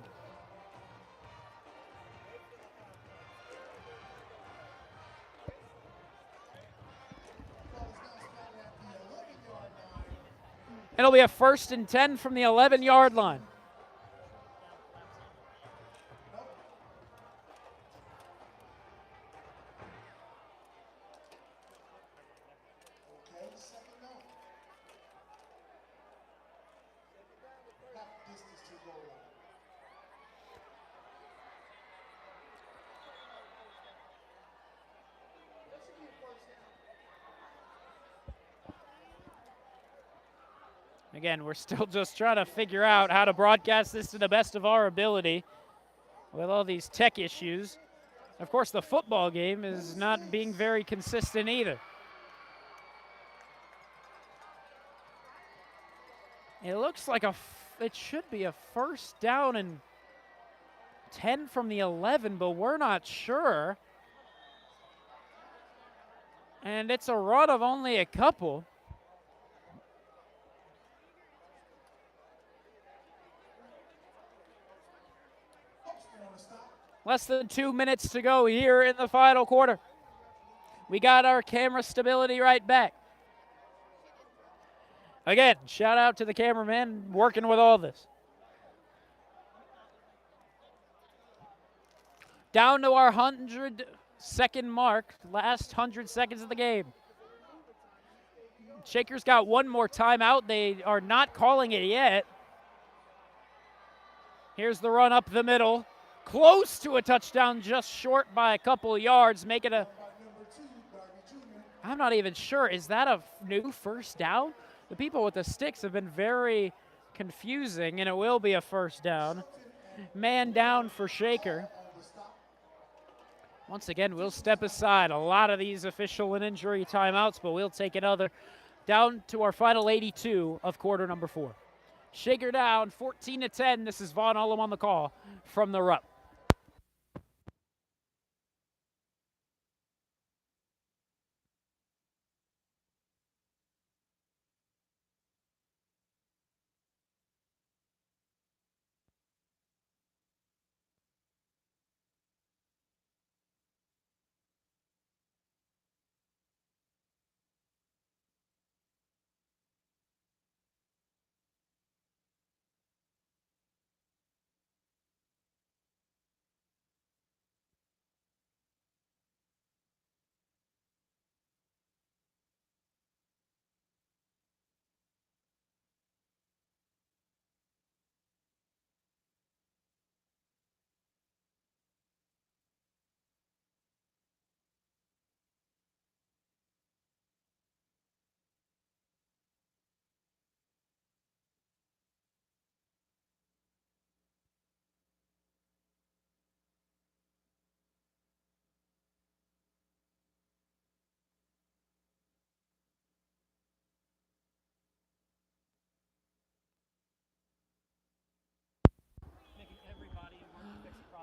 It'll be a 1st and 10 from the 11-yard line. Again, we're still just trying to figure out how to broadcast this to the best of our ability with all these tech issues. Of course, the football game is not being very consistent either. It looks like it should be a 1st down and 10 from the 11, but we're not sure. And it's a run of only a couple. Less than 2 minutes to go here in the final quarter. We got our camera stability right back. Again, shout out to the cameraman working with all this. Down to our 100-second mark, last 100 seconds of the game. Shaker's got one more timeout. They are not calling it yet. Here's the run up the middle. Close to a touchdown, just short by a couple of yards. Make it I'm not even sure. Is that a new 1st down? The people with the sticks have been very confusing, and it will be a 1st down. Man down for Shaker. Once again, we'll step aside. A lot of these official and injury timeouts, but we'll take another. Down to our final 82 of quarter number 4. Shaker down, 14-10. This is Vaughn Ullum on the call from the Rupp.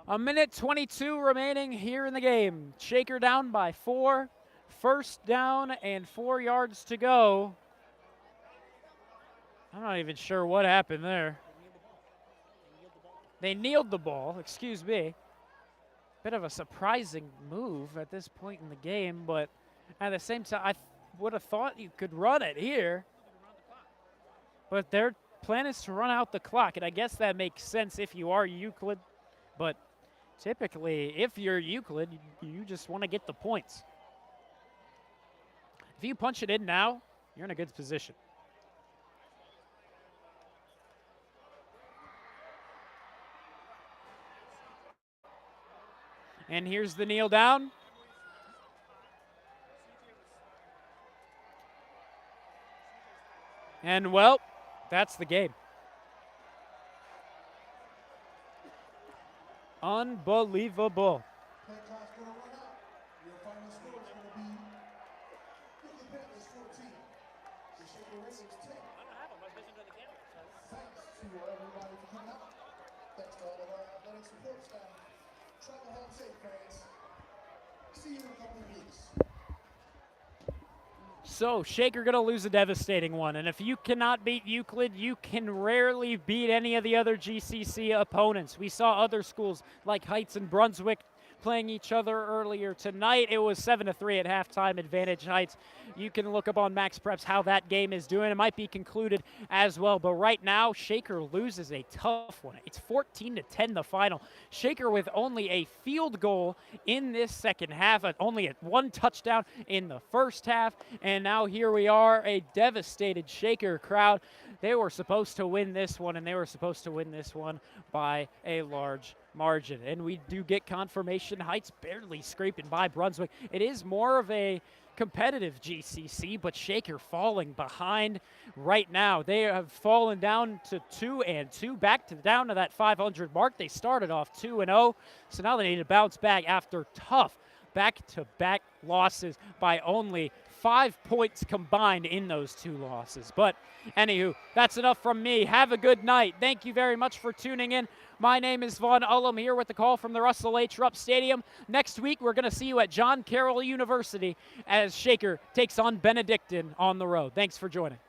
A minute 22 remaining here in the game. Shaker down by 4. First down and 4 yards to go. I'm not even sure what happened there. They kneeled the ball, excuse me. Bit of a surprising move at this point in the game, but at the same time, I would have thought you could run it here. But their plan is to run out the clock, and I guess that makes sense if you are Euclid. But typically, if you're Euclid, you just want to get the points. If you punch it in now, you're in a good position. And here's the kneel down. And, well, that's the game. Unbelievable. Play clock's going to run out. Your final score is going to be Euclid Panthers 14. The Shaker Racers 10. Thanks to everybody for coming out. Thanks to all of our athletic support staff. Travel home safe, fans. See you in a couple of weeks. So, Shaker going to lose a devastating one. And if you cannot beat Euclid, you can rarely beat any of the other GCC opponents. We saw other schools like Heights and Brunswick playing each other earlier tonight. It was 7-3 at halftime, advantage Heights. You can look up on Max Preps how that game is doing. It might be concluded as well, but right now, Shaker loses a tough one. It's 14-10 the final. Shaker with only a field goal in this second half, only one touchdown in the first half, and now here we are, a devastated Shaker crowd. They were supposed to win this one, and they were supposed to win this one by a large margin. And we do get confirmation. Heights barely scraping by Brunswick. It is more of a competitive GCC, but Shaker falling behind right now. They have fallen down to 2-2, down to that 500 mark. They started off 2-0, so now they need to bounce back after tough back-to-back losses by only 5 points combined in those 2 losses. But anywho, that's enough from me. Have a good night. Thank you very much for tuning in. My name is Vaughn Ullum here with the call from the Russell H. Rupp Stadium. Next week, we're going to see you at John Carroll University as Shaker takes on Benedictine on the road. Thanks for joining.